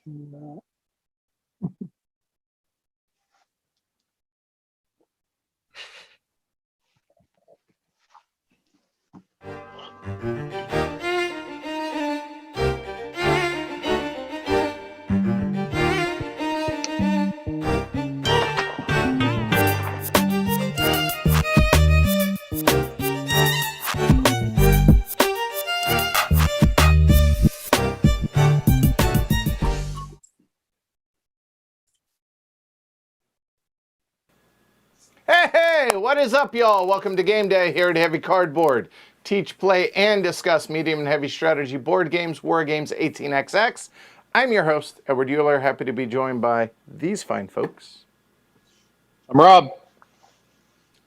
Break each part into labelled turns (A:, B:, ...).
A: No.
B: Hey, what is up, y'all? Welcome to Game Day here at Heavy Cardboard. Teach, play, and discuss medium and heavy strategy board games, war games, 18xx. I'm your host, Edward Euler, happy to be joined by these fine folks.
A: I'm Rob.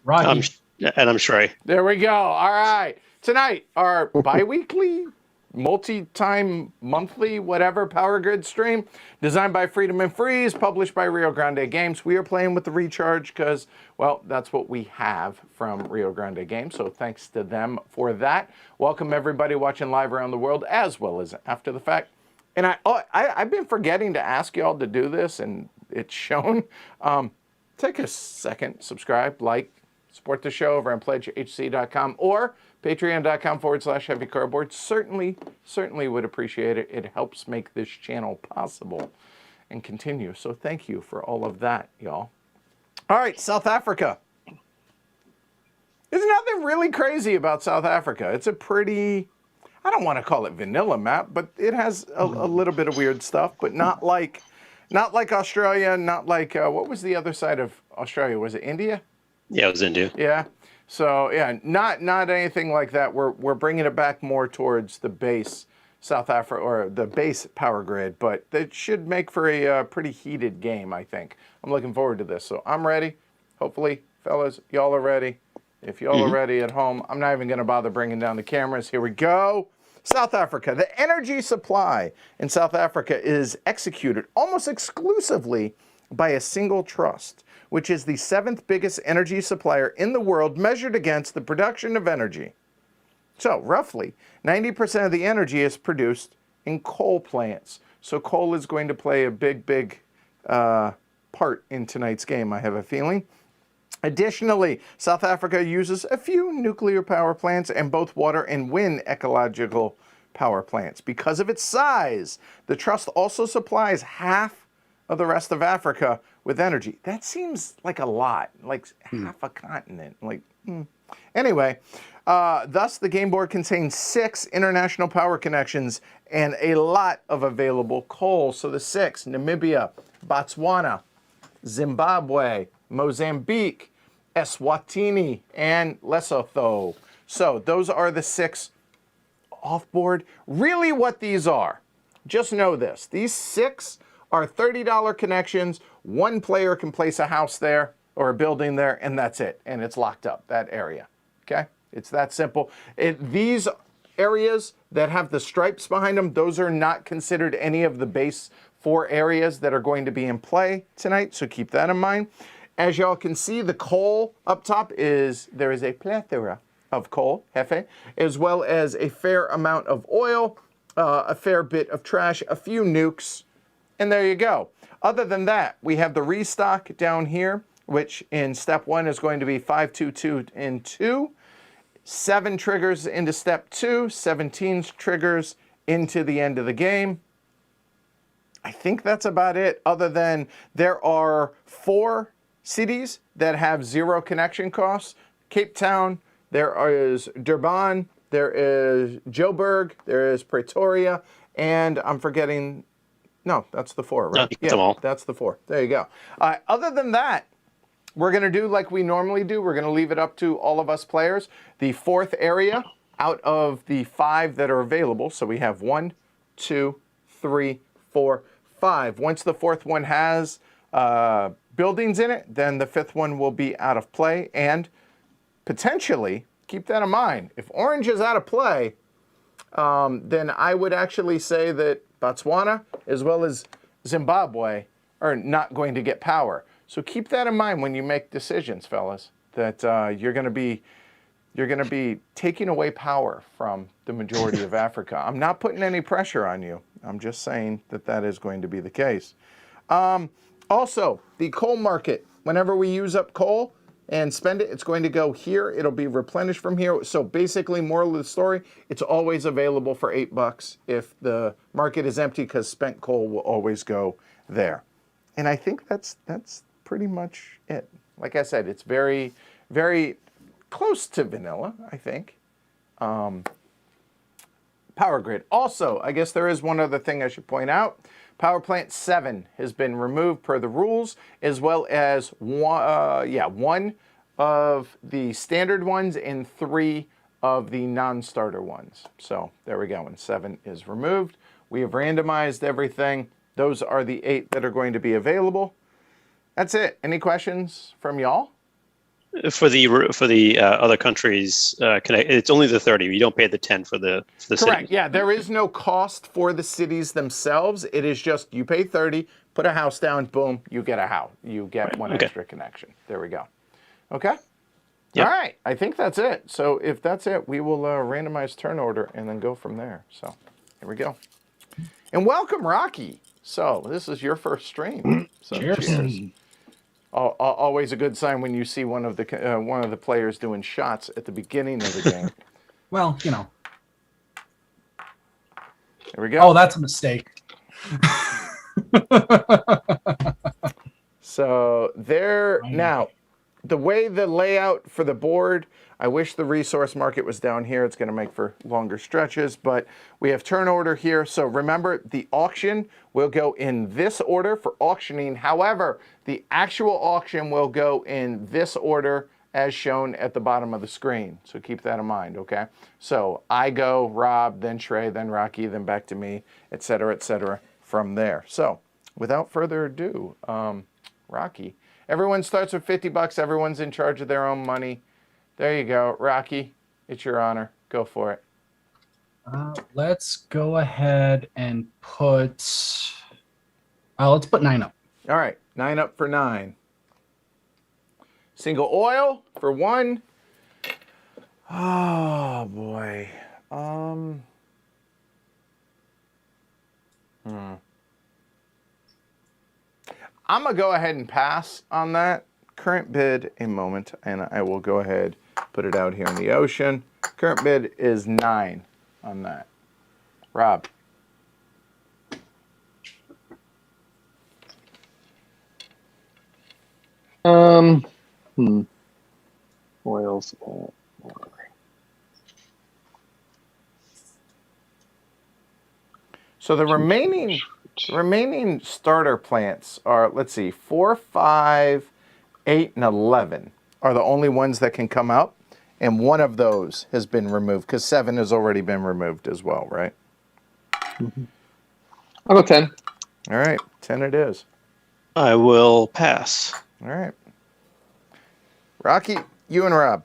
C: And I'm Shrey.
B: There we go. All right. Tonight, our bi-weekly, multi-time, monthly, whatever, Power Grid stream, designed by Freedom and Freeze, published by Rio Grande Games. We are playing with the Recharge because, well, that's what we have from Rio Grande Games, so thanks to them for that. Welcome, everybody watching live around the world, as well as after the fact. And I've been forgetting to ask y'all to do this, and it's shown. Take a second, subscribe, like, support the show over on pledgehc.com or patreon.com/heavycardboard. Certainly would appreciate it. It helps make this channel possible and continue. So thank you for all of that, y'all. All right, South Africa. There's nothing really crazy about South Africa. It's a pretty, I don't want to call it vanilla map, but it has a little bit of weird stuff, but not like Australia, not like, what was the other side of Australia? Was it India?
C: Yeah, it was India.
B: Yeah. So yeah, not anything like that. We're bringing it back more towards the base South Africa or the base Power Grid, but that should make for a pretty heated game, I think. I'm looking forward to this. So I'm ready. Hopefully, fellas, y'all are ready. If y'all are ready at home, I'm not even going to bother bringing down the cameras. Here we go. South Africa. The energy supply in South Africa is executed almost exclusively by a single trust, which is the 7th biggest energy supplier in the world measured against the production of energy. So roughly 90% of the energy is produced in coal plants. So coal is going to play a big part in tonight's game, I have a feeling. Additionally, South Africa uses a few nuclear power plants and both water and wind ecological power plants. Because of its size, the trust also supplies half of the rest of Africa with energy. That seems like a lot, like half a continent. Anyway, thus the game board contains 6 international power connections and a lot of available coal. So the 6, Namibia, Botswana, Zimbabwe, Mozambique, Eswatini, and Lesotho. So those are the 6 off-board. Really what these are, just know this. These 6 are $30 connections. One player can place a house there or a building there, and that's it. And it's locked up, that area. Okay? It's that simple. These areas that have the stripes behind them, those are not considered any of the base 4 areas that are going to be in play tonight, so keep that in mind. As y'all can see, the coal up top there is a plethora of coal, jefe, as well as a fair amount of oil, a fair bit of trash, a few nukes, and there you go. Other than that, we have the restock down here, which in step 1 is going to be 5, 2, 2, and 2. 7 triggers into step 2, 17 triggers into the end of the game. I think that's about it, other than there are 4 cities that have 0 connection costs. Cape Town, there is Durban, there is Joburg, there is Pretoria, and I'm forgetting. No, that's the 4, right?
C: Yeah, them all.
B: That's the 4. There you go. Other than that, we're going to do like we normally do. We're going to leave it up to all of us players. The 4th area out of the 5 that are available. So we have 1, 2, 3, 4, 5. Once the 4th one has buildings in it, then the 5th one will be out of play. And potentially, keep that in mind, if orange is out of play, then I would actually say that Botswana, as well as Zimbabwe, are not going to get power. So keep that in mind when you make decisions, fellas, that you're going to be taking away power from the majority of Africa. I'm not putting any pressure on you. I'm just saying that is going to be the case. Also, the coal market, whenever we use up coal and spend it, it's going to go here. It'll be replenished from here. So basically, moral of the story, it's always available for $8 if the market is empty, because spent coal will always go there. And I think that's pretty much it. Like I said, it's very, very close to vanilla, I think. Power grid. Also, I guess there is one other thing I should point out. Power plant 7 has been removed per the rules, as well as one of the standard ones and 3 of the non-starter ones. So there we go. And 7 is removed. We have randomized everything. Those are the 8 that are going to be available. That's it. Any questions from y'all?
C: For the other countries, it's only the 30. You don't pay the 10 for the
B: Correct.
C: city.
B: Yeah, there is no cost for the cities themselves. It is just you pay 30, put a house down, boom, you get a house. You get one extra connection. There we go. Okay.
C: Yep.
B: All right. I think that's it. So if that's it, we will randomize turn order and then go from there. So here we go. And welcome, Rocky. So this is your first stream. So cheers. Always a good sign when you see one of the players doing shots at the beginning of the game.
D: Well, you know.
B: There we go.
D: Oh, that's a mistake.
B: So there now, the way the layout for the board, I wish the resource market was down here. It's going to make for longer stretches, but we have turn order here. So remember, the auction will go in this order for auctioning. However, the actual auction will go in this order as shown at the bottom of the screen. So keep that in mind, okay? So I go, Rob, then Shrey, then Rocky, then back to me, et cetera, from there. So without further ado, Rocky. Everyone starts with $50. Everyone's in charge of their own money. There you go. Rocky, it's your honor. Go for it.
D: Let's go ahead and put... let's put 9 up.
B: All right. 9 up for 9. Single oil for 1. Oh, boy. I'm going to go ahead and pass on that. Current bid, a moment, and I will go ahead, put it out here in the ocean. Current bid is 9 on that. Rob.
A: Oils.
B: So the remaining starter plants are, let's see, 4, 5, 8, and 11 are the only ones that can come out, and one of those has been removed because 7 has already been removed as well, right?
A: Mm-hmm. I'll go 10.
B: All right, 10 it is.
C: I will pass.
B: All right. Rocky, you and Rob.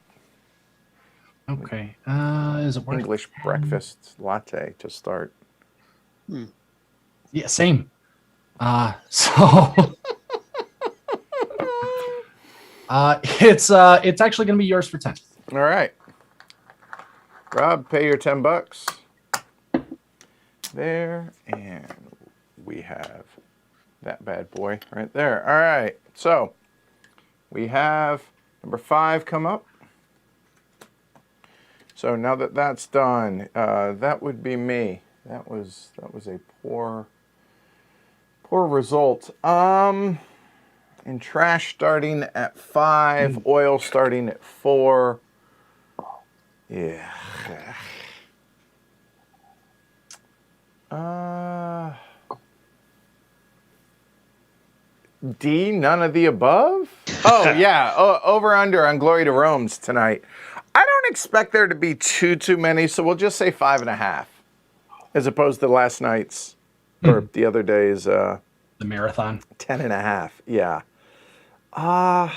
D: Okay. Is it worth
B: English breakfast latte to start.
D: Yeah, same. So it's actually going to be yours for 10.
B: All right. Rob, pay your $10. There, and we have that bad boy right there. All right. So we have number 5 come up. So now that that's done, that would be me. That was a poor result. And trash starting at 5, oil starting at 4. Yeah. D, none of the above? Oh, yeah. Over under on Glory to Rome's tonight. I don't expect there to be too many, so we'll just say 5.5, as opposed to last night's or the other day's
D: The marathon.
B: 10.5. Yeah. I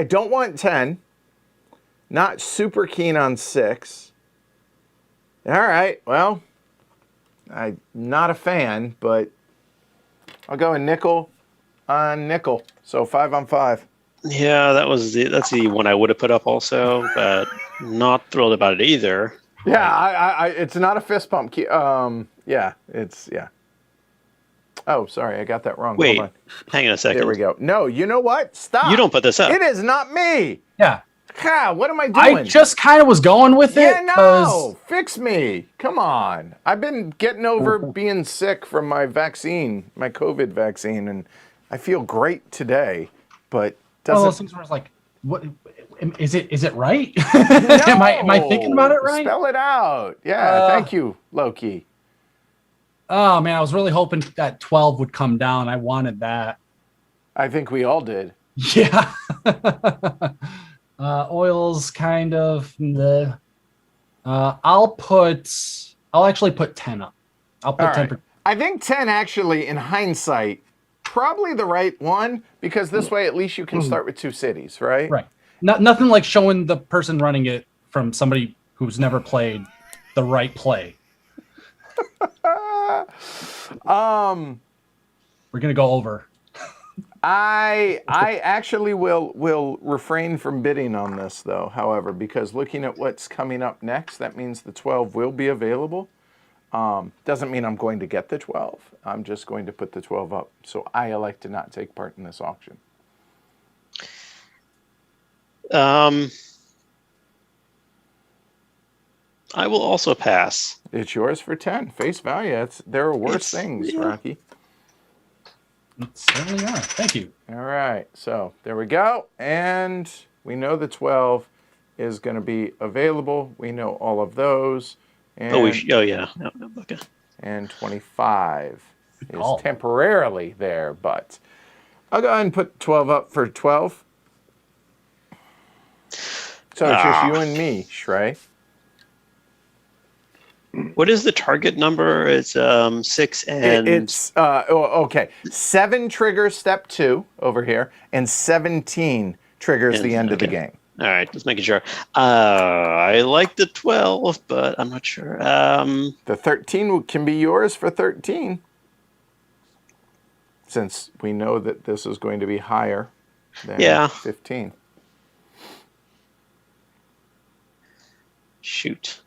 B: don't want 10. Not super keen on 6. All right. Well, I'm not a fan, but I'll go a nickel on nickel. So 5 on 5.
C: Yeah, that's the one I would have put up also, but not thrilled about it either.
B: Yeah, I it's not a fist pump. Yeah, it's Oh, sorry, I got that wrong.
C: Wait,
B: Hold on.
C: hang on a second.
B: There we go. No, you know what? Stop.
C: You don't put this up.
B: It is not me.
D: Yeah.
B: Ha, what am I
D: I
B: doing?
D: just kind of was going with
B: Yeah,
D: it
B: no. Fix me. Come on. I've been getting over being sick from my vaccine, my COVID vaccine, and I feel great today. But
D: one of those
B: doesn't.
D: things where it's like, what is it? Is it right? am I thinking about it right?
B: Spell it out. Yeah. Thank you, Loki.
D: Oh man, I was really hoping that 12 would come down. I wanted that.
B: I think we all did.
D: Yeah. Oil's kind of the. I'll actually put 10 up. I'll put
B: All
D: 10.
B: right. I think 10 actually, in hindsight, probably the right one, because this way at least you can start with 2 cities, right?
D: Right. Nothing like showing the person running it from somebody who's never played the right play. We're gonna go over.
B: I actually will refrain from bidding on this though, however, because looking at what's coming up next, that means the 12 will be available. Doesn't mean I'm going to get the 12. I'm just going to put the 12 up. So I elect to not take part in this auction.
C: I will also pass.
B: It's yours for 10. Face value. There are worse things,
C: yeah.
B: Rocky.
D: Certainly are. Thank you.
B: All right. So there we go. And we know the 12 is going to be available. We know all of those. And,
C: yeah. No, okay.
B: And 25 is
D: Oh.
B: temporarily there, but I'll go ahead and put 12 up for 12. So it's just you and me, Shrey.
C: What is the target number? It's 6 and
B: Okay. 7 triggers step 2 over here, and 17 triggers the end of the game.
C: All right, just making sure. I like the 12, but I'm not sure.
B: The 13 can be yours for 13, since we know that this is going to be higher than 15.
C: Shoot.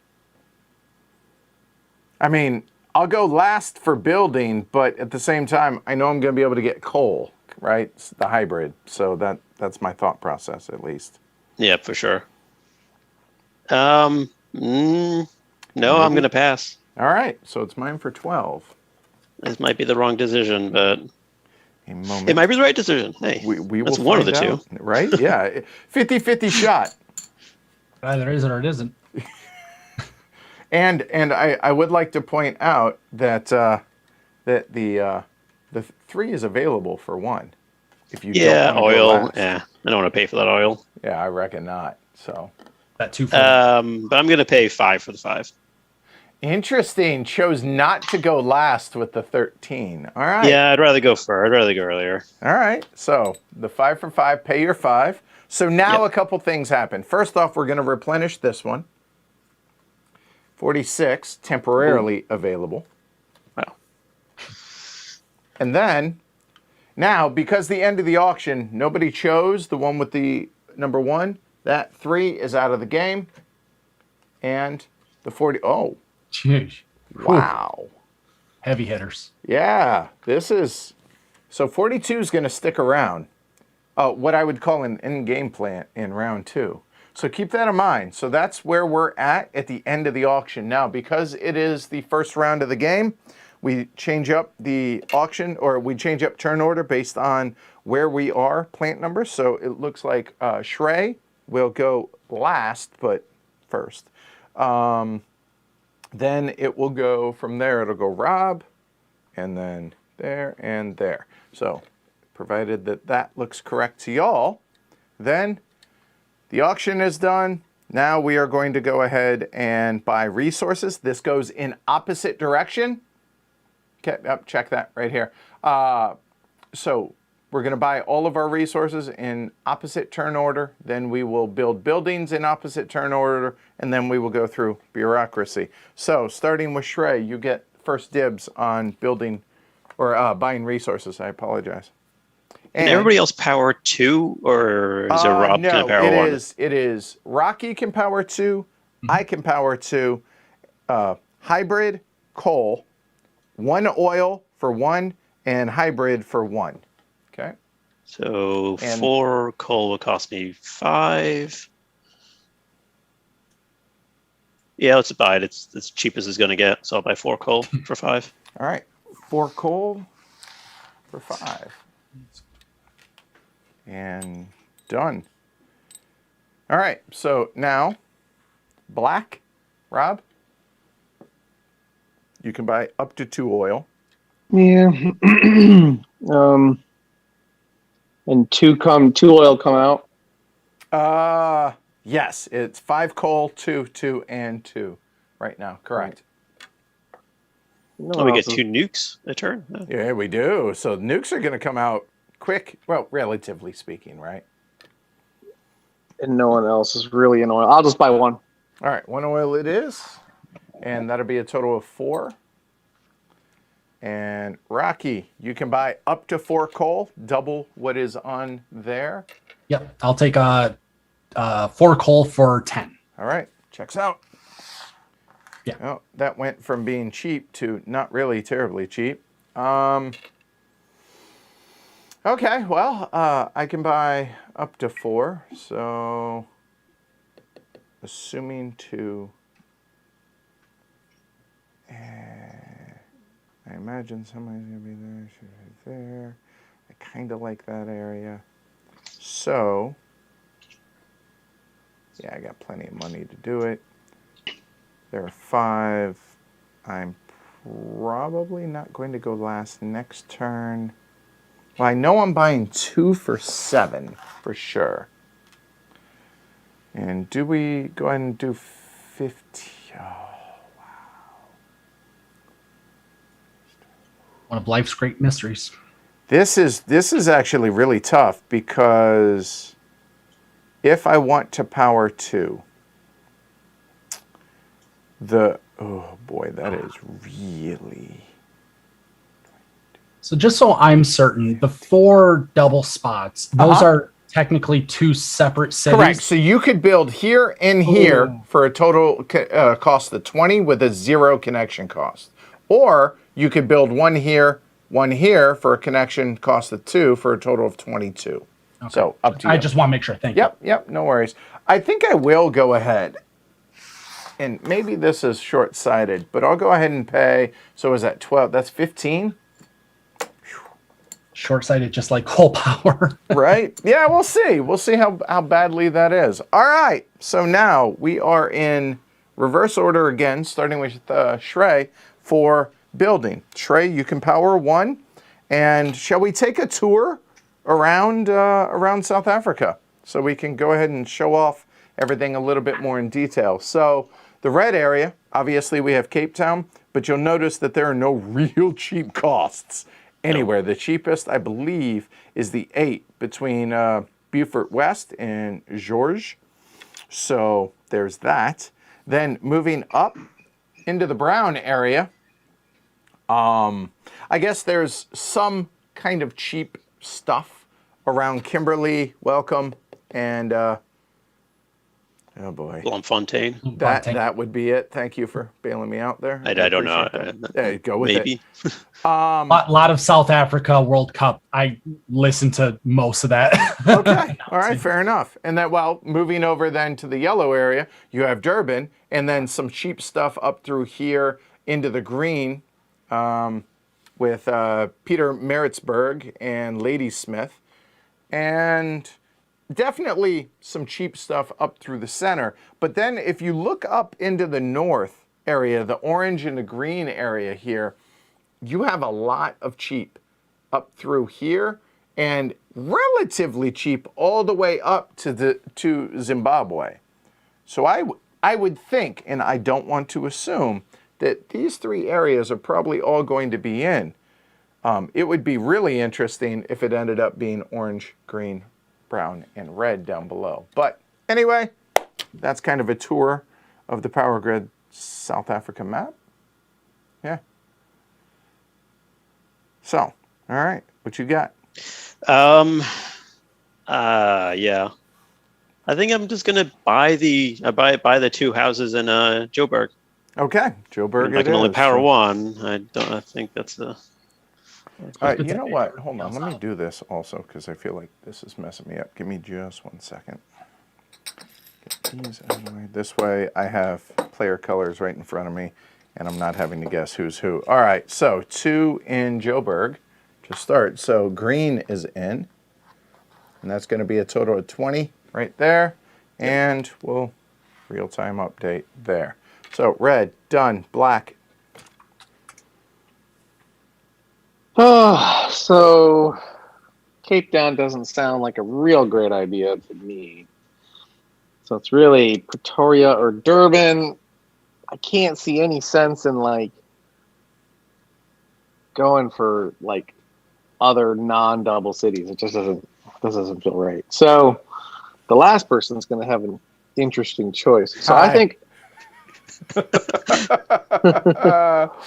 B: I mean, I'll go last for building, but at the same time, I know I'm going to be able to get coal, right? It's the hybrid. So that's my thought process, at least.
C: Yeah, for sure. No, I'm going to pass.
B: All right. So it's mine for 12.
C: This might be the wrong decision, but
B: A moment.
C: it might be the right decision. Hey,
B: we
C: that's
B: will
C: one of the
B: find out,
C: two.
B: right? Yeah. 50-50 shot.
D: Either is or it isn't.
B: And I would like to point out that that the 3 is available for 1. If you don't wanna go
C: oil.
B: last.
C: Yeah, I don't want to pay for that oil.
B: Yeah, I reckon not. So
D: That 2 for
C: But I'm going to pay 5 for the 5.
B: interesting. Chose not to go last with the 13. All right.
C: Yeah, I'd rather go earlier.
B: All right. So the 5 for 5. Pay your 5. So now a couple things happen. First off, we're going to replenish this one. 46 temporarily available.
C: Wow.
B: And then, now, because the end of the auction, nobody chose the one with the number 1, that 3 is out of the game. And the 40, oh,
D: Jeez.
B: wow.
D: Heavy hitters.
B: Yeah, this is, so 42 is going to stick around. What I would call an in-game plant in round 2. So keep that in mind. So that's where we're at the end of the auction. Now, because it is the first round of the game, we change up the auction, or we change up turn order based on where we are plant numbers. So it looks like Shrey will go last, but first. Then it will go from there. It'll go Rob, and then there and there. So provided that that looks correct to y'all, then the auction is done. Now we are going to go ahead and buy resources. This goes in opposite direction. Okay, check that right here. So we're going to buy all of our resources in opposite turn order. Then we will build buildings in opposite turn order, and then we will go through bureaucracy. So starting with Shrey, you get first dibs on building or buying resources. I apologize.
C: And everybody else power 2, or is it Rob
B: no,
C: can power 1?
B: it is Rocky can power 2, I can power 2, hybrid, coal, 1 oil for 1, and hybrid for 1. Okay.
C: So
B: And-
C: 4 coal will cost me 5. Yeah, let's buy it. It's as cheap as it's going to get. So I'll buy 4 coal for 5.
B: All right. 4 coal for 5. And done. All right. So now, black, Rob, you can buy up to 2 oil.
A: Yeah. And two oil come out.
B: Yes, it's 5 coal, 2, 2, and 2 right now. Correct.
A: No
C: Oh,
A: one
C: we get
A: else is-
C: 2 nukes a turn.
B: Yeah, we do. So nukes are going to come out quick. Well, relatively speaking, right?
A: and no one else is really in oil. I'll just buy 1.
B: All right, 1 oil it is. And that'll be a total of 4. And Rocky, you can buy up to 4 coal, double what is on there.
D: Yep. I'll take 4 coal for 10.
B: All right, checks out.
D: Yeah.
B: Oh, that went from being cheap to not really terribly cheap. Okay, well, I can buy up to 4. So, assuming 2. I imagine somebody's going to be there. She's right there. I kind of like that area. So, yeah, I got plenty of money to do it. There are 5. I'm probably not going to go last next turn. Well, I know I'm buying 2 for 7 for sure. And do we go ahead and do 50? Oh,
D: One of life's great mysteries.
B: this is actually really tough because if I want to power 2, oh boy, that is really.
D: So just so I'm certain, the 4 double spots, those are technically 2 separate cities.
B: Correct. So you could build here and here
D: Ooh.
B: for a total cost of 20 with a 0 connection cost. Or you could build 1 here for a connection cost of 2 for a total of 22.
D: Okay.
B: So up to you.
D: I just want to make sure. Thank you.
B: Yep, no worries. I think I will go ahead. And maybe this is short-sighted, but I'll go ahead and pay. So is that 12? That's 15?
D: Short-sighted, just like coal power.
B: Right? Yeah, we'll see. We'll see how badly that is. All right. So now we are in reverse order again, starting with Shrey for building. Shrey, you can power 1. And shall we take a tour around South Africa so we can go ahead and show off everything a little bit more in detail? So the red area, obviously we have Cape Town, but you'll notice that there are no real cheap costs anywhere. The cheapest, I believe, is the 8 between Beaufort West and Georges. So there's that. Then moving up into the brown area, I guess there's some kind of cheap stuff around Kimberley, Welcome, and oh boy,
C: Bloemfontein.
B: that would be it. Thank you for bailing me out there.
C: I don't know.
B: appreciate that. There you go with
C: Maybe.
B: it.
D: Lot of South Africa World Cup. I listened to most of that.
B: Okay. All right. Fair enough. And then, well, moving over then to the yellow area, you have Durban, and then some cheap stuff up through here into the green with Peter Maritzburg and Ladysmith, and definitely some cheap stuff up through the center. But then if you look up into the north area, the orange and the green area here, you have a lot of cheap up through here, and relatively cheap all the way up to Zimbabwe. So I would think, and I don't want to assume, that these 3 areas are probably all going to be in. It would be really interesting if it ended up being orange, green, brown, and red down below. But anyway, that's kind of a tour of the Power Grid South Africa map. Yeah. So, all right, what you got?
C: Yeah. I think I'm just gonna buy the 2 houses in Joburg.
B: Okay, Joburg.
C: I
B: it
C: can only
B: is.
C: power 1. I think that's the.
B: All right, you know what? Hold on. Let me do this also because I feel like this is messing me up. Give me just 1 second. Get these out of the way. This way I have player colors right in front of me and I'm not having to guess who's who. All right, so 2 in Joburg to start. So green is in, and that's going to be a total of 20 right there. And we'll real-time update there. So red, done. Black.
A: Oh, so Cape Town doesn't sound like a real great idea to me. So it's really Pretoria or Durban. I can't see any sense in like going for like other non-double cities. It just doesn't feel right. So the last person's going to have an interesting choice. So I think
D: By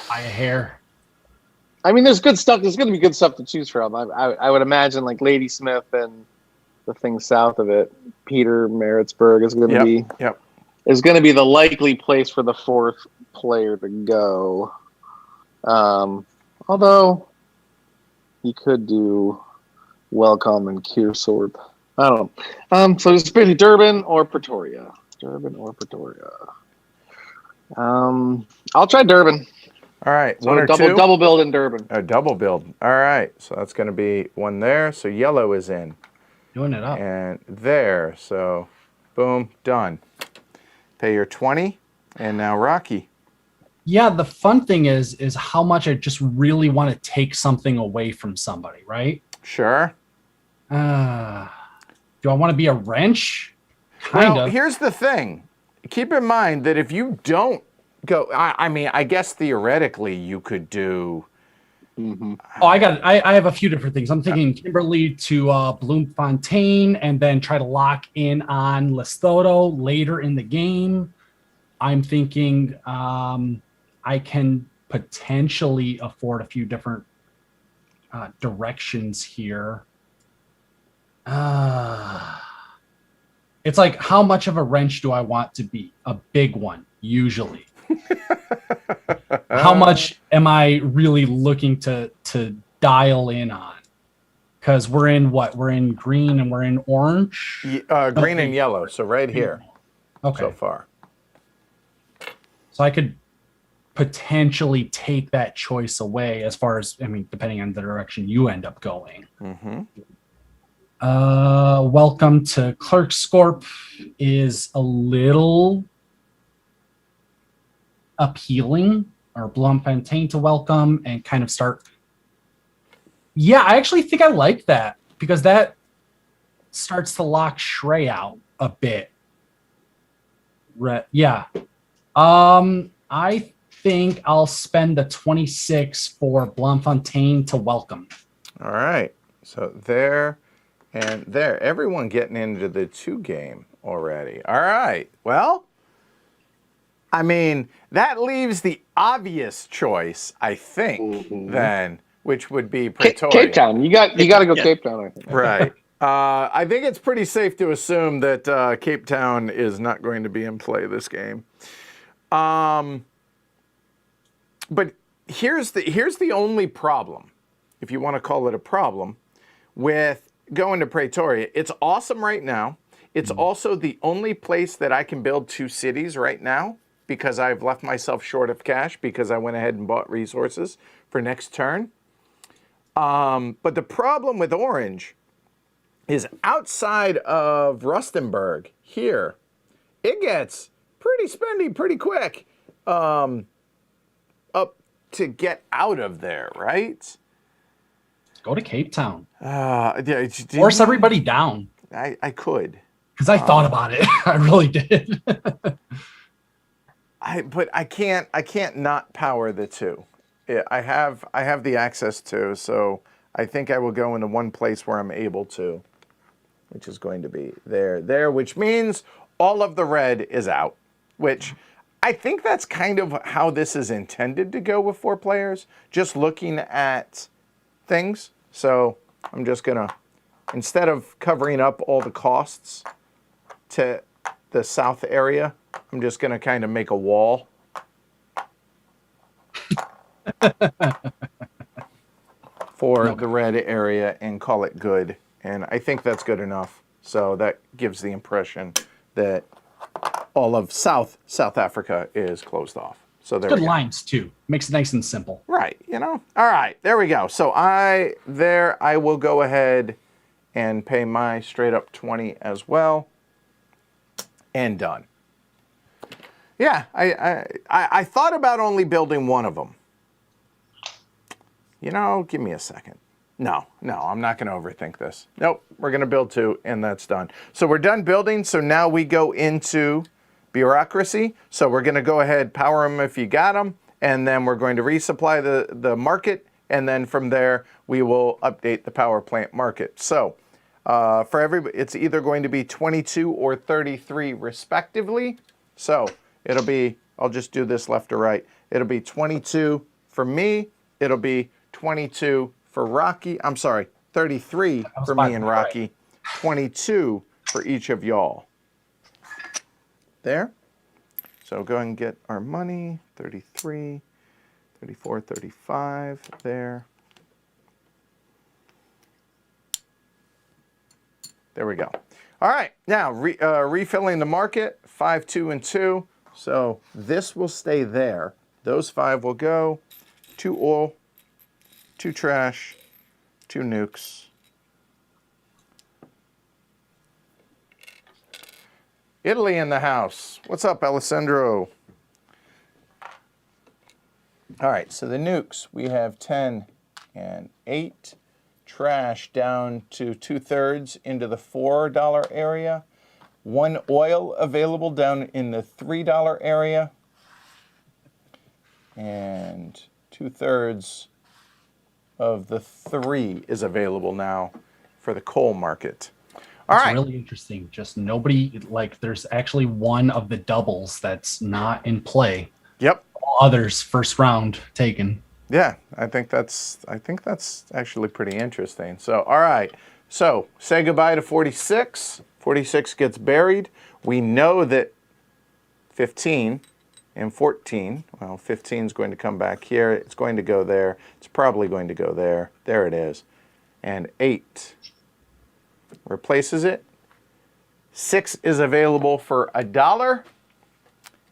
D: a hair.
A: I mean, there's good stuff. There's going to be good stuff to choose from. I would imagine like Ladysmith and the things south of it, Peter Maritzburg is going to be is going to be the likely place for the fourth player to go. Although you could do Welcome and Kearsarge. I don't know. So it's pretty Durban or Pretoria. Durban or Pretoria. I'll try Durban.
B: All right,
A: So
B: one or two?
A: double build in Durban.
B: A double build. All right, so that's going to be one there. So yellow is in.
D: Doing it up.
B: And there. So boom, done. Pay your 20. And now Rocky.
D: Yeah, the fun thing is how much I just really want to take something away from somebody, right?
B: Sure.
D: Do I want to be a wrench? Kind
B: Well,
D: of.
B: here's the thing. Keep in mind that if you don't go, I mean, I guess theoretically you could do.
A: Mm-hmm.
D: Oh, I have a few different things. I'm thinking Kimberly to Bloemfontein and then try to lock in on Lesotho later in the game. I'm thinking I can potentially afford a few different directions here. It's like, how much of a wrench do I want to be? A big one, usually. How much am I really looking to dial in on? Because we're in what? We're in green and we're in orange?
B: Green and yellow, so right here.
D: Okay.
B: So far.
D: So I could potentially take that choice away as far as, I mean, depending on the direction you end up going.
B: Mm-hmm.
D: Welcome to Clerkscorp is a little appealing, or Bloemfontein to welcome and kind of start. Yeah, I actually think I like that because that starts to lock Shrey out a bit. Yeah. I think I'll spend the 26 for Bloemfontein to welcome.
B: All right. So there and there. Everyone getting into the 2 game already. All right. Well, I mean, that leaves the obvious choice, I think, then, which would be Pretoria.
A: Cape Town. You got to go Cape Town, I think.
B: Right. I think it's pretty safe to assume that Cape Town is not going to be in play this game. But here's the only problem, if you want to call it a problem, with going to Pretoria. It's awesome right now. It's also the only place that I can build 2 cities right now because I've left myself short of cash because I went ahead and bought resources for next turn. But the problem with Orange is outside of Rustenburg here, it gets pretty spendy pretty quick up to get out of there, right?
D: Go to Cape Town.
B: Yeah,
D: Force everybody down.
B: I could.
D: Because I thought about it. I really did.
B: But I can't not power the 2. Yeah, I have the access to, so I think I will go into one place where I'm able to, which is going to be there, which means all of the red is out, which I think that's kind of how this is intended to go with 4 players, just looking at things. So I'm just gonna, instead of covering up all the costs to the south area, I'm just gonna kind of make a wall. for the red area and call it good. And I think that's good enough. So that gives the impression that all of South Africa is closed off. So there
D: good
B: we go.
D: lines too. Makes it nice and simple.
B: Right, you know. All right, there we go. So I will go ahead and pay my straight up 20 as well. And done. Yeah, I thought about only building one of them. You know, give me a second. No, I'm not going to overthink this. Nope, we're going to build 2, and that's done. So we're done building, so now we go into bureaucracy. So we're going to go ahead, power them if you got them, and then we're going to resupply the market, and then from there, we will update the power plant market. So for everybody, it's either going to be 22 or 33 respectively. So it'll be, I'll just do this left to right. It'll be 22 for me. It'll be 22 for Rocky. I'm sorry, 33 for me and Rocky. 22 for each of y'all. There. So go ahead and get our money. 33, 34, 35 there. There we go. All right, now refilling the market, 5, 2, and 2. So this will stay there. Those 5 will go. 2 oil, 2 trash, 2 nukes. Italy in the house. What's up, Alessandro? All right, so the nukes, we have 10 and 8. Trash down to 2/3 into the $4 area. 1 oil available down in the $3 area. And 2/3 of the 3 is available now for the coal market. All right.
D: It's really interesting. Just nobody, like, there's actually one of the doubles that's not in play.
B: Yep.
D: All others first round taken.
B: Yeah, I think that's actually pretty interesting. So, all right. So, say goodbye to 46. 46 gets buried. We know that 15 and 14, well, 15 is going to come back here. It's going to go there. It's probably going to go there. There it is. And 8 replaces it. 6 is available for $1.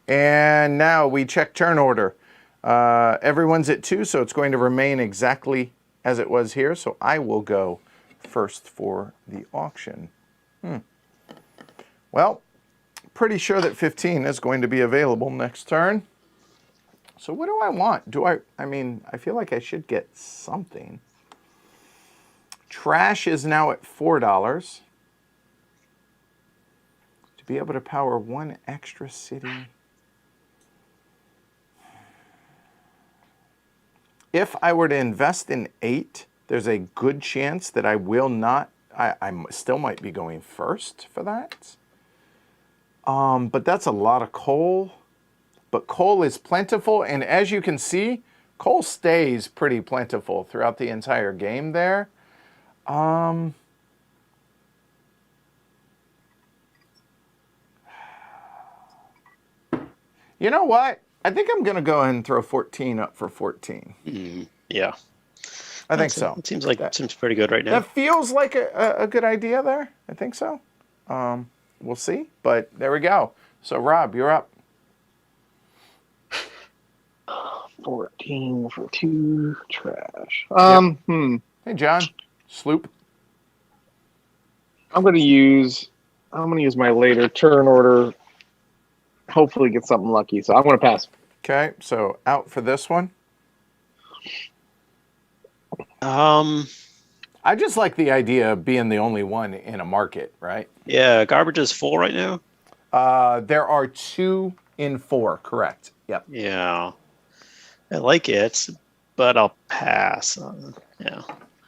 B: And now we check turn order. Everyone's at 2, so it's going to remain exactly as it was here. So I will go first for the auction. Well, pretty sure that 15 is going to be available next turn. So what do I want? I mean, I feel like I should get something. Trash is now at $4. To be able to power 1 extra city. If I were to invest in 8, there's a good chance that I will not, I still might be going first for that. But that's a lot of coal. But coal is plentiful, and as you can see, coal stays pretty plentiful throughout the entire game there. You know what? I think I'm going to go ahead and throw 14 up for 14.
C: Yeah.
B: I think so.
C: It seems like seems pretty good right now.
B: That feels like a good idea there. I think so. We'll see, but there we go. So, Rob, you're up.
A: 14 for 2 trash.
B: Hey, John. Sloop.
A: I'm gonna use my later turn order. Hopefully get something lucky. So I'm gonna pass.
B: Okay, so out for this one. I just like the idea of being the only one in a market, right?
C: Yeah, garbage is full right now.
B: There are 2 in 4, correct? Yep.
C: Yeah, I like it, but I'll pass. Yeah.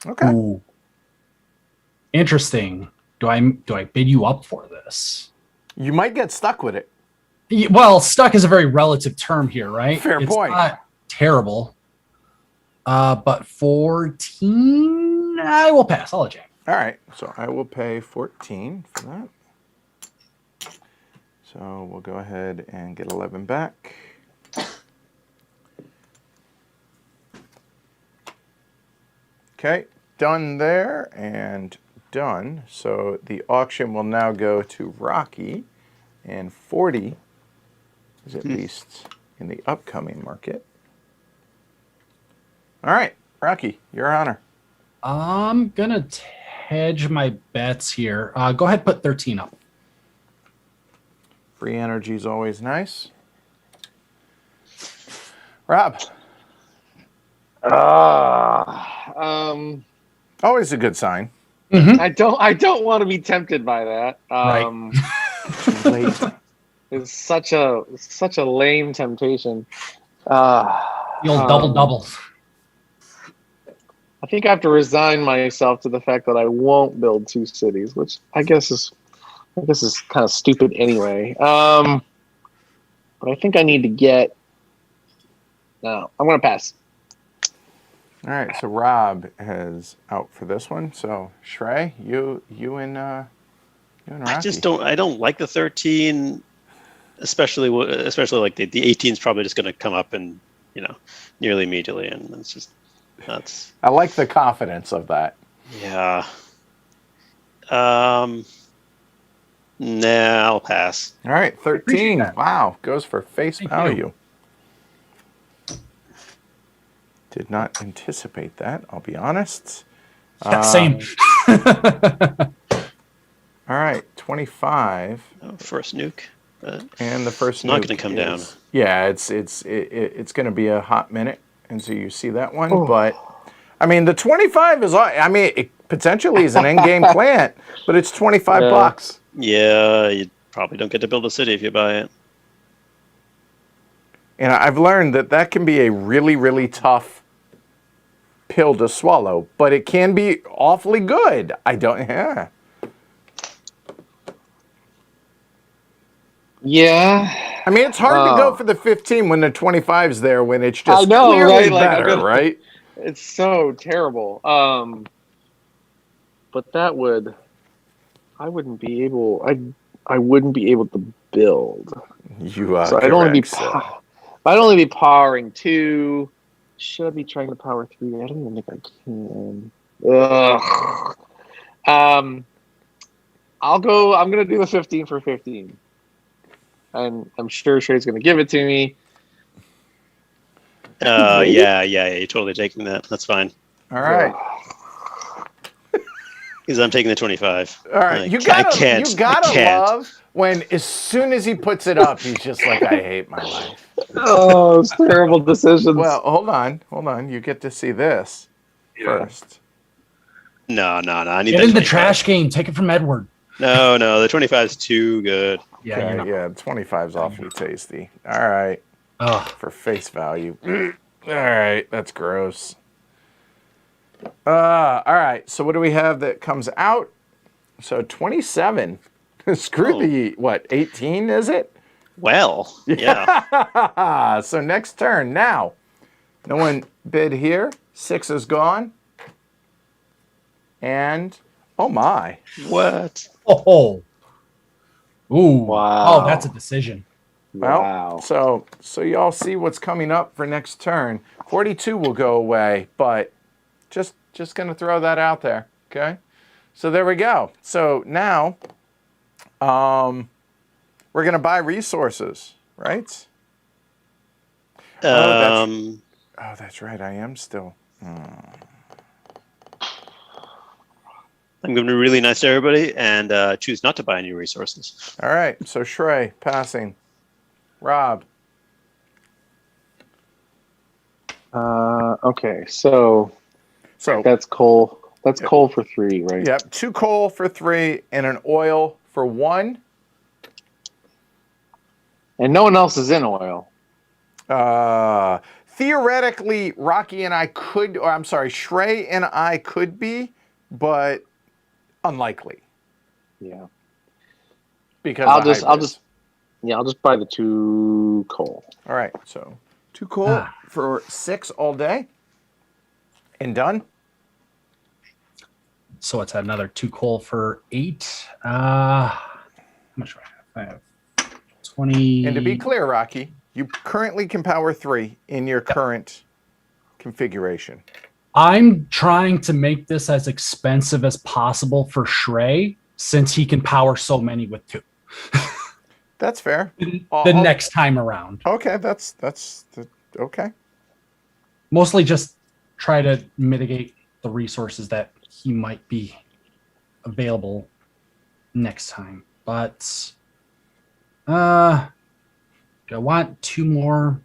B: Okay.
D: Ooh. Interesting. Do I bid you up for this?
B: You might get stuck with it.
D: Well, stuck is a very relative term here, right?
B: Fair point.
D: Not terrible. But 14, I will pass. I'll let you.
B: All right, so I will pay 14 for that. So we'll go ahead and get 11 back. Okay, done there and done. So the auction will now go to Rocky, and 40 is at least in the upcoming market. All right, Rocky, your honor.
D: I'm gonna hedge my bets here. Go ahead, put 13 up.
B: Free energy is always nice. Rob. Always a good sign.
A: I don't want to be tempted by that.
D: Right.
B: Too late.
A: It's such a lame temptation.
D: The old double.
A: I think I have to resign myself to the fact that I won't build 2 cities, which I guess is kind of stupid anyway. But I think I need to get. No, I'm gonna pass.
B: All right, so Rob is out for this one. So Shrey, you and Rocky.
C: I don't like the 13, especially like the 18 is probably just going to come up and nearly immediately, and it's just nuts.
B: I like the confidence of that.
C: Yeah. Nah, I'll pass.
B: All right, 13. Wow, goes for face value. Did not anticipate that, I'll be honest.
D: Same.
B: All right, 25.
C: Oh, first nuke.
B: And the first nuke
C: not going to come down.
B: Yeah, it's going to be a hot minute, and so you see that one. Oh. But I mean, the 25 is. I mean, it potentially is an end-game plant, but it's $25.
C: Yeah, you probably don't get to build a city if you buy it.
B: And I've learned that can be a really, really tough pill to swallow, but it can be awfully good.
A: Yeah.
B: I mean, it's hard to go for the 15 when the 25's there, when it's just
A: clearly
B: right? Better, right?
A: It's so terrible. But I wouldn't be able to build.
B: So
A: I'd only be powering 2. Should I be trying to power 3? I don't even think I can. Ugh. I'm gonna do the 15 for 15. And I'm sure Shrey's going to give it to me.
C: Yeah, you're totally taking that. That's fine.
B: All right.
C: Because I'm taking the 25.
B: All right. You gotta love when as soon as he puts it up, he's just like, I hate my life.
A: Oh, it's terrible decisions.
B: Well, hold on. You get to see this first.
C: No. I need
D: Get in the trash game. Take it from Edward.
C: No, the 25 is too good.
B: Yeah, yeah, 25's awfully tasty. All right. For face value. All right, that's gross. All right, so what do we have that comes out? So 27. Screw the, 18 is it?
C: Well, yeah.
B: So next turn. Now, no one bid here. 6 is gone. And, oh my.
C: What?
D: Oh. Ooh.
A: Wow.
D: Oh, that's a decision.
B: Well,
A: wow.
B: So y'all see what's coming up for next turn. 42 will go away, but just going to throw that out there, okay? So there we go. So now we're going to buy resources, right? That's right. I am still.
C: I'm going to be really nice to everybody and choose not to buy any resources.
B: All right. So Shrey, passing. Rob.
A: Okay. So that's coal. That's coal for 3, right?
B: Yep. 2 coal for 3 and an oil for 1.
A: And no one else is in oil.
B: Theoretically, Rocky and I could, or I'm sorry, Shrey and I could be, but unlikely.
A: Yeah.
B: Because
A: I'll just buy the 2 coal.
B: All right. So 2 coal for 6 all day. And done.
D: So it's another 2 coal for 8. How much do I have? I have 20.
B: And to be clear, Rocky, you currently can power 3 in your current configuration.
D: I'm trying to make this as expensive as possible for Shrey, since he can power so many with 2.
B: That's fair.
D: Next time around.
B: Okay, that's okay.
D: Mostly just try to mitigate the resources that he might be available next time. But do I want 2 more?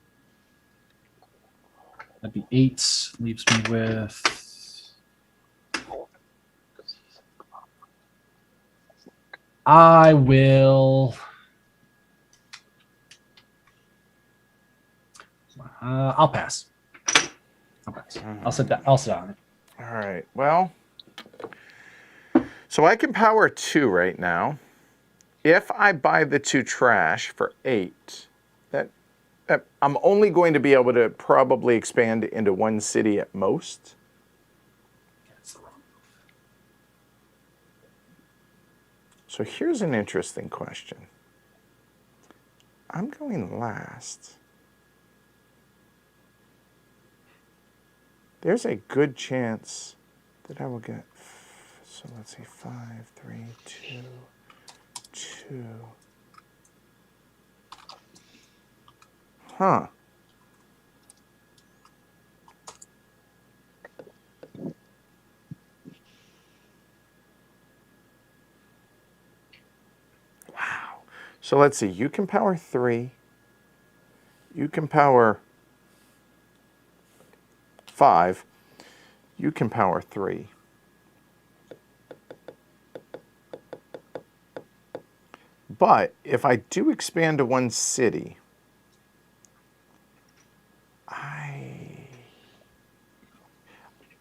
D: That'd be 8. Leaves me with. I will. I'll pass. I'll sit down. I'll sit on it.
B: All right. Well, so I can power 2 right now. If I buy the 2 trash for 8, that I'm only going to be able to probably expand into 1 city at most. So here's an interesting question. I'm going last. There's a good chance that I will get, so let's see, 5, 3, 2, 2. Huh. Wow. So let's see, you can power 3. You can power 5. You can power 3. But if I do expand to 1 city,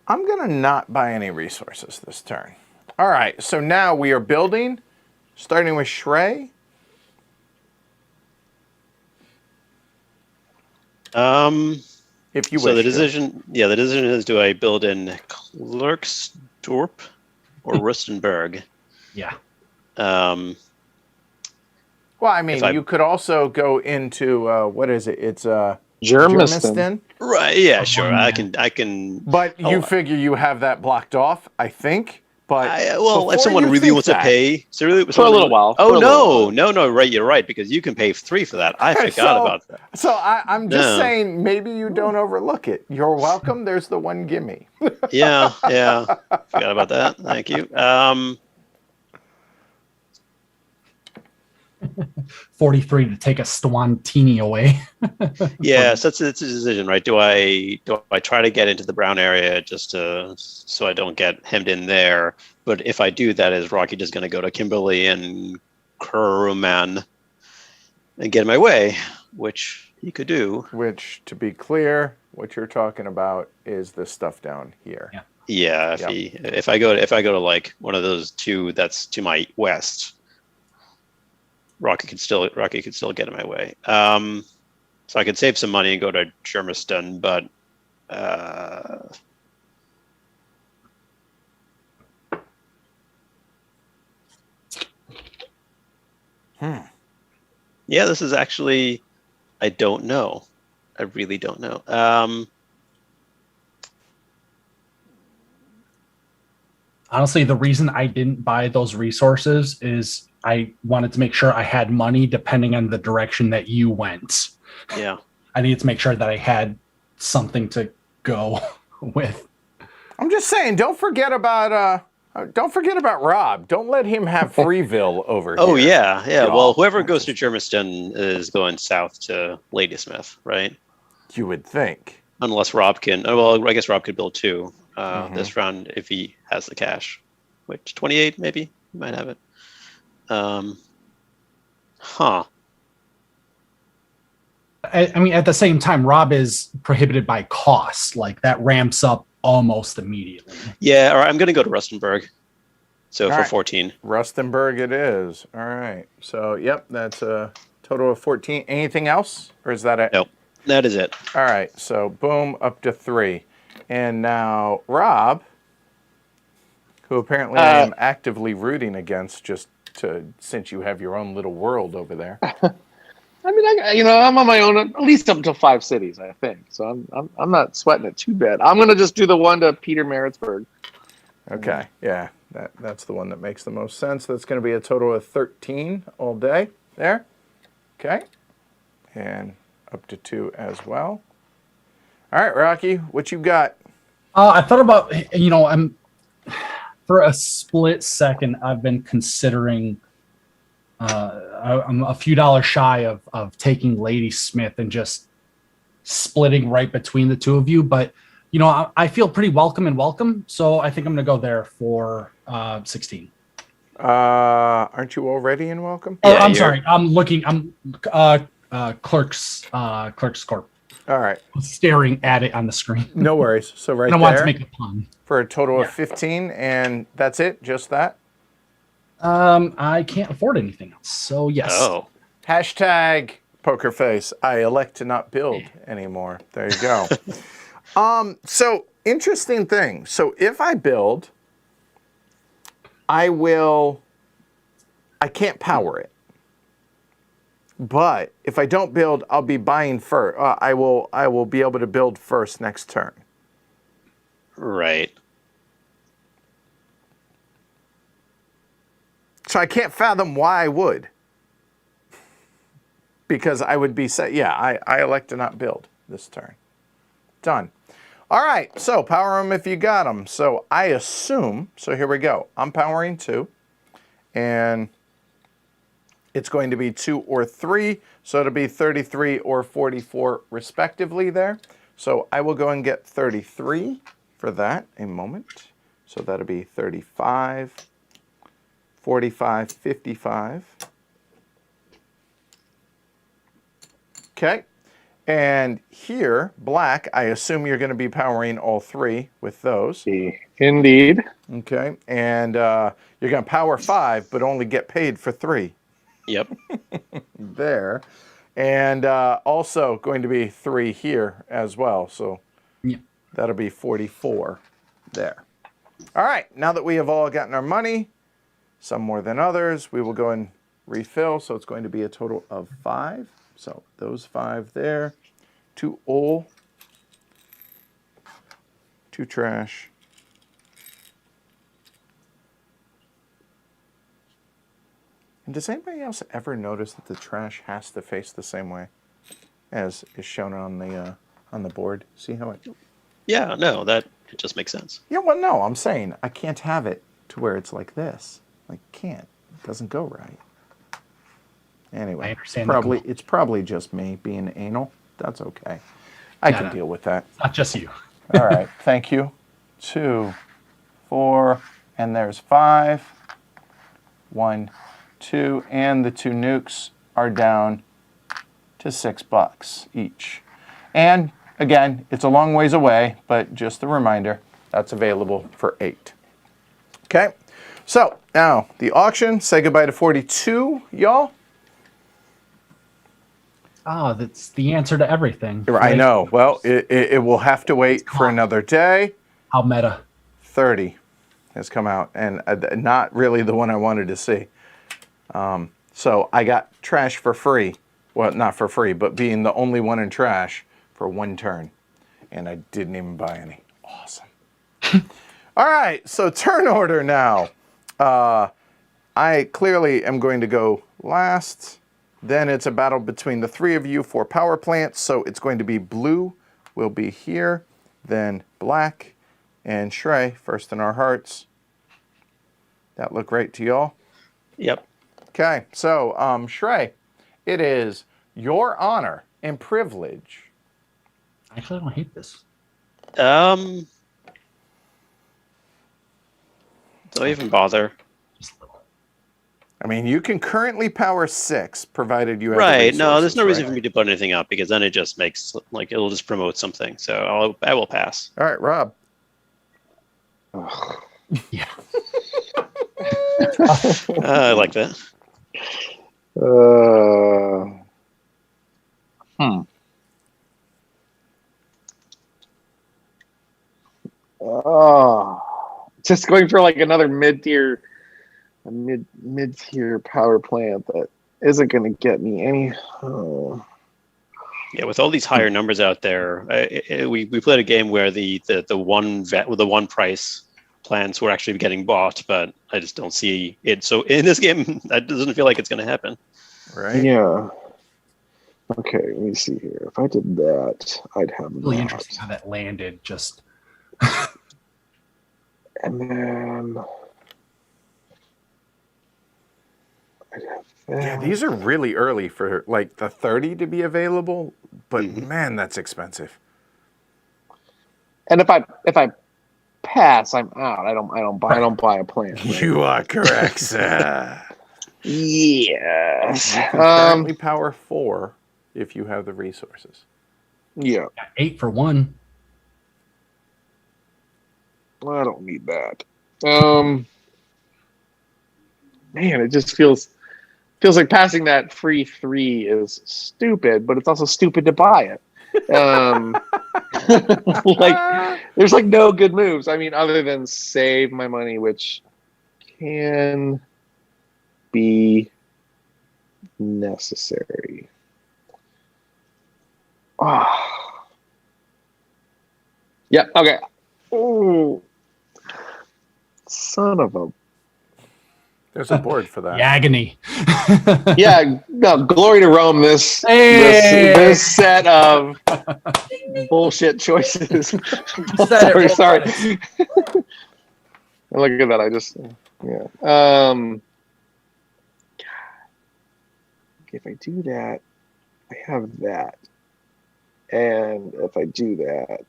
B: I'm going to not buy any resources this turn. All right, so now we are building, starting with Shrey. If you wish.
C: So the decision is: do I build in Klerksdorp or Rustenburg?
D: Yeah.
B: Well, I mean, you could also go into what is it? It's
A: Germiston.
C: Right. Yeah. Sure. I can.
B: But you figure you have that blocked off, I think. But
C: if someone really wants to pay,
A: for a little while.
C: Oh no! Right, you're right, because you can pay 3 for that. I forgot about that.
B: So I'm just saying, maybe you don't overlook it. You're welcome. There's the 1 gimme.
C: Yeah. Forgot about that. Thank you.
D: 43 to take a Stwantini away.
C: Yeah, so it's a decision, right? Do I try to get into the brown area just so I don't get hemmed in there? But if I do, that is Rocky just going to go to Kimberly and Kuruman and get in my way, which he could do.
B: Which, to be clear, what you're talking about is the stuff down here.
C: Yeah. If I go to like one of those 2 that's to my west, Rocky could still get in my way. So I could save some money and go to Germiston, but yeah, this is actually, I don't know. I really don't know.
D: Honestly, the reason I didn't buy those resources is I wanted to make sure I had money depending on the direction that you went.
C: Yeah.
D: I needed to make sure that I had something to go with.
B: I'm just saying, don't forget about Rob. Don't let him have Freeville over here.
C: Oh, yeah. Well, whoever goes to Germiston is going south to Ladysmith, right?
B: You would think.
C: Unless Rob can. Well, I guess Rob could build 2 this round if he has the cash. Which, 28 maybe? He might have it.
D: I mean, at the same time, Rob is prohibited by cost. Like, that ramps up almost immediately.
C: Yeah, all right, I'm going to go to Rustenburg. So
B: all
C: for
B: right.
C: 14.
B: Rustenburg it is. All right. So, yep, that's a total of 14. Anything else? Or is that it?
C: Nope. That is it.
B: All right. So, boom, up to 3. And now, Rob, who apparently I am actively rooting against since you have your own little world over there.
A: I mean, I'm on my own at least up to 5 cities, I think. So I'm not sweating it too bad. I'm gonna just do the one to Peter Maritzburg.
B: Okay, yeah, that's the one that makes the most sense. That's going to be a total of 13 all day there. Okay, and up to 2 as well. All right, Rocky, what you got?
D: I thought about, I'm for a split second, I've been considering. I'm a few dollars shy of taking Lady Smith and just splitting right between the two of you, but I feel pretty welcome, so I think I'm gonna go there for 16.
B: Aren't you already in welcome?
D: Oh, I'm sorry. I'm Clerks Corp.
B: All right.
D: Staring at it on the screen.
B: No worries. So right
D: I
B: there.
D: want to make a pun.
B: For a total of 15, and that's it? Just that?
D: I can't afford anything else, so yes.
C: Oh.
B: Hashtag poker face. I elect to not build anymore. There you go. So interesting thing. So if I build, I can't power it. But if I don't build, I'll be buying first. I will be able to build first next turn.
C: Right.
B: So I can't fathom why I would. Because I would be set. Yeah, I elect to not build this turn. Done. All right, so power them if you got them. So I assume, so here we go. I'm powering 2. And it's going to be 2 or 3. So it'll be 33 or 44 respectively there. So I will go and get 33 for that. A moment. So that'll be 35, 45, 55. Okay. And here, black, I assume you're going to be powering all 3 with those.
A: Indeed.
B: Okay. And you're going to power 5, but only get paid for 3.
C: Yep.
B: There. And also going to be 3 here as well. So that'll be 44 there. All right. Now that we have all gotten our money, some more than others, we will go and refill. So it's going to be a total of 5. So those 5 there. 2 oil. 2 trash. And does anybody else ever notice that the trash has to face the same way as is shown on the board? See how it?
C: Yeah, no, that it just makes sense.
B: Yeah, well, no, I'm saying I can't have it to where it's like this. I can't. It doesn't go right. Anyway,
D: I understand
B: it's probably just me being anal. That's okay. I can deal with that.
D: Not just you.
B: All right, thank you. 2, 4, and there's 5. 1, 2, and the 2 nukes are down to $6 each. And again, it's a long ways away, but just a reminder, that's available for 8. Okay, so now the auction. Say goodbye to 42, y'all.
D: Oh, that's the answer to everything.
B: I know. Well, it will have to wait for another day.
D: How meta.
B: 30 has come out, and not really the one I wanted to see. So I got trash for free. Well, not for free, but being the only one in trash for 1 turn. And I didn't even buy any. Awesome. All right, so turn order now. I clearly am going to go last. Then it's a battle between the 3 of you for power plants. So it's going to be blue will be here, then black, and Shrey, first in our hearts. That look right to y'all?
C: Yep.
B: Okay, so Shrey, it is your honor and privilege.
D: Actually, I don't hate this.
C: Don't even bother.
B: I mean, you can currently power 6, provided you have
C: Right. No, there's no
B: right?
C: reason for me to put anything up because then it just makes it'll just promote something. So I will pass.
B: All right, Rob.
D: Yeah.
C: I like that.
A: Just going for like another mid-tier power plant that isn't going to get me any. Oh.
C: Yeah, with all these higher numbers out there, we played a game where the one price plans were actually getting bought, but I just don't see it. So in this game, that doesn't feel like it's going to happen.
B: Right?
A: Yeah. Okay, let me see here. If I did that, I'd have
D: Really
A: that.
D: interesting how that landed. Just
A: and then I'd have that.
B: Yeah, these are really early for like the 30 to be available, but man, that's expensive.
A: And if I pass, I'm out. I don't buy a plan. Right?
B: You are correct, sir.
A: Yes.
B: You can currently power 4 if you have the resources.
A: Yeah.
D: 8 for 1.
A: I don't need that. Man, it just feels like passing that free 3 is stupid, but it's also stupid to buy it. Like, there's like no good moves. I mean, other than save my money, which can be necessary. Oh. Yeah. Okay. Ooh. Son of a.
B: There's a board for that.
D: The agony.
A: Yeah. No. Glory to Rome. This set of bullshit choices. sorry. Look at that. I just. Yeah. If I do that, I have that. And if I do that,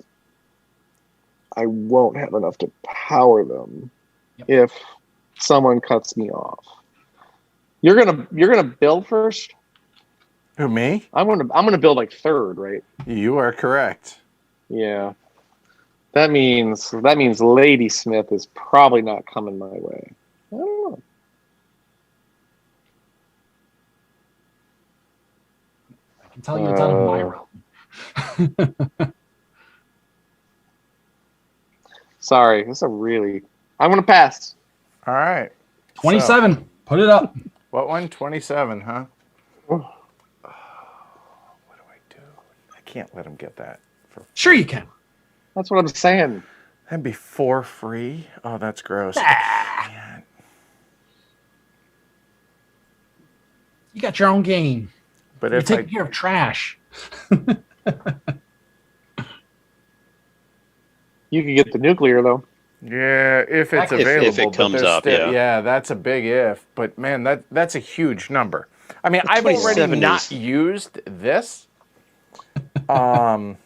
A: I won't have enough to power them if someone cuts me off. You're gonna build first?
B: Who, me?
A: I'm gonna build like third, right?
B: You are correct.
A: Yeah. That means Lady Smith is probably not coming my way. I don't know.
D: I can tell you it's out of my realm.
A: Sorry, that's a really. I'm gonna pass.
B: All right.
D: 27. So, put it up.
B: What one? 27, huh?
A: Oh.
B: What do I do? I can't let him get that.
D: Sure you can.
A: That's what I'm saying.
B: That'd be 4 free. Oh, that's gross.
D: Ah. You got your own game.
B: But
D: you're
B: if
D: taking care of trash.
A: You can get the nuclear though.
B: Yeah, if it's available.
C: If it comes up,
B: yeah, that's a big if. But man, that's a huge number. I mean, I've already not used this. And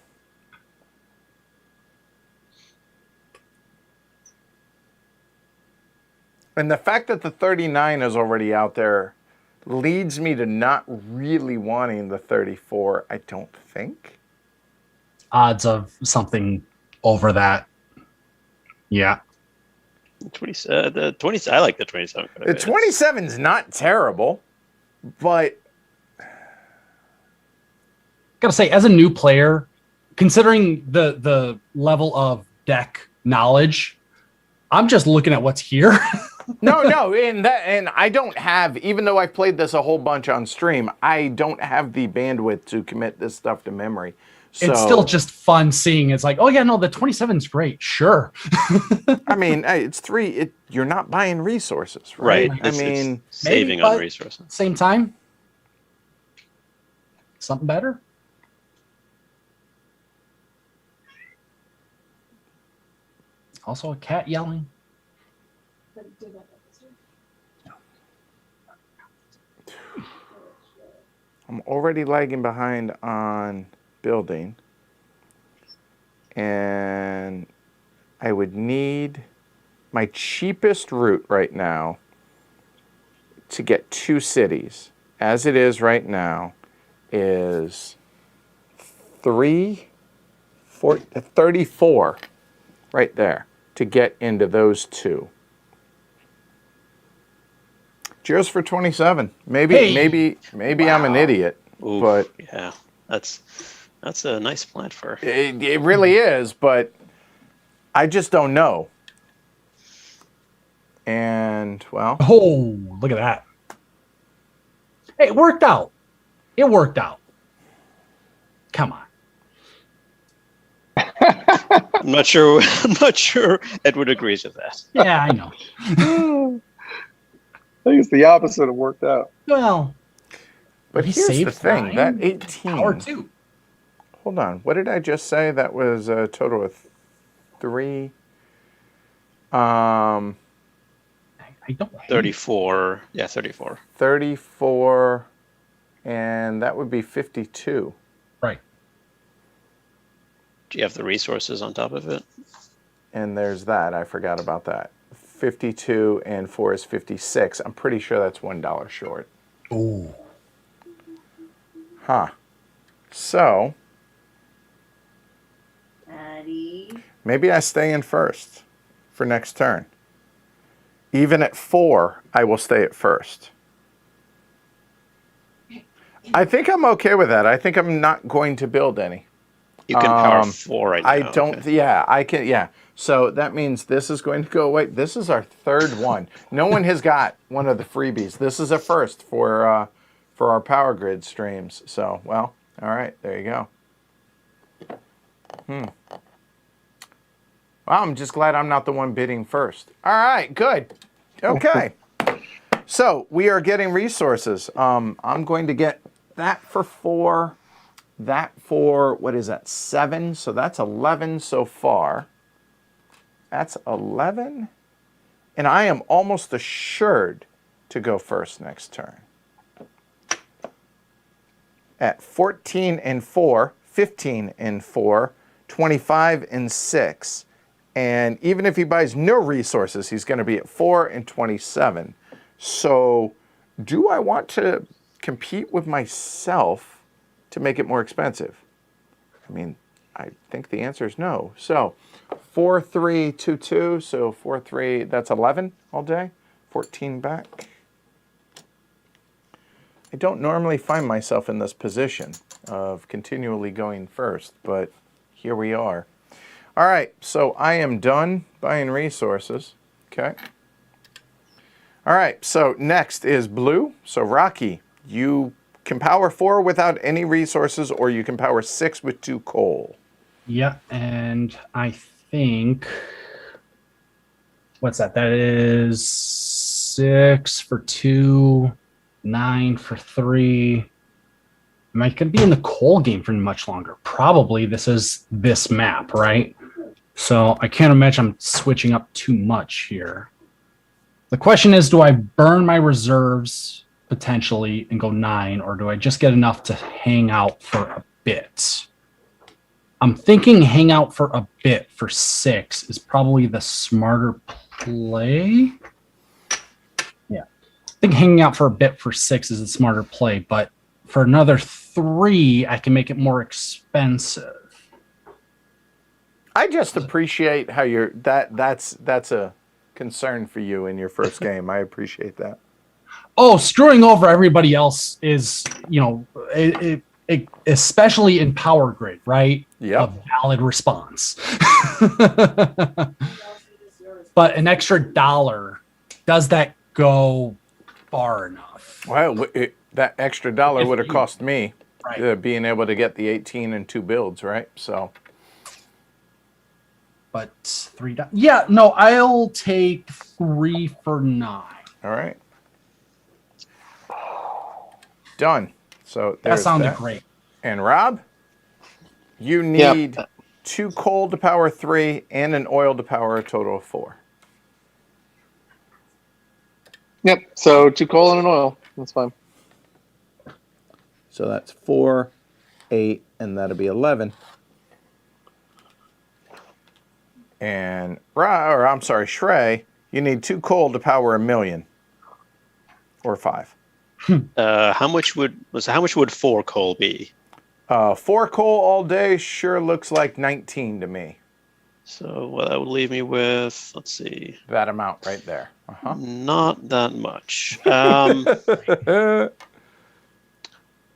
B: the fact that the 39 is already out there leads me to not really wanting the 34, I don't think.
D: Odds of something over that. Yeah.
C: The 20. I like the 27.
B: The 27's not terrible, but
D: gotta say, as a new player, considering the level of deck knowledge, I'm just looking at what's here.
B: No, and I don't have, even though I've played this a whole bunch on stream, I don't have the bandwidth to commit this stuff to memory. So,
D: it's still just fun seeing. It's like, oh yeah, no, the 27's great. Sure.
B: I mean, it's 3. You're not buying resources, right?
C: Right.
B: I mean,
C: it's saving
D: maybe,
C: on resources.
D: Same time, something better. Also, a cat yelling.
B: I'm already lagging behind on building, and I would need my cheapest route right now to get 2 cities. As it is right now, is 34 right there to get into those 2. Cheers for 27. Maybe I'm an idiot.
C: Oof,
B: but
C: yeah, that's a nice plant for.
B: It really is, but I just don't know. And well,
D: oh, look at that. Hey, it worked out. It worked out. Come on.
C: I'm not sure. I'm not sure Edward agrees with that.
D: Yeah, I know.
A: I think it's the opposite of worked out.
D: Well,
B: But
D: he
B: here's the
D: saved
B: thing:
D: 9,
B: that 18.
D: Power 2.
B: Hold on. What did I just say? That was a total of 3.
D: I don't hate
C: 34. Yeah, 34.
B: 34, and that would be 52.
D: Right.
C: Do you have the resources on top of it?
B: And there's that. I forgot about that. 52 and 4 is 56. I'm pretty sure that's $1 short.
D: Ooh.
B: Huh. So
E: Maddie.
B: maybe I stay in first for next turn. Even at 4, I will stay at first. I think I'm okay with that. I think I'm not going to build any.
C: You can power 4 right now.
B: I don't.
C: Okay.
B: Yeah, I can. Yeah. So that means this is going to go away. This is our 3rd one. No one has got one of the freebies. This is a first for our Power Grid streams. So, well, all right. There you go. Well, I'm just glad I'm not the one bidding first. All right. Good. Okay. So we are getting resources. I'm going to get that for 4. That for, what is that, 7? So that's 11 so far. That's 11. And I am almost assured to go first next turn. At 14 and 4, 15 and 4, 25 and 6. And even if he buys no resources, he's going to be at 4 and 27. So do I want to compete with myself to make it more expensive? I mean, I think the answer is no. So 4, 3, 2, 2. So 4, 3, that's 11 all day. 14 back. I don't normally find myself in this position of continually going first, but here we are. All right, so I am done buying resources. Okay. All right, so next is blue. So Rocky, you can power 4 without any resources, or you can power 6 with 2 coal.
D: Yeah, and I think what's that? That is 6 for 2, 9 for 3. Am I going to be in the coal game for much longer? Probably. This is this map, right? So I can't imagine I'm switching up too much here. The question is, do I burn my reserves potentially and go 9, or do I just get enough to hang out for a bit? I'm thinking hang out for a bit for 6 is probably the smarter play. Yeah. I think hanging out for a bit for 6 is the smarter play, but for another 3, I can make it more expensive.
B: I just appreciate how you're that's a concern for you in your first game. I appreciate that.
D: Oh, screwing over everybody else is, especially in Power Grid, right?
B: Yeah.
D: A valid response. But an extra $1, does that go far enough?
B: Well, that extra $1 would have cost me
D: Right.
B: being able to get the 18 and 2 builds, right? So.
D: But $3. Yeah, no, I'll take 3 for 9.
B: All right. Done. So
D: That
B: there's
D: sounded great.
B: And Rob, you need 2 coal to power 3 and an oil to power a total of 4.
A: Yep. So 2 coal and an oil. That's fine.
B: So that's 4, 8, and that'll be 11. And Shrey, you need 2 coal to power 1,000,000 or 5.
C: How much would 4 coal be?
B: 4 coal all day sure looks like 19 to me.
C: So that would leave me with, let's see,
B: That amount right there.
C: not that much.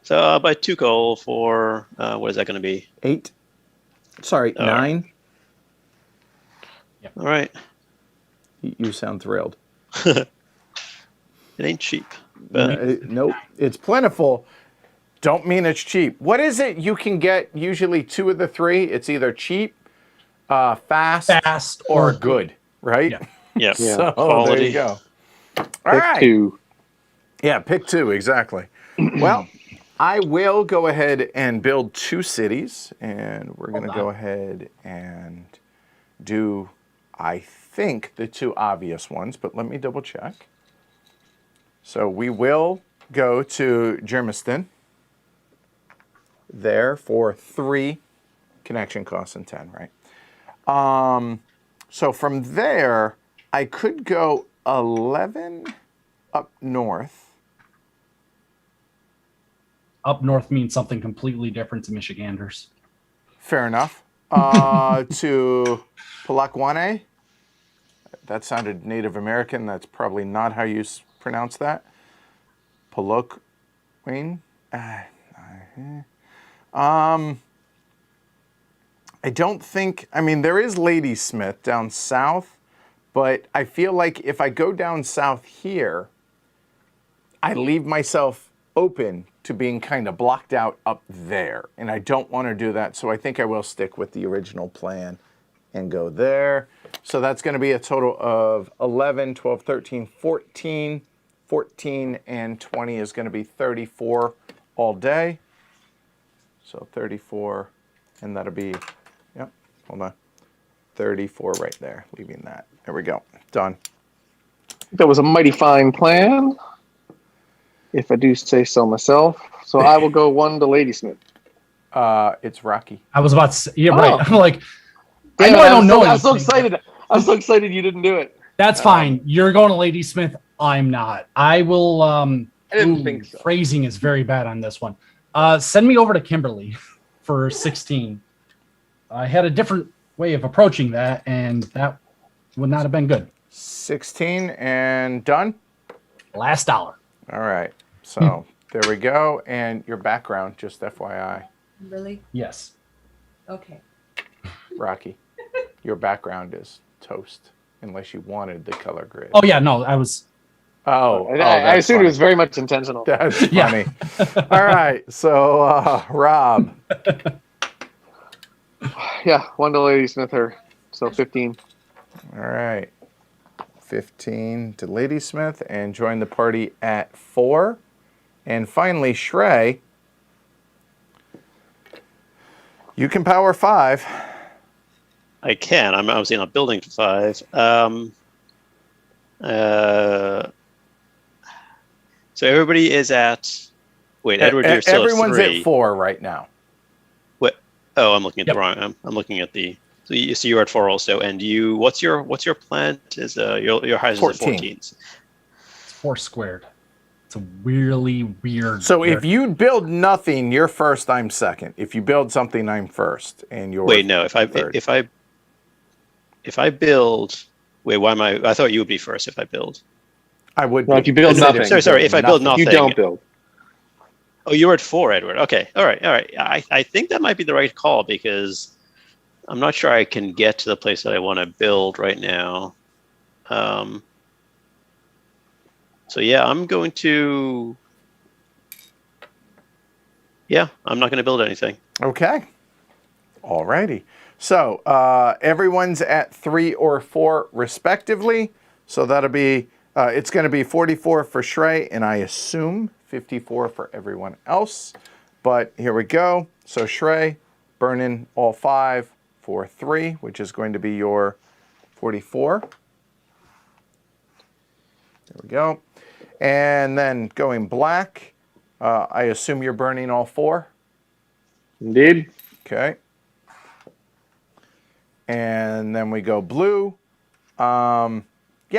C: So I'll buy 2 coal for what is that going to be?
B: 8. Sorry, 9.
C: All right.
B: You sound thrilled.
C: It ain't cheap.
B: Nope. It's plentiful. Don't mean it's cheap. What is it you can get usually 2 of the 3? It's either cheap, fast or good, right?
C: Yeah.
A: Yeah.
B: So
C: Quality.
B: there you go. All
A: Pick
B: right.
A: 2.
B: Yeah, pick 2, exactly. Well, I will go ahead and build 2 cities, and we're going to go ahead and do, I think, the 2 obvious ones, but let me double check. So we will go to Germiston there for 3 connection costs and 10, right? So from there, I could go 11 up north.
D: Up north means something completely different to Michiganders.
B: Fair enough. To Palakwane. That sounded Native American. That's probably not how you pronounce that. Palakwane. I don't think, I mean, there is Ladysmith down south, but I feel like if I go down south here, I leave myself open to being kind of blocked out up there. And I don't want to do that. So I think I will stick with the original plan and go there. So that's going to be a total of 11, 12, 13, 14. 14 and 20 is going to be 34 all day. So 34, and that'll be, yep, hold on. 34 right there, leaving that. There we go, done.
A: That was a mighty fine plan, if I do say so myself. So I will go 1 to Ladysmith.
B: It's Rocky.
D: I was about to say, yeah, right. I'm like,
A: Damn,
D: I don't know.
A: I'm so excited. I'm so excited you didn't do it.
D: That's fine. You're going to Ladysmith. I'm not. I will.
A: I didn't think so.
D: Phrasing is very bad on this one. Send me over to Kimberly for 16. I had a different way of approaching that, and that would not have been good.
B: 16 and done?
D: Last dollar.
B: All right. So there we go. And your background, just FYI.
E: Really?
D: Yes.
E: Okay.
B: Rocky, your background is toast, unless you wanted the color grid.
D: Oh, yeah. No, I was.
A: I assumed it was very much intentional.
B: That's funny. All right. So, Rob.
A: Yeah, 1 to Ladysmith her. So 15.
B: All right. 15 to Ladysmith and join the party at 4. And finally, Shrey. You can power 5.
C: I can. I'm obviously not building to 5. So everybody is at. Wait, Edward, you're still
B: everyone's
C: at 3.
B: at 4 right now.
C: What? Oh, I'm looking at the wrong. I'm looking at the. So you're at 4 also, and you. What's your plan? Is your house is at 14.
D: It's 4 squared. It's a really weird.
B: So if you build nothing, you're first. I'm second. If you build something, I'm first, and you're.
C: Wait, no. If I build. Wait, why am I? I thought you would be first if I build.
B: I would.
A: Well, if you build nothing.
C: Sorry. If I build nothing,
A: you don't build.
C: Oh, you're at 4, Edward. Okay. All right. I think that might be the right call because I'm not sure I can get to the place that I want to build right now. So yeah, I'm going to. Yeah, I'm not going to build anything.
B: Okay. All righty. So everyone's at 3 or 4 respectively. So that'll be. It's going to be 44 for Shrey, and I assume 54 for everyone else. But here we go. So Shrey, burning all 5 for 3, which is going to be your 44. There we go. And then going black, I assume you're burning all 4.
A: Indeed.
B: Okay. And then we go blue. Yeah,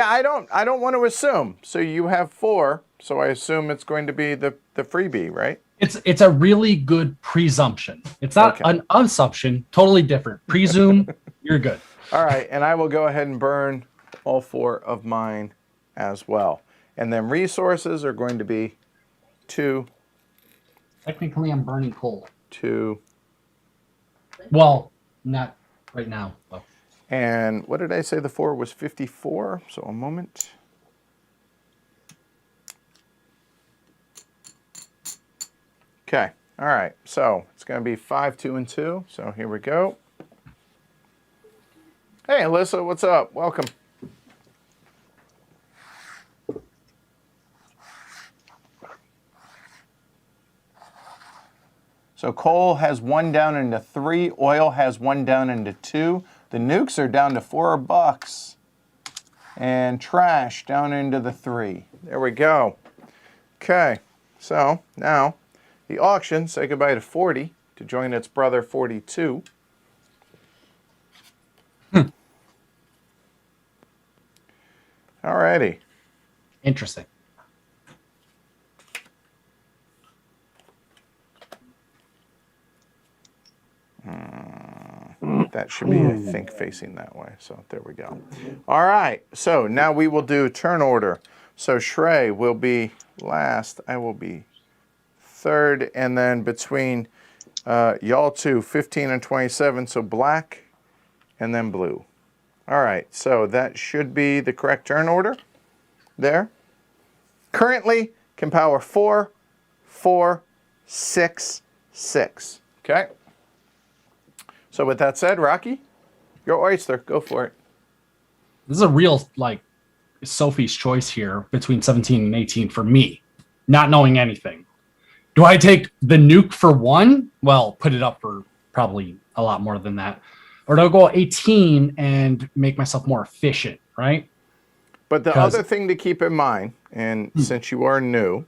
B: I don't want to assume. So you have 4, so I assume it's going to be the freebie, right?
D: It's a really good presumption. It's not an assumption, totally different. Presume you're good.
B: All right, and I will go ahead and burn all 4 of mine as well. And then resources are going to be 2.
D: Technically, I'm burning coal.
B: 2.
D: Well, not right now. Though.
B: And what did I say the 4 was 54? So a moment. Okay. All right. So it's going to be 5, 2, and 2. So here we go. Hey, Alyssa, what's up? Welcome. So coal has 1 down into 3. Oil has 1 down into 2. The nukes are down to $4. And trash down into the 3. There we go. Okay. So now the auction, say goodbye to 40 to join its brother 42. All righty.
D: Interesting.
B: That should be, I think, facing that way. So there we go. All right. So now we will do turn order. So Shrey will be last. I will be third. And then between y'all two, 15 and 27. So black and then blue. All right. So that should be the correct turn order there. Currently can power 4, 4, 6, 6. Okay. So with that said, Rocky, your oyster, go for it.
D: This is a real, like, Sophie's choice here between 17 and 18 for me, not knowing anything. Do I take the nuke for 1? Well, put it up for probably a lot more than that. Or do I go 18 and make myself more efficient, right?
B: But the other thing to keep in mind, and since you are new,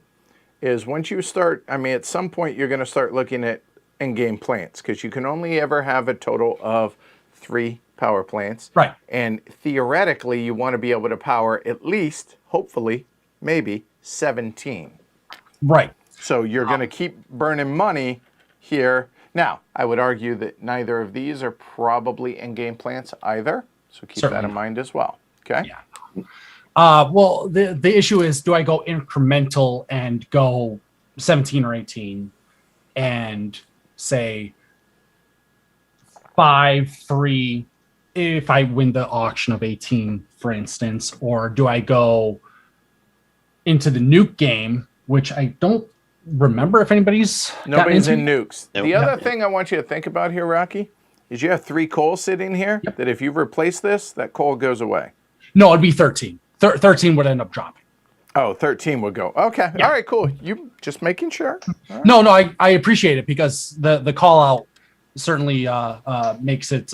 B: is once you start, I mean, at some point you're going to start looking at in-game plants, because you can only ever have a total of 3 power plants.
D: Right.
B: And theoretically, you want to be able to power at least, hopefully, maybe 17.
D: Right.
B: So you're going to keep burning money here. Now, I would argue that neither of these are probably in-game plants either. So keep that in mind as well. Okay?
D: Yeah. Well, the issue is, do I go incremental and go 17 or 18 and say 5, 3 if I win the auction of 18, for instance, or do I go into the nuke game, which I don't remember if
B: nobody's in nukes.
C: Nope.
B: The other thing I want you to think about here, Rocky, is you have 3 coal sitting here.
D: Yep.
B: That if you replace this, that coal goes away.
D: No, it'd be 13. 13 would end up dropping.
B: Oh, 13 would go. Okay.
D: Yeah.
B: All right, cool. You just making sure. Right.
D: No, I appreciate it, because the call out certainly makes it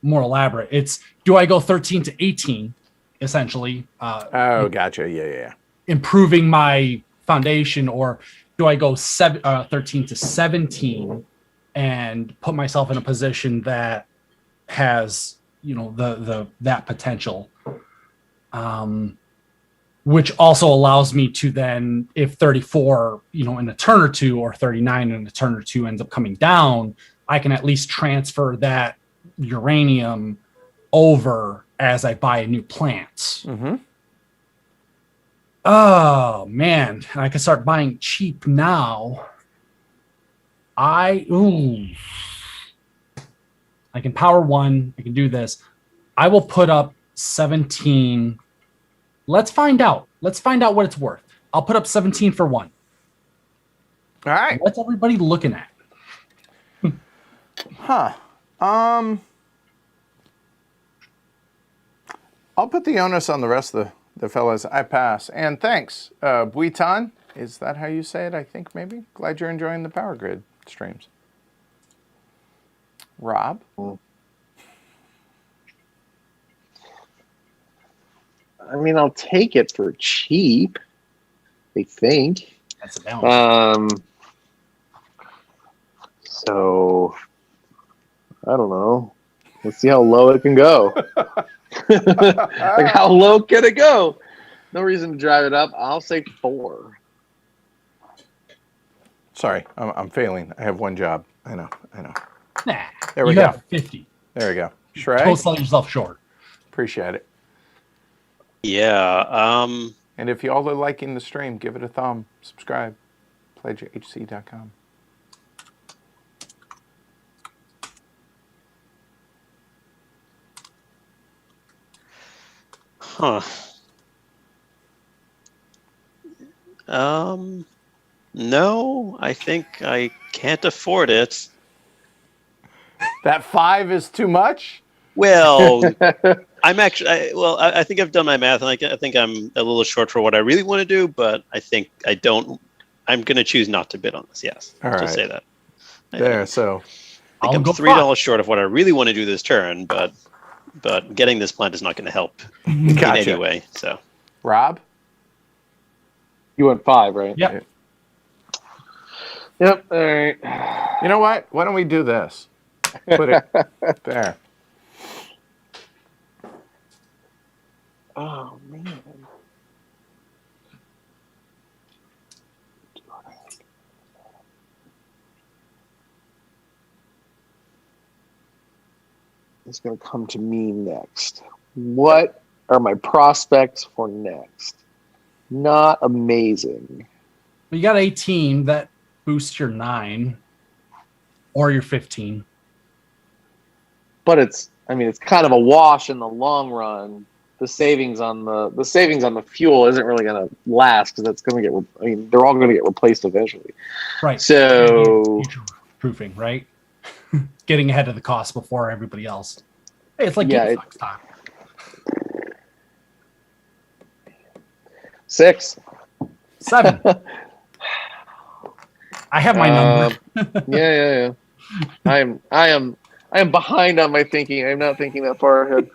D: more elaborate. It's, do I go 13 to 18, essentially?
B: Oh, gotcha. Yeah.
D: Improving my foundation, or do I go 13 to 17 and put myself in a position that has, you know, that potential, which also allows me to then, if 34, you know, in a turn or two, or 39 in a turn or two ends up coming down, I can at least transfer that uranium over as I buy a new plant.
B: Mm-hmm.
D: Oh man, I can start buying cheap now. I can power 1. I can do this. I will put up 17. Let's find out. Let's find out what it's worth. I'll put up 17 for 1.
B: All right.
D: What's everybody looking at?
B: I'll put the onus on the rest of the fellas. I pass. And thanks. Buitan, is that how you say it? I think maybe. Glad you're enjoying the Power Grid streams. Rob?
A: I mean, I'll take it for cheap, I think.
D: That's a balance.
A: So, I don't know. Let's see how low it can go. Like, how low can it go? No reason to drive it up. I'll say 4.
B: Sorry, I'm failing. I have one job. I know.
D: Nah,
B: There we
D: you
B: go.
D: have 50.
B: There we go. Shrey?
D: Don't sell yourself short.
B: Appreciate it.
C: Yeah.
B: And if y'all are liking the stream, give it a thumb. Subscribe. PledgeHC.com.
C: Huh. No, I think I can't afford it.
B: That 5 is too much?
C: Well, I'm actually, I think I've done my math, and I think I'm a little short for what I really want to do, but I think I don't. I'm going to choose not to bid on this. Yes,
B: All
C: just
B: right.
C: say that.
B: There, so
C: I think
D: I'll
C: I'm
D: go
C: $3 short of what I really want to do this turn, but getting this plant is not going to help in any way. So,
B: Rob?
A: You went 5, right?
D: Yep.
A: Yep. All right.
B: You know what? Why don't we do this? Put it there.
A: Oh man. It's going to come to me next. What are my prospects for next? Not amazing.
D: You got 18 that boosts your 9 or your 15.
A: But it's kind of a wash in the long run. The savings on the fuel isn't really going to last because that's going to get. They're all going to get replaced eventually.
D: Right.
A: So
D: future proofing, right? Getting ahead of the cost before everybody else. Hey, it's like
A: GameStop
D: stock.
A: 6.
D: 7. I have my number.
A: Yeah. I am behind on my thinking. I'm not thinking that far ahead.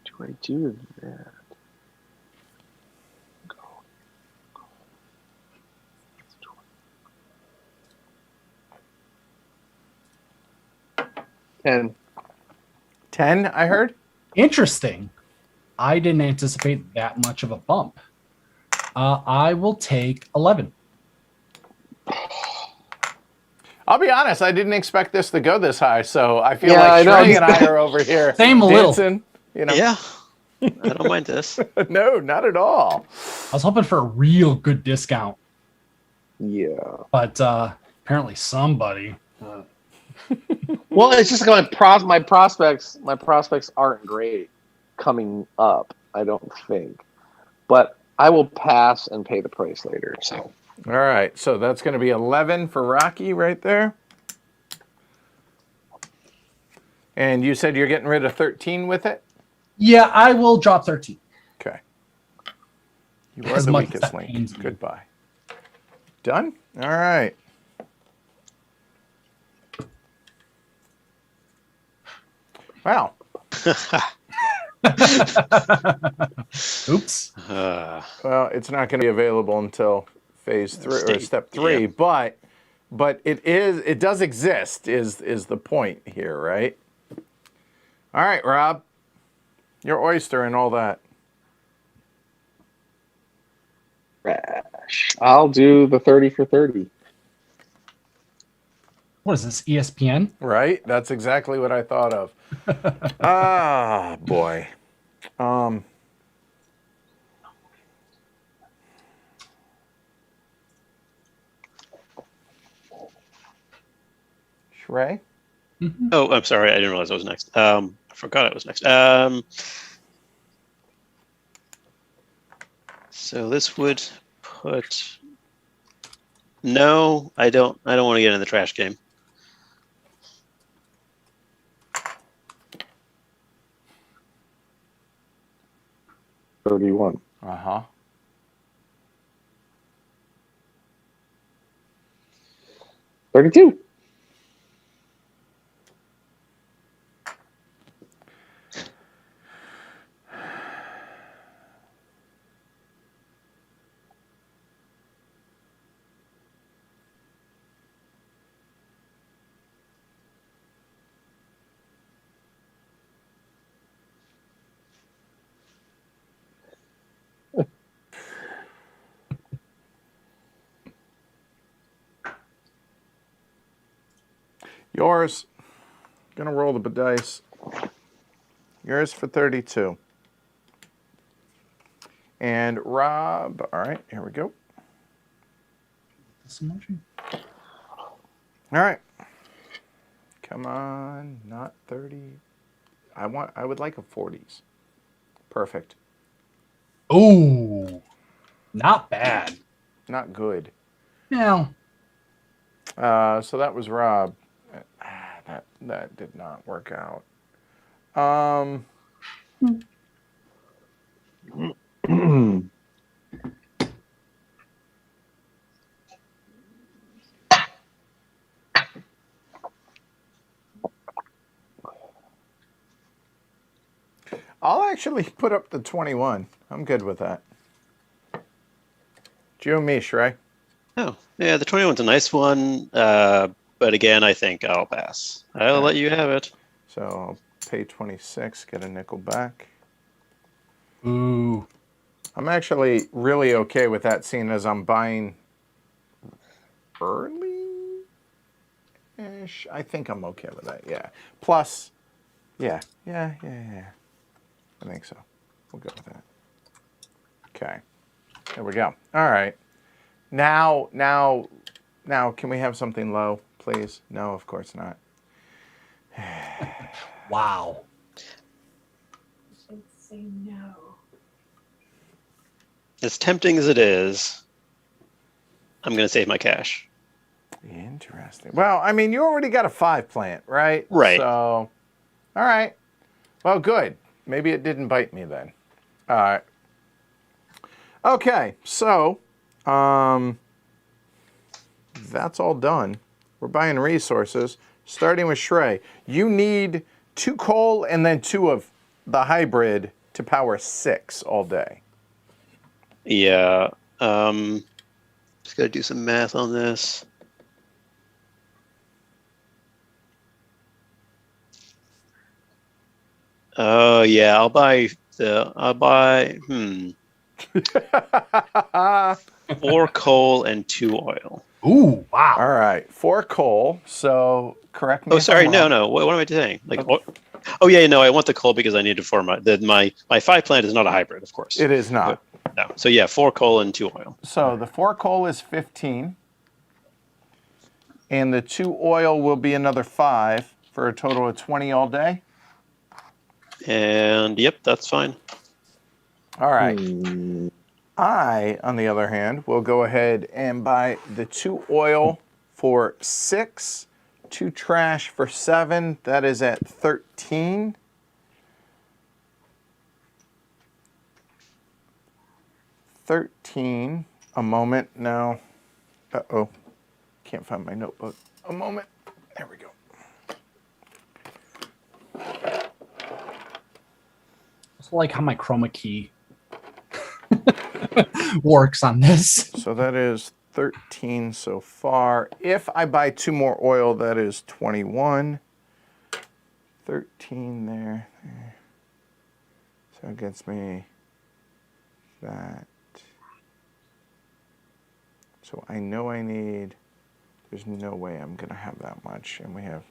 A: Do I do that? Ten.
B: 10, I heard?
D: Interesting. I didn't anticipate that much of a bump. I will take 11.
B: I'll be honest, I didn't expect this to go this high, so I feel like Shrey and I are over here
D: Same a little.
B: dancing.
C: Yeah, I don't mind this.
B: No, not at all.
D: I was hoping for a real good discount,
A: Yeah.
D: but apparently somebody.
A: Well, it's just my prospects aren't great coming up, I don't think. But I will pass and pay the price later. So.
B: All right, so that's going to be 11 for Rocky right there. And you said you're getting rid of 13 with it?
D: Yeah, I will drop 13.
B: Okay. You are the weakest link. Goodbye. Done? All right. Wow.
D: Oops.
B: Well, it's not going to be available until phase 3 or step 3, yeah. But it does exist is the point here, right? All right, Rob. Your oyster and all that.
A: I'll do the 30 for 30.
D: What is this, ESPN?
B: Right? That's exactly what I thought of. Ah, boy. Shrey?
C: Mm-hmm. Oh, I'm sorry. I didn't realize I was next. I forgot I was next. So this would put. No, I don't want to get in the trash game.
A: $31. 32.
B: Yours. Gonna roll the dice. Yours for 32. And Rob, all right, here we go. All right. Come on, not 30. I would like a 40s. Perfect.
D: Ooh, not bad.
B: Not good.
D: Yeah.
B: So that was Rob. That did not work out. I'll actually put up the 21. I'm good with that. You and me, Shrey.
C: Oh, yeah, the 21's a nice one. But again, I think I'll pass. I'll let you have it.
B: So I'll pay 26, get a nickel back.
D: Ooh.
B: I'm actually really okay with that, seeing as I'm buying early-ish. I think I'm okay with that, yeah. Plus, yeah. I think so. We'll go with that. Okay. There we go. All right. Now, can we have something low, please? No, of course not.
D: Wow.
E: Should say no.
C: As tempting as it is, I'm going to save my cash.
B: Interesting. Well, I mean, you already got a 5 plant, right?
C: Right.
B: So, all right. Well, good. Maybe it didn't bite me then. All right. Okay, so that's all done. We're buying resources, starting with Shrey. You need 2 coal and then 2 of the hybrid to power 6 all day.
C: Yeah. Just got to do some math on this. Oh, yeah, I'll buy 4 coal and 2 oil.
D: Ooh, wow.
B: All right, 4 coal. So correct me.
C: Oh,
B: if
C: sorry,
B: I'm wrong.
C: no. What am I saying? Like, oh yeah, no, I want the coal because I need to form my 5 plant is not a hybrid, of course.
B: It is not.
C: No. So yeah, 4 coal and 2 oil.
B: So the 4 coal is 15, and the 2 oil will be another 5 for a total of 20 all day.
C: And yep, that's fine.
B: All right. I, on the other hand, will go ahead and buy the 2 oil for 6, 2 trash for 7. That is at 13. A moment now. Uh-oh. Can't find my notebook. A moment. There we go.
D: It's like how my chroma key works on this.
B: So that is 13 so far. If I buy 2 more oil, that is 21. 13 there. So it gets me that. So I know I need, there's no way I'm going to have that much. And we have,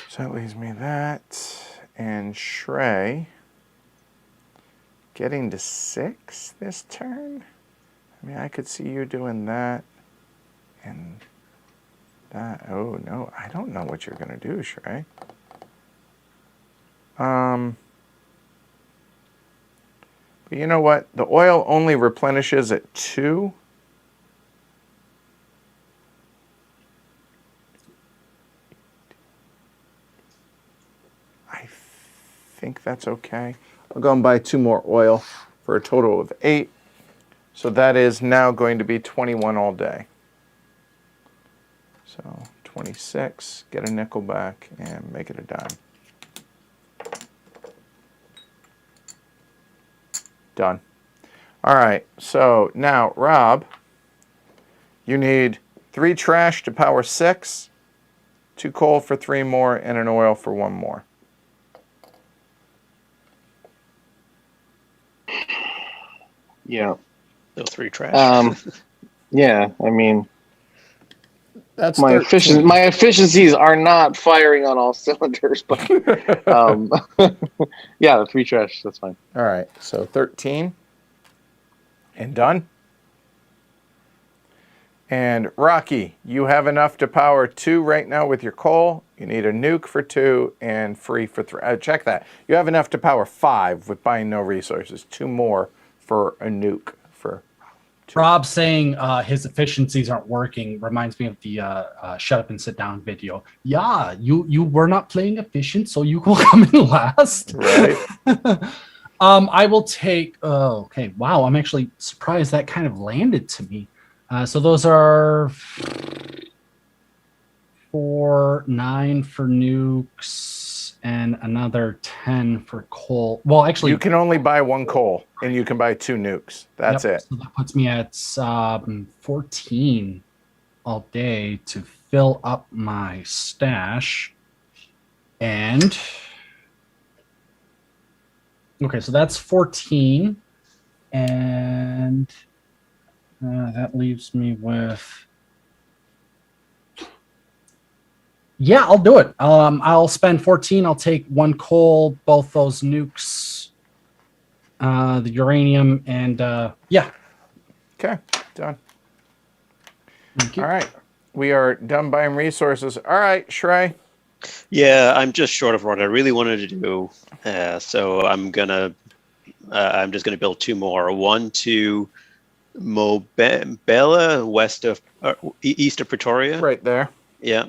B: so that leaves me that. And Shrey getting to 6 this turn. I mean, I could see you doing that and that. Oh, no, I don't know what you're going to do, Shrey. But you know what? The oil only replenishes at 2. I think that's okay. I'll go and buy 2 more oil for a total of 8. So that is now going to be 21 all day. So 26, get a nickel back, and make it a dime. Done. All right, so now, Rob, you need 3 trash to power 6, 2 coal for 3 more, and an oil for 1 more.
A: Yeah.
C: So 3 trash.
A: Yeah, I mean,
B: That's
A: my
B: 13.
A: my efficiencies are not firing on all cylinders, but yeah, the 3 trash, that's fine.
B: All right, so 13 and done. And Rocky, you have enough to power 2 right now with your coal You need a nuke for 2 and free for 3. Check that. You have enough to power 5 with buying no resources. 2 more for a nuke for 2.
D: Rob saying his efficiencies aren't working reminds me of the shut up and sit down video. Yeah, you were not playing efficient, so you will come in last.
B: Right.
D: I will take. Oh, okay. Wow, I'm actually surprised that kind of landed to me. So those are 4, 9 for nukes, and another 10 for coal. Well, actually,
B: you can only buy 1 coal, and you can buy 2 nukes. That's it.
D: So that puts me at 14 all day to fill up my stash. And okay, so that's 14, and that leaves me with. Yeah, I'll do it. I'll spend 14. I'll take 1 coal, both those nukes, the uranium, and yeah.
B: Okay, done.
D: Thank you.
B: All right, we are done buying resources. All right, Shrey.
C: Yeah, I'm just short of what I really wanted to do. So I'm just gonna build 2 more. One to Mobella, east of Pretoria.
B: Right there.
C: Yeah.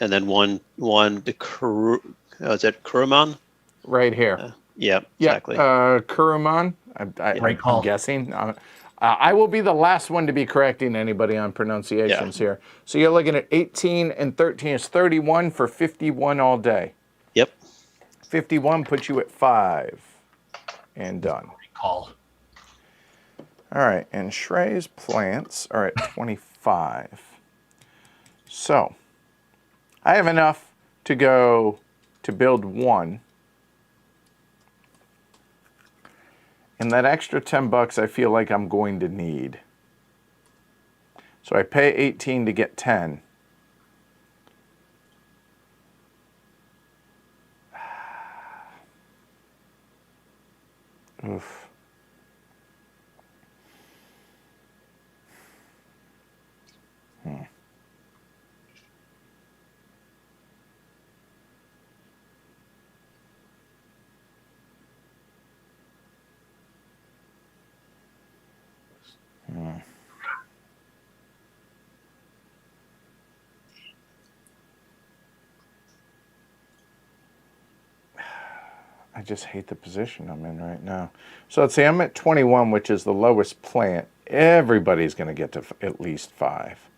C: And then one to is it Kuruman?
B: Right here.
C: Yeah, exactly.
B: Kuruman. I'm guessing. I will be the last one to be correcting anybody on pronunciations here. So you're looking at 18 and 13 is 31 for 51 all day.
C: Yep.
B: 51 puts you at 5. And done.
D: Call.
B: All right, and Shrey's plants are at 25. So I have enough to go to build 1. And that extra $10 I feel like I'm going to need. So I pay 18 to get 10. Oof. I just hate the position I'm in right now. So let's say I'm at 21, which is the lowest plant. Everybody's going to get to at least 5.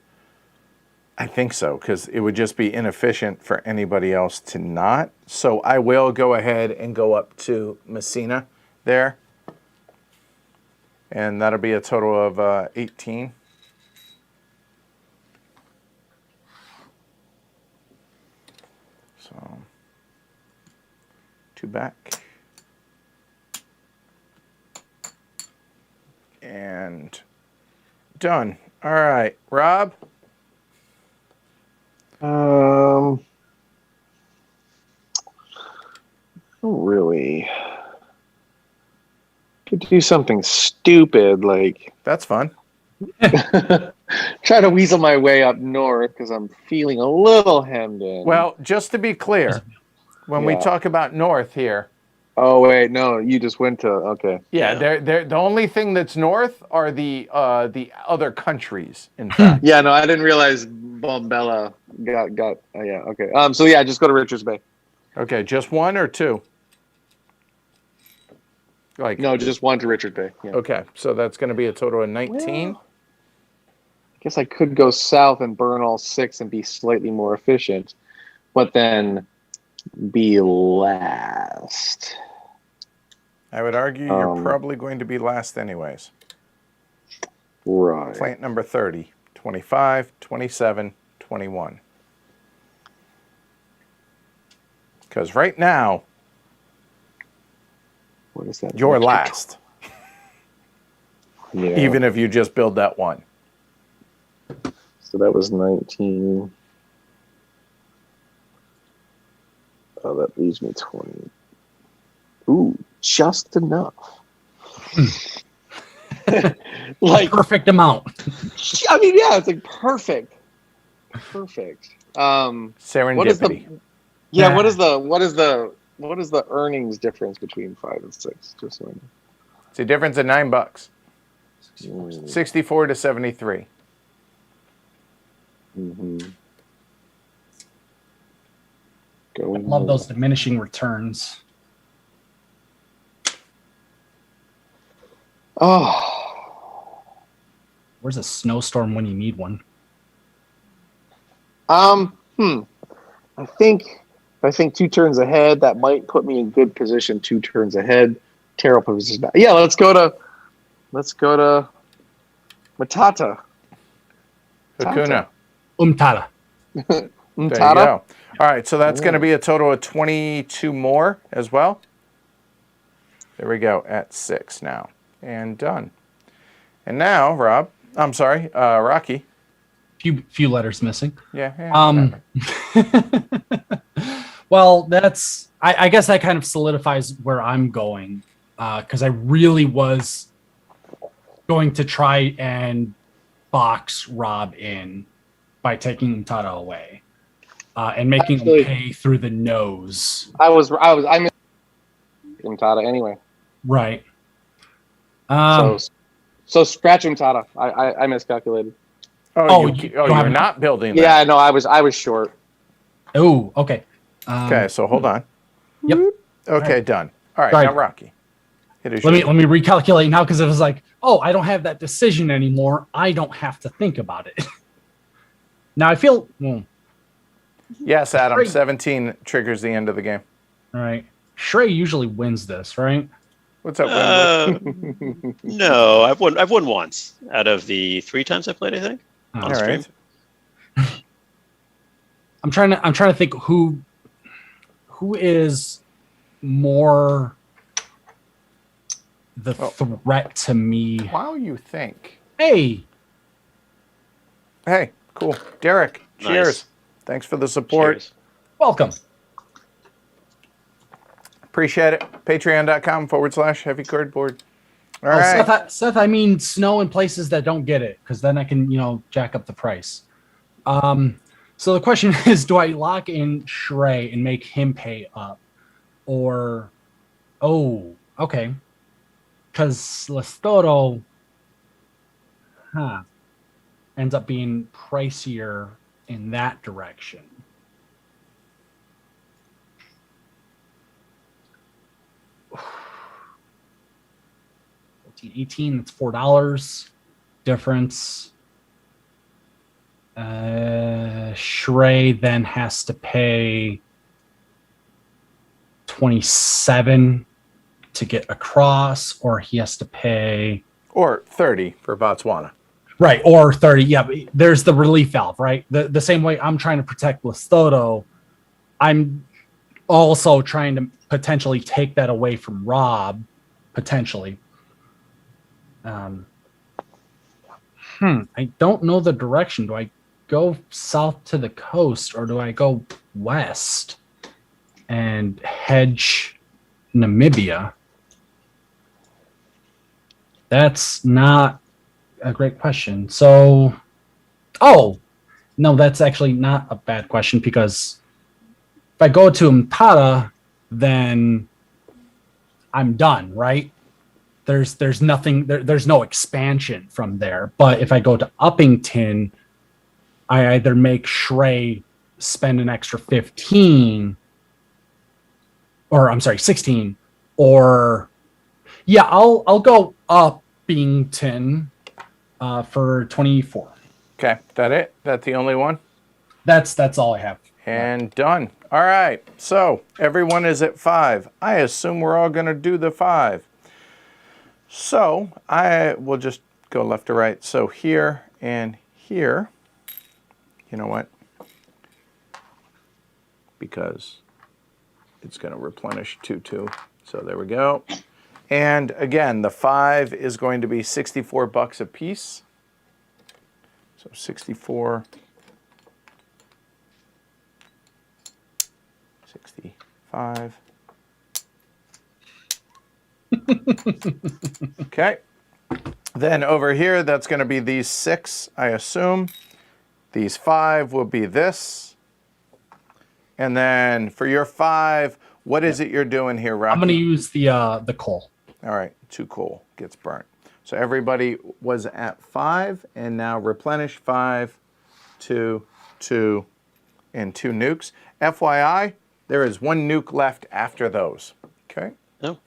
B: I think so, because it would just be inefficient for anybody else to not. So I will go ahead and go up to Messina there. And that'll be a total of 18. So 2 back. And done. All right, Rob?
A: Not really. Could do something stupid like.
B: That's fun.
A: Try to weasel my way up north because I'm feeling a little hemmed in.
B: Well, just to be clear, when we talk about north here.
A: Oh wait, no, you just went to okay.
B: Yeah, they're the only thing that's north are the other countries. In fact.
A: Yeah, no, I didn't realize Bombella got. Yeah, okay. So yeah, just go to Richards Bay.
B: Okay, just 1 or 2. Like
A: no, just 1 to Richards Bay. Yeah.
B: Okay, so that's going to be a total of 19.
A: Well, I guess I could go south and burn all 6 and be slightly more efficient, but then be last.
B: I would argue you're probably going to be last anyways.
A: Right.
B: Plant number 30, 25, 27, 21. Because right now,
A: what is that?
B: You're last.
A: Yeah.
B: Even if you just build that 1.
A: So that was 19. Oh, that leaves me 20. Ooh, just enough.
D: Like perfect amount.
A: I mean, yeah, it's like perfect. Perfect.
B: Serendipity.
A: What is the? Yeah. What is the earnings difference between 5 and 6? Just so I know.
B: It's a difference of $9. 64 to 73.
A: Mm-hmm.
D: I love those diminishing returns.
A: Oh.
D: Where's a snowstorm when you need one?
A: I think 2 turns ahead. That might put me in good position. 2 turns ahead. Terrible position. Yeah, let's go to Matata.
B: Hakuna.
D: Umtata.
B: There you go. All right, so that's going to be a total of 22 more as well. There we go, at 6 now. And done. And now, Rocky.
D: Few letters missing.
B: Yeah.
D: Well, I guess that kind of solidifies where I'm going, because I really was going to try and box Rob in by taking Umtata away and making him pay through the nose.
A: I missed Umtata anyway.
D: Right.
A: So scratch Umtata. I miscalculated.
B: You're not building that.
A: Yeah, no, I was short.
D: Oh, okay.
B: Okay, so hold on.
D: Yep.
B: Okay, done. All right,
D: Sorry.
B: now Rocky.
D: Let me recalculate now, because it was like, I don't have that decision anymore. I don't have to think about it. Now I feel.
B: Yes, Adam. 17 triggers the end of the game.
D: All right. Shrey usually wins this, right?
B: What's up,
C: Wembley? No, I've won once out of the 3 times I played, I think. On stream.
D: Right. I'm trying to think who is more the threat to me.
B: While you think.
D: Hey,
B: cool. Derek, cheers.
C: Nice.
B: Thanks for the support.
C: Cheers.
D: welcome.
B: Appreciate it. Patreon.com/heavy cardboard. All right.
D: Seth, I mean snow in places that don't get it, because then I can, jack up the price. So the question is, do I lock in Shrey and make him pay up? Or, okay. Because Lestoro, ends up being pricier in that direction. 18, that's $4 difference. Shrey then has to pay 27 to get across, or he has to pay,
B: or 30 for Botswana.
D: Right, or 30. Yeah, but there's the relief valve, right? The same way I'm trying to protect Lestoro, I'm also trying to potentially take that away from Rob, potentially. I don't know the direction. Do I go south to the coast, or do I go west and hedge Namibia? That's not a great question. So, no, that's actually not a bad question, because if I go to Umtata, then I'm done, right? There's nothing, there's no expansion from there. But if I go to Uppington, I either make Shrey spend an extra 16, or I'll go Uppington for 24.
B: Okay, that it? That's the only one?
D: That's all I have.
B: And done. All right, so everyone is at 5. I assume we're all going to do the 5. So I will just go left to right. So here and here, you know what? Because it's going to replenish 2-2. So there we go. And again, the 5 is going to be $64 a piece. So 64, 65. Okay. Then over here, that's going to be these 6, I assume. These 5 will be this. And then for your 5, what is it you're doing here, Rocky?
D: I'm going to use the coal.
B: All right, 2 coal gets burnt. So everybody was at 5, and now replenish 5, 2, 2, and 2 nukes. FYI, there is 1 nuke left after those. Okay.
C: Oh.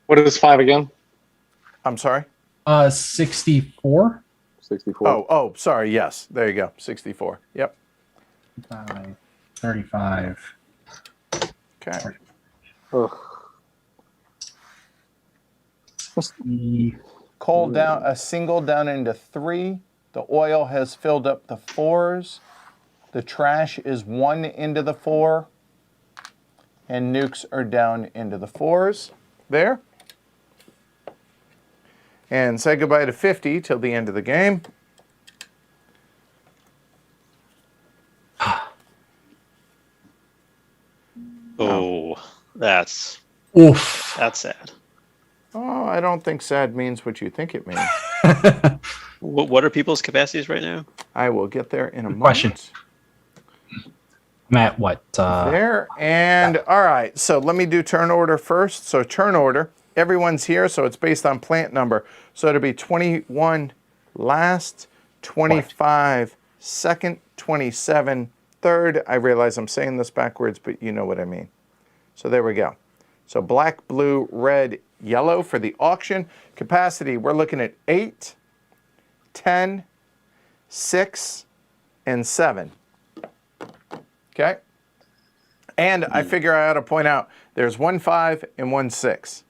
A: What is 5 again?
B: I'm sorry?
D: 64.
A: 64.
B: Oh, sorry. Yes, there you go. 64. Yep.
D: 35.
B: Okay.
A: Ugh.
B: Coal down, a single down into 3. The oil has filled up the 4s. The trash is 1 into the 4. And nukes are down into the 4s. There. And say goodbye to 50 till the end of the game.
C: Oh, that's sad.
B: Oh, I don't think sad means what you think it means.
C: What are people's capacities right now?
B: I will get there in a moment.
D: Question. I'm at what?
B: There. And all right. So let me do turn order first. So turn order. Everyone's here. So it's based on plant number. So it'll be 21 last, 25 second, 27 third. I realize I'm saying this backwards, but you know what I mean. So there we go. So black, blue, red, yellow for the auction. Capacity, we're looking at 8, 10, 6, and 7. Okay? And I figure I ought to point out there's 1 5 and 1 6.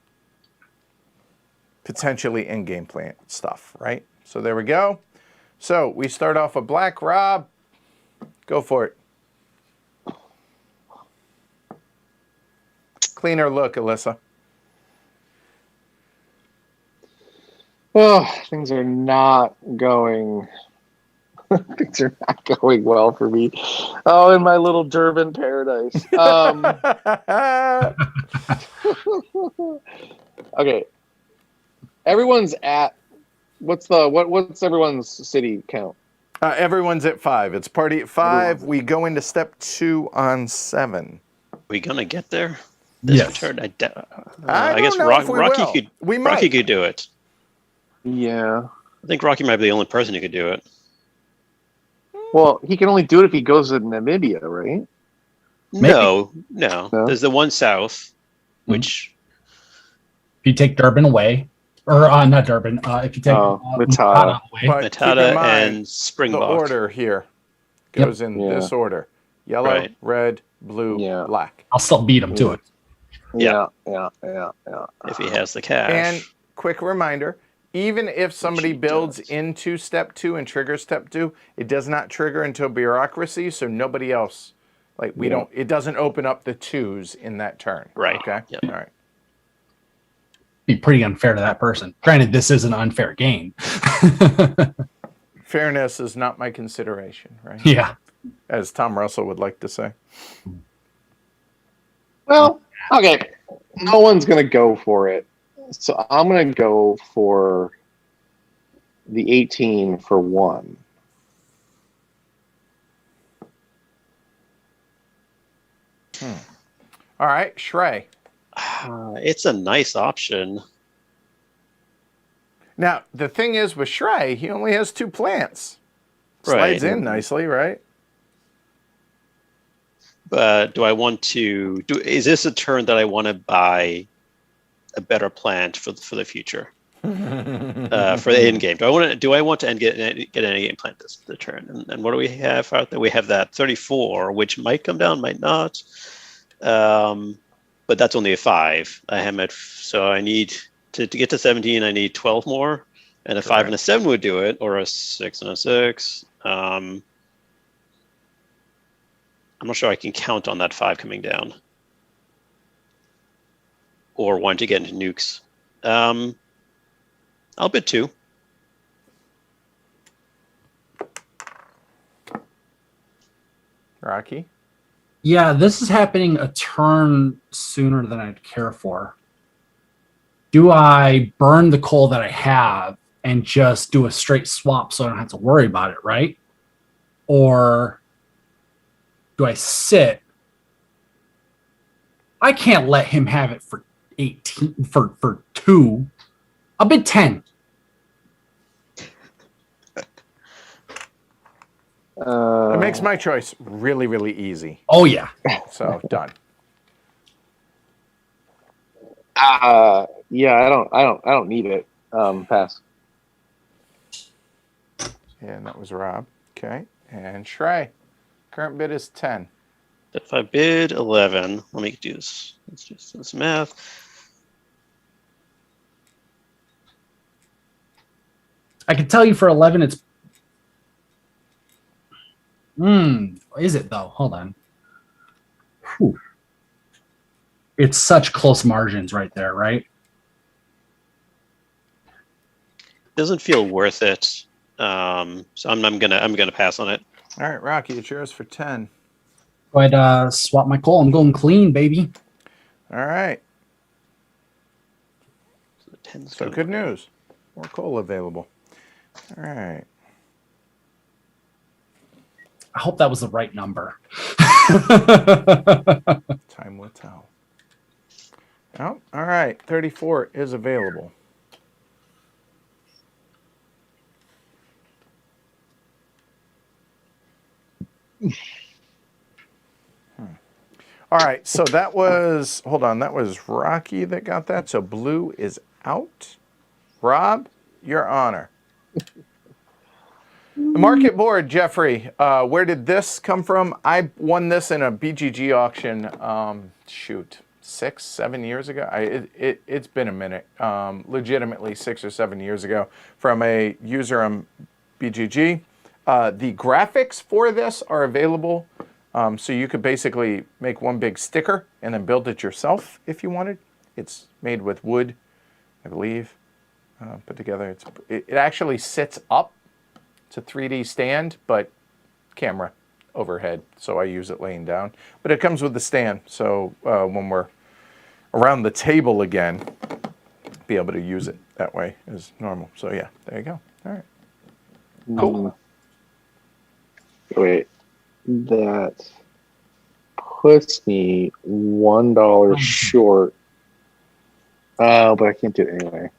B: Potentially in-game plant stuff, right? So there we go. So we start off with black. Rob, go for it. Cleaner look, Alyssa.
A: Oh, things are not going. Things are not going well for me. Oh, in my little Durban paradise. Okay. Everyone's at what's everyone's city count?
B: Everyone's at 5. It's party at 5. We go into step 2 on 7.
C: We gonna get there?
D: Yes.
C: Return, I
B: guess
C: Rocky could do it.
A: Yeah.
C: I think Rocky might be the only person who could do it.
A: Well, he can only do it if he goes to Namibia, right?
C: No.
A: No?
C: There's the one south, which
D: If you take Durban away, or not Durban, if you take
A: Matata
D: away,
B: But keep in
C: Matata
B: mind,
C: and Springbok.
B: the order here goes in this order. Yellow,
C: Right.
B: red, blue, black.
D: I'll still beat him to it.
A: Yeah.
C: If he has the cash.
B: And quick reminder, even if somebody builds into step 2 and triggers step 2, it does not trigger until bureaucracy, so nobody else, it doesn't open up the 2s in that turn.
C: Right.
B: Okay?
C: Yep.
B: All right.
D: Be pretty unfair to that person. Granted, this is an unfair game.
B: Fairness is not my consideration, right?
D: Yeah.
B: As Tom Russell would like to say.
A: Well, okay. No one's going to go for it. So I'm going to go for the 18 for 1.
B: All right, Shrey.
C: It's a nice option.
B: Now, the thing is with Shrey, he only has 2 plants.
C: Right.
B: Slides in nicely, right?
C: But do I want to is this a turn that I want to buy a better plant for the future? For the end game. Do I want to get an end game plant this turn? And what do we have out there? We have that 34, which might come down, might not. But that's only a 5. I am at, so I need to get to 17. I need 12 more, and a 5 and a 7 would do it, or a 6 and a 6. I'm not sure I can count on that 5 coming down, or want to get into nukes. I'll bid 2.
B: Rocky?
D: Yeah, this is happening a turn sooner than I'd care for. Do I burn the coal that I have and just do a straight swap so I don't have to worry about it, right? Or do I sit? I can't let him have it for 18 for 2. I'll bid 10.
B: That makes my choice really, really easy.
D: Oh yeah.
B: So done.
A: Yeah, I don't need it. Pass.
B: And that was Rob. Okay. And Shrey. Current bid is 10.
C: If I bid 11, let me do this. Let's just do this math.
D: I can tell you for 11, it's. Is it though? Hold on. Whew. It's such close margins right there, right?
C: Doesn't feel worth it. So I'm gonna pass on it.
B: All right, Rocky, it's yours for 10.
D: Go ahead, swap my call. I'm going clean, baby.
B: All right.
C: So
B: good news. More coal available. All right.
D: I hope that was the right number.
B: Time will tell. Oh, all right. 34 is available. All right, so that was, hold on, that was Rocky that got that. So blue is out. Rob, your honor. The market board, Jeffrey, where did this come from? I won this in a BGG auction, 6, 7 years ago. It's been a minute, legitimately 6 or 7 years ago, from a user on BGG. The graphics for this are available. So you could basically make one big sticker and then build it yourself if you wanted. It's made with wood, I believe, put together. It actually sits up. It's a 3D stand, but camera overhead, so I use it laying down. But it comes with the stand, so when we're around the table again, be able to use it that way as normal. So yeah, there you go. All right. Cool.
A: Wait. That puts me $1 short. But I can't do it anyway.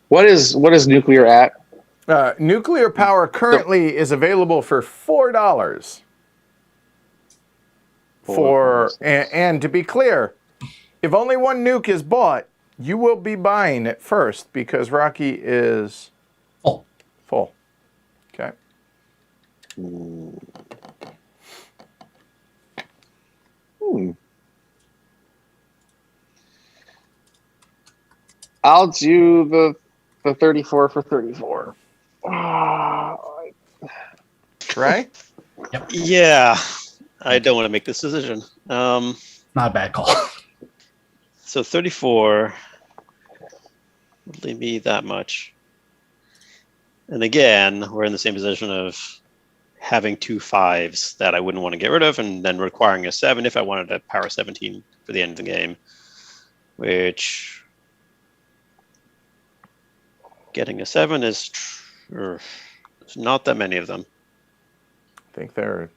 A: What is nuclear at?
B: Nuclear power currently is available for $4. And to be clear, if only one nuke is bought, you will be buying it first because Rocky is full. Okay.
A: I'll do the 34 for 34.
B: Right?
D: Yep.
C: Yeah, I don't want to make this decision.
D: Not a bad call.
C: So 34 would leave me that much. And again, we're in the same position of having 2 5s that I wouldn't want to get rid of, and then requiring a 7 if I wanted to power 17 for the end of the game, which getting a 7 is there's not that many of them.
B: I think there are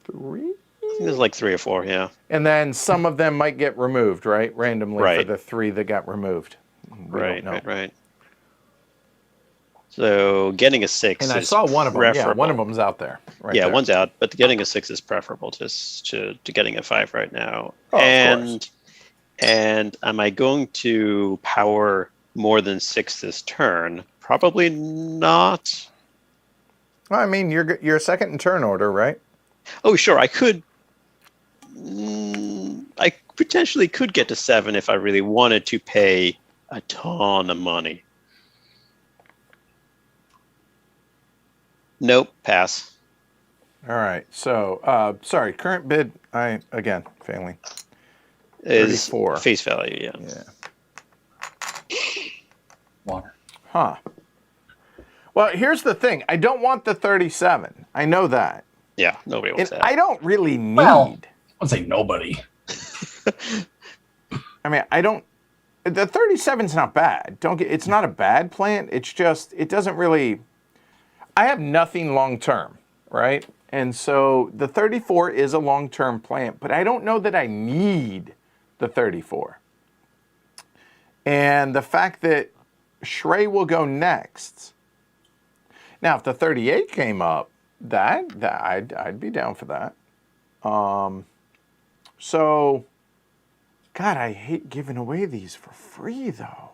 B: 3.
C: I think there's like 3 or 4, yeah.
B: And then some of them might get removed, right? Randomly for the 3 that got removed.
C: Right. So getting a 6
B: and I
C: is
B: saw one of them.
C: preferable.
B: Yeah, one of them's out there. Right
C: yeah,
B: there.
C: One's out, but getting a 6 is preferable to getting a 5 right now.
B: Oh, of course.
C: And am I going to power more than 6 this turn? Probably not.
B: Well, I mean, you're second in turn order, right?
C: Oh, sure. I could. I potentially could get to 7 if I really wanted to pay a ton of money. Nope, pass.
B: All right. So, sorry, current bid, again, failing.
C: Is
B: 34.
C: Face value, yeah.
D: Water.
B: Huh. Well, here's the thing. I don't want the 37. I know that.
C: Yeah, nobody wants
B: And
C: that.
B: I don't really need.
D: Well, I'd say nobody.
B: I mean, I don't. The 37's not bad. It's not a bad plant. It's just it doesn't really. I have nothing long-term, right? And so the 34 is a long-term plant, but I don't know that I need the 34. And the fact that Shrey will go next. Now, if the 38 came up, I'd be down for that. So, God, I hate giving away these for free, though.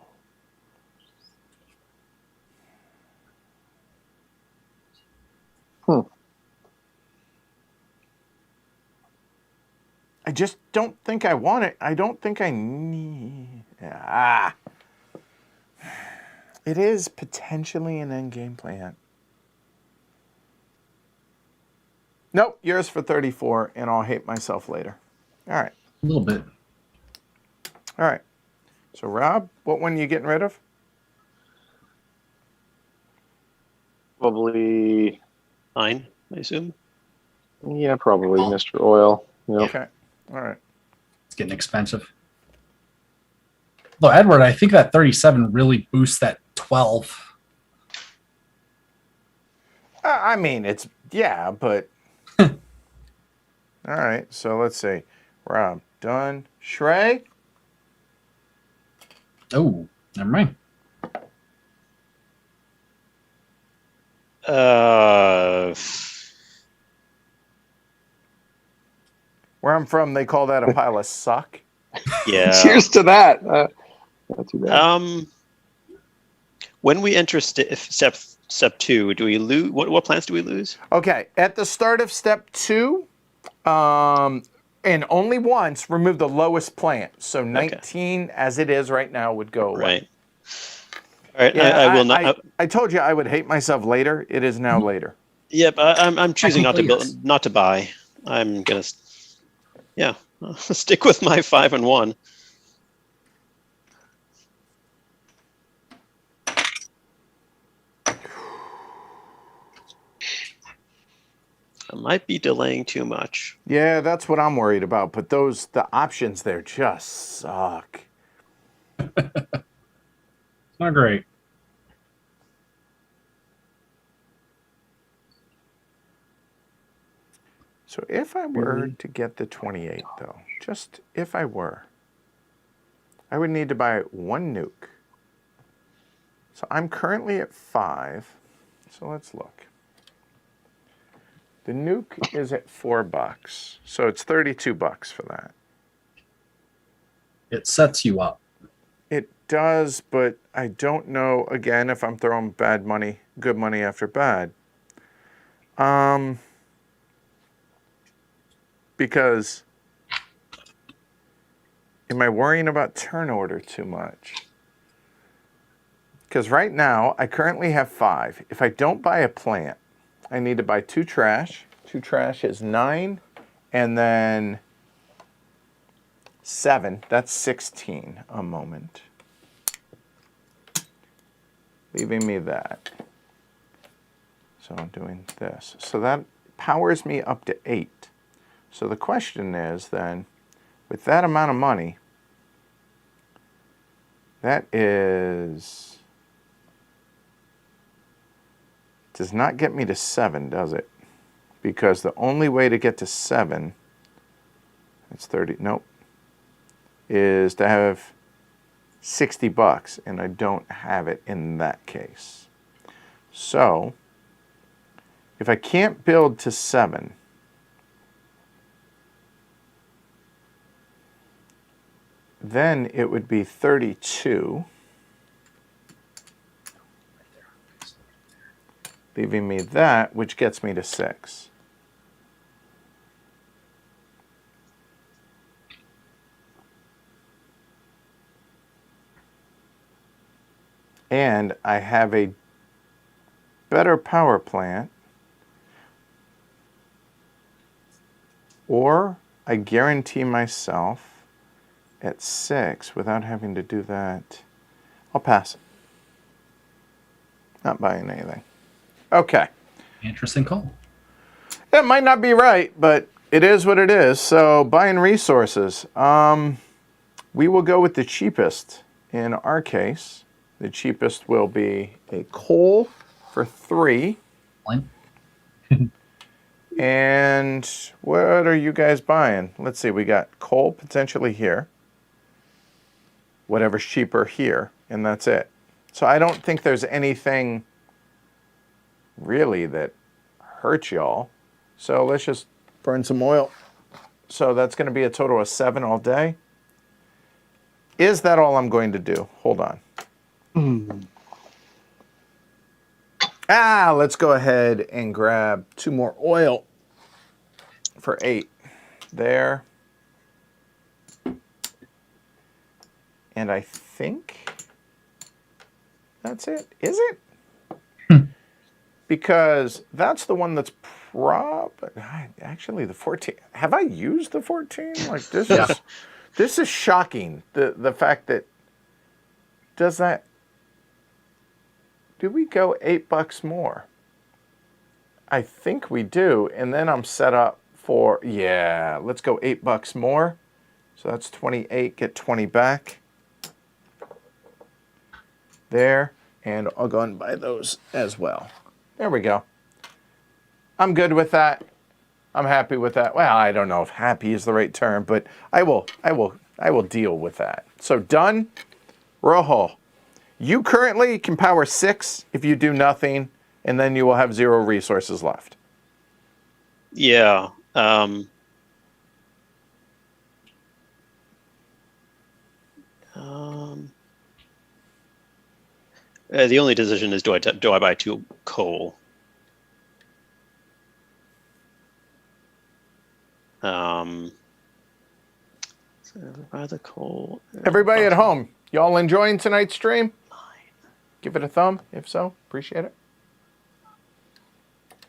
B: I just don't think I want it. I don't think I need... It is potentially an endgame plant. Nope, yours for 34, and I'll hate myself later. All right.
D: A little bit.
B: All right. So, Rob, what one are you getting rid of?
A: Probably
C: 9, I assume.
A: Yeah, probably Mr. Oil. Yep.
B: Okay. All right.
D: It's getting expensive. Though, Edward, I think that 37 really boosts that 12.
B: I mean, it's, yeah, but... All right, so let's see. Rob, done. Shrey?
D: Oh, never mind.
B: Where I'm from, they call that a pile of suck.
C: Yeah.
A: Cheers to that. Not too bad.
C: When we enter step 2, do we lose? What plants do we lose?
B: Okay, at the start of step 2, and only once, remove the lowest plant. So 19, as it is right now, would go away.
C: Right. All right.
B: Yeah,
C: I will not.
B: I told you I would hate myself later. It is now later.
C: Yep. I'm choosing not to
D: Technically,
C: build, not to buy. I'm gonna. Yeah. Stick with my 5 and 1. I might be delaying too much.
B: Yeah, that's what I'm worried about. But the options there just suck.
D: Not great.
B: So if I were to get the 28, though, just if I were, I would need to buy 1 nuke. So I'm currently at 5. So let's look. The nuke is at $4, so it's $32 for that.
D: It sets you up.
B: It does, but I don't know, again, if I'm throwing bad money, good money after bad. Because am I worrying about turn order too much? Because right now, I currently have 5. If I don't buy a plant, I need to buy 2 trash. 2 trash is 9, and then 7. That's 16 a moment. Leaving me that. So I'm doing this. So that powers me up to 8. So the question is then, with that amount of money, that is... does not get me to 7, does it? Because the only way to get to 7, it's 30, nope, is to have $60, and I don't have it in that case. So, if I can't build to 7, then it would be 32. Leaving me that, which gets me to 6. And I have a better power plant, or I guarantee myself at 6 without having to do that. I'll pass. Not buying anything. Okay.
D: Interesting call.
B: That might not be right, but it is what it is. So buying resources. We will go with the cheapest in our case. The cheapest will be a coal for 3.
D: Line.
B: And what are you guys buying? Let's see. We got coal potentially here. Whatever's cheaper here, and that's it. So I don't think there's anything really that hurts y'all. So let's just burn some oil. So that's going to be a total of 7 all day. Is that all I'm going to do? Hold on. Let's go ahead and grab 2 more oil for 8. There. And I think that's it. Is it? Because that's the one that's actually the 14. Have I used the 14? Like this is shocking. The fact that do we go $8 more? I think we do. And then I'm set up for, let's go $8 more. So that's 28, get 20 back. There. And I'll go and buy those as well. There we go. I'm good with that. I'm happy with that. Well, I don't know if happy is the right term, but I will deal with that. So done. Rojo, you currently can power 6 if you do nothing, and then you will have 0 resources left.
C: Yeah. The only decision is do I buy 2 coal? So buy the coal.
B: Everybody at home, y'all enjoying tonight's stream? Give it a thumb, if so. Appreciate it.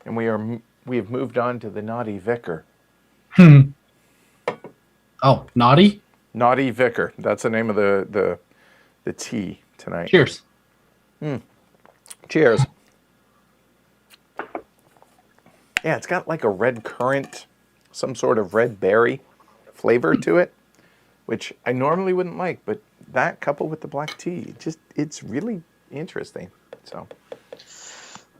B: And we have moved on to the Naughty Vicar.
D: Oh, naughty?
B: Naughty Vicar. That's the name of the tea tonight.
D: Cheers.
B: Cheers. Yeah, it's got like a red currant, some sort of red berry flavor to it, which I normally wouldn't like, but that coupled with the black tea, it's really interesting. So,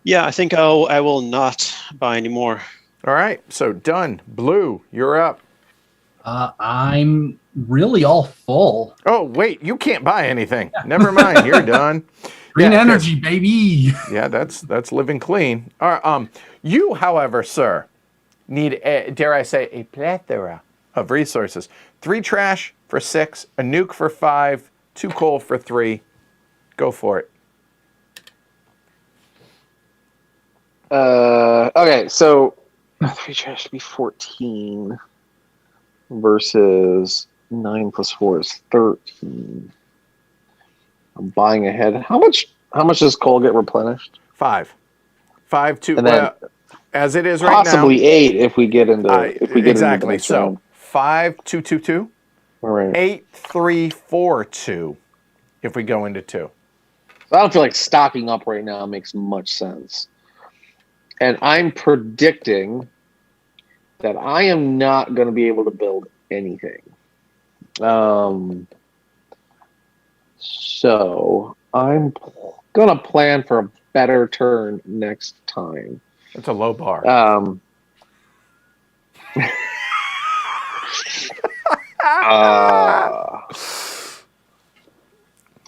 C: yeah, I think I will not buy any more.
B: All right, so done. Blue, you're up.
D: I'm really all full.
B: Oh, wait, you can't buy anything. Never mind, you're done.
D: Green energy, baby.
B: Yeah, that's living clean. All right, you, however, sir, need, dare I say, a plethora of resources. 3 trash for 6, a nuke for 5, 2 coal for 3. Go for it.
A: Okay, so 3 trash should be 14 versus 9 plus 4 is 13. I'm buying ahead. How much does coal get replenished?
B: 5. 5 to,
A: and then
B: as it is right now.
A: Possibly 8 if we get into
B: exactly.
A: Into the
B: So
A: round.
B: 5 2 2 2.
A: All right.
B: 8 3 4 2. If we go into 2.
A: So I don't feel like stocking up right now makes much sense. And I'm predicting that I am not going to be able to build anything. So I'm going to plan for a better turn next time.
B: That's a low bar.
A: I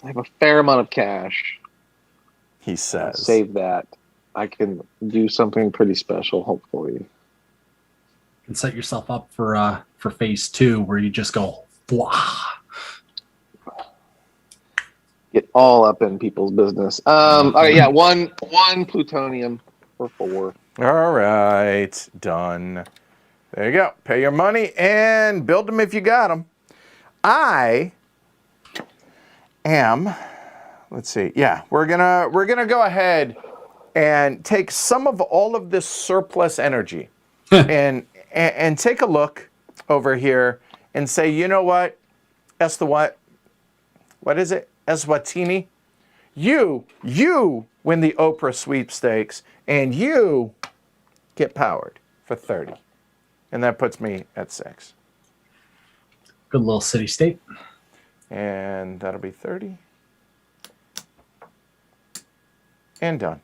A: have a fair amount of cash.
B: He says.
A: Save that. I can do something pretty special, hopefully.
D: And set yourself up for phase 2, where you just go, blah.
A: Get all up in people's business. Okay, yeah, one plutonium for 4.
B: All right, done. There you go. Pay your money and build them if you got them. I am. Let's see. Yeah, we're gonna go ahead and take some of all of this surplus energy and take a look over here and say, you know what? What is it? Eswatini? You win the Oprah sweepstakes and you get powered for 30. And that puts me at 6.
D: Good little city state.
B: And that'll be 30. And done.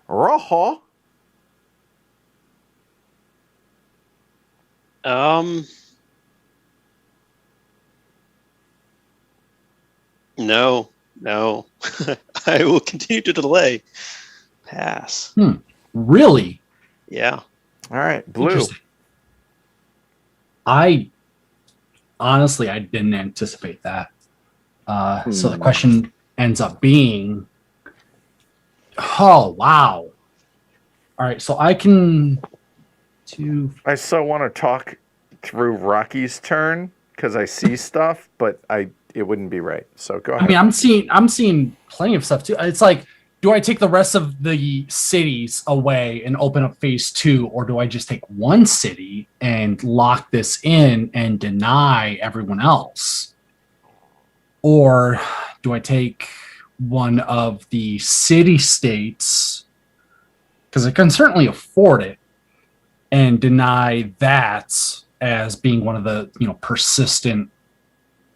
B: Rojo.
C: No. I will continue to delay. Pass.
D: Really?
C: Yeah.
B: All right, blue.
D: Interesting. I honestly, I didn't anticipate that. So the question ends up being, oh, wow. All right, so I can
B: I so want to talk through Rocky's turn because I see stuff, but it wouldn't be right. So go ahead.
D: I mean, I'm seeing plenty of stuff too. It's like, do I take the rest of the cities away and open up phase 2, or do I just take one city and lock this in and deny everyone else? Or do I take one of the city states, because I can certainly afford it, and deny that as being one of the persistent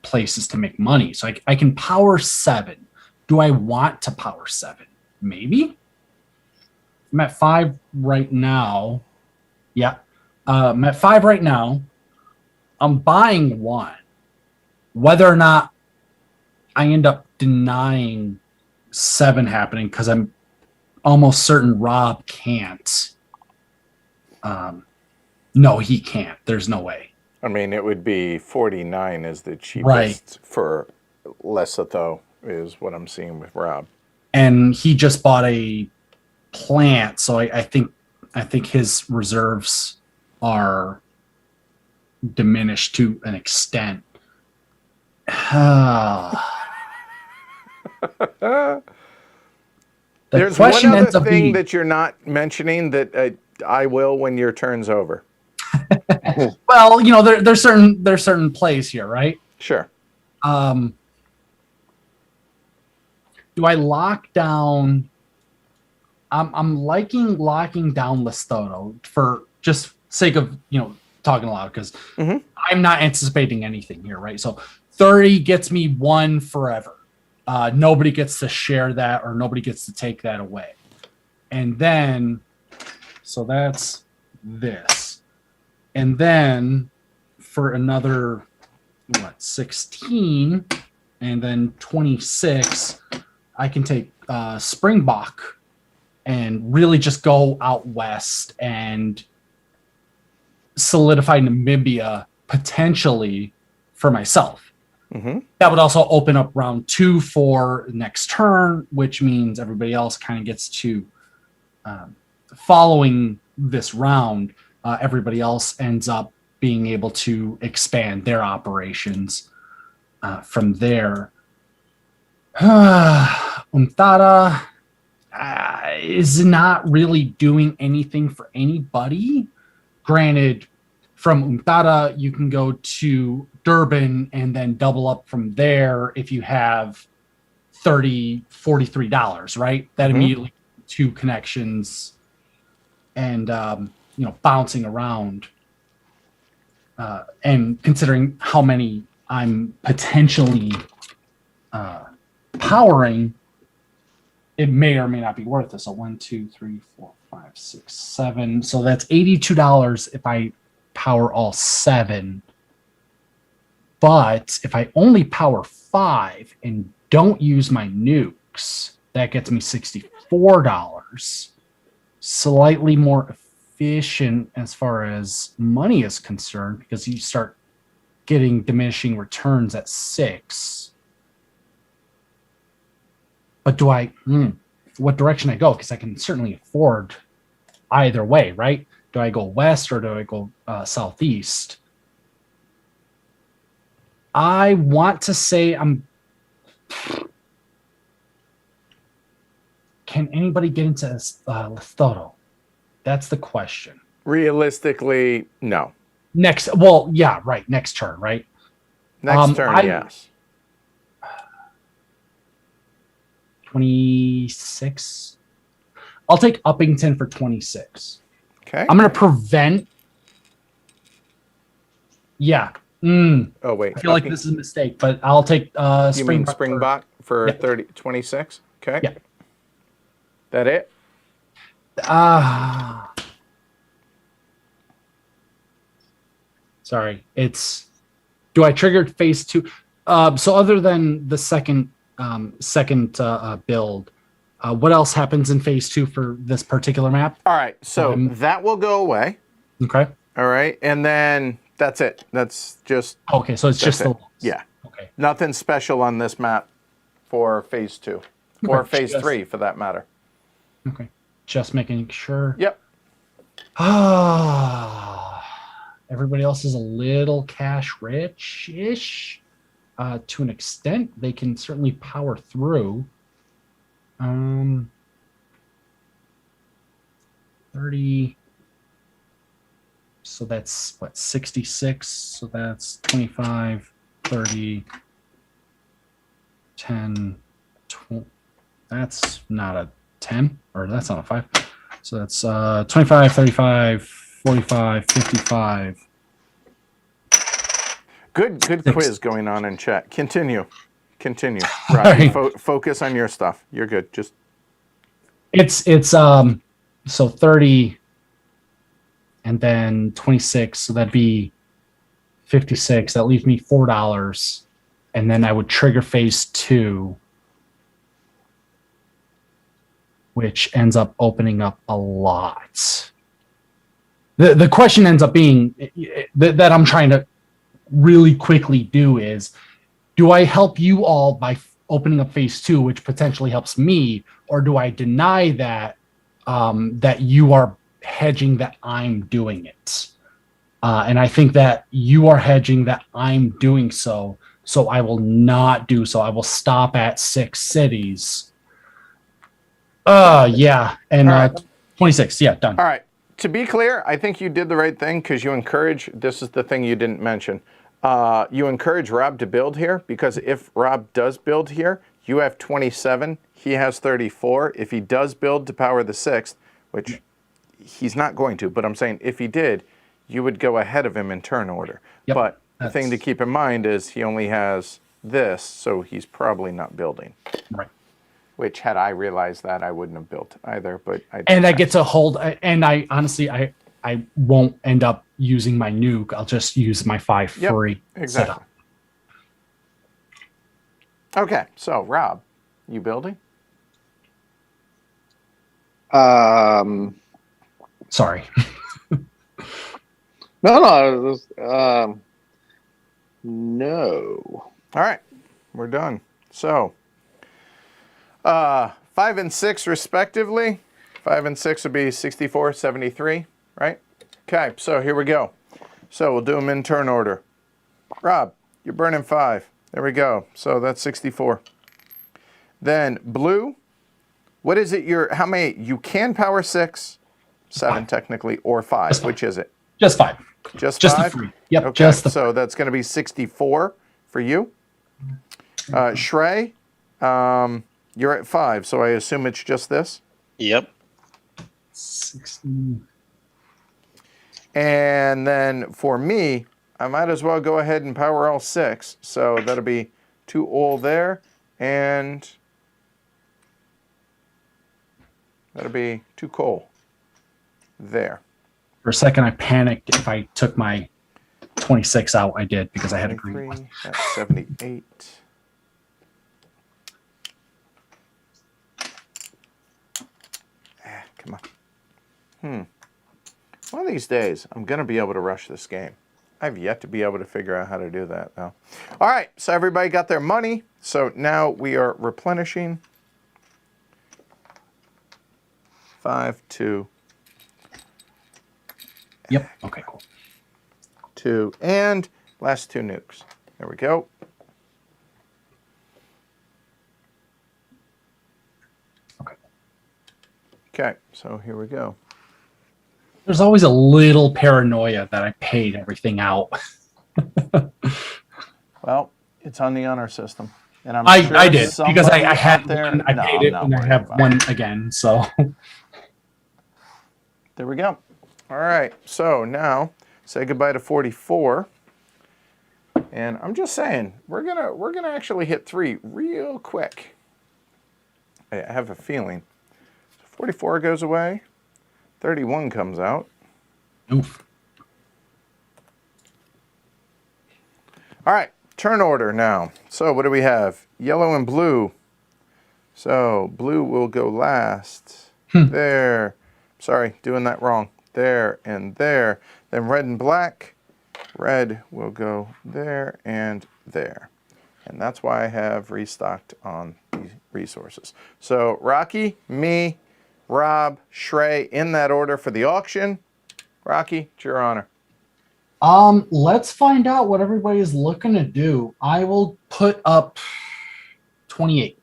D: places to make money? So I can power 7. Do I want to power 7? Maybe. I'm at 5 right now. Yeah. I'm at 5 right now. I'm buying 1. Whether or not I end up denying 7 happening, because I'm almost certain Rob can't. No, he can't. There's no way.
B: I mean, it would be 49 is the cheapest
D: Right.
B: for Lesotho, is what I'm seeing with Rob.
D: And he just bought a plant, so I think his reserves are diminished to an extent.
B: There's one other thing that you're not mentioning that I will when your turn's over.
D: Well, there's certain plays here, right?
B: Sure.
D: Do I lock down? I'm liking locking down Lesotho for just sake of talking aloud, because I'm not anticipating anything here, right? So 30 gets me 1 forever. Nobody gets to share that, or nobody gets to take that away. And then, so that's this. And then for another, 16, and then 26, I can take Springbok and really just go out west and solidify Namibia potentially for myself. That would also open up round 2 for next turn, which means everybody else kind of gets to, following this round, everybody else ends up being able to expand their operations from there. Umtata is not really doing anything for anybody. Granted, from Umtata, you can go to Durban and then double up from there if you have $43, right? That immediately 2 connections and bouncing around. And considering how many I'm potentially powering, it may or may not be worth it. So 1, 2, 3, 4, 5, 6, 7. So that's $82 if I power all 7. But if I only power 5 and don't use my nukes, that gets me $64. Slightly more efficient as far as money is concerned, because you start getting diminishing returns at 6. But do I, what direction I go? Because I can certainly afford either way, right? Do I go west or do I go southeast? I want to say can anybody get into Lesotho? That's the question.
B: Realistically, no.
D: Next turn, right?
B: Next turn, yes.
D: 26. I'll take Uppington for 26.
B: Okay.
D: I'm going to prevent. Yeah.
B: Oh, wait.
D: I feel like this is a mistake, but I'll take
B: Springbok for 26? Okay.
D: Yeah.
B: That it?
D: Sorry, do I trigger phase 2? So other than the second build, what else happens in phase 2 for this particular map?
B: All right, so that will go away.
D: Okay.
B: All right, and then that's it. That's just
D: okay. So it's just the walls.
B: Yeah.
D: Okay.
B: Nothing special on this map for phase 2 or phase 3 for that matter.
D: Okay. Just making sure.
B: Yep.
D: Everybody else is a little cash rich-ish. To an extent, they can certainly power through. 30. So that's what, 66. So that's 25, 30, 10, 20. That's not a 10, or that's not a 5. So that's 25, 35, 45, 55.
B: Good quiz going on in chat. Continue. Rob,
D: Right.
B: Focus on your stuff. You're good. Just
D: it's so 30 and then 26, so that'd be 56. That leaves me $4, and then I would trigger phase 2, which ends up opening up a lot. The question ends up being that I'm trying to really quickly do is, do I help you all by opening up phase 2, which potentially helps me, or do I deny that that you are hedging that I'm doing it? And I think that you are hedging that I'm doing so I will not do so. I will stop at 6 cities. Yeah, and
B: right.
D: 26, yeah, done.
B: All right. To be clear, I think you did the right thing because you encourage, this is the thing you didn't mention, you encourage Rob to build here, because if Rob does build here, you have 27, he has 34. If he does build to power the 6th, which he's not going to, but I'm saying if he did, you would go ahead of him in turn order.
D: Yep,
B: but the thing to keep in mind is he only has this, so he's probably not building.
D: Right.
B: Which, had I realized that, I wouldn't have built either. But
D: I get to hold, and I honestly, I won't end up using my nuke. I'll just use my 5 free
B: exactly.
D: setup.
B: Okay, so Rob, you building?
D: Sorry.
A: No. No.
B: All right, we're done. So, 5 and 6 respectively. 5 and 6 would be 64, 73, right? Okay, so here we go. So we'll do them in turn order. Rob, you're burning 5. There we go. So that's 64. Then blue, what is it? How many? You can power 6, 7 technically, or 5. Which is it?
D: Just 5.
B: Just 5?
D: The 3. Yep.
B: Okay,
D: Just the
B: so that's going to be 64 for you. Shrey, you're at 5, so I assume it's just this?
C: Yep.
D: 16.
B: And then for me, I might as well go ahead and power all 6. So that'll be 2 all there, and that'll be 2 coal there.
D: For a second, I panicked if I took my 26 out. I did, because I had a green one.
B: That's 78. Come on. One of these days, I'm going to be able to rush this game. I've yet to be able to figure out how to do that, though. All right, so everybody got their money. So now we are replenishing. 5, 2.
D: Yep. Okay, cool.
B: 2, and last 2 nukes. There we go. Okay, so here we go.
D: There's always a little paranoia that I paid everything out.
B: Well, it's on the honor system, and I'm sure
D: I did, because I had
B: there.
D: one, I paid it, and I have one again. So
B: there we go. All right, so now say goodbye to 44, and I'm just saying we're gonna actually hit 3 real quick. I have a feeling. 44 goes away. 31 comes out.
D: Oof.
B: All right, turn order now. So what do we have? Yellow and blue. So blue will go last. There. Sorry, doing that wrong. There and there. Then red and black. Red will go there and there. And that's why I have restocked on the resources. So Rocky, me, Rob, Shrey, in that order for the auction. Rocky, it's your honor.
D: Let's find out what everybody is looking to do. I will put up 28.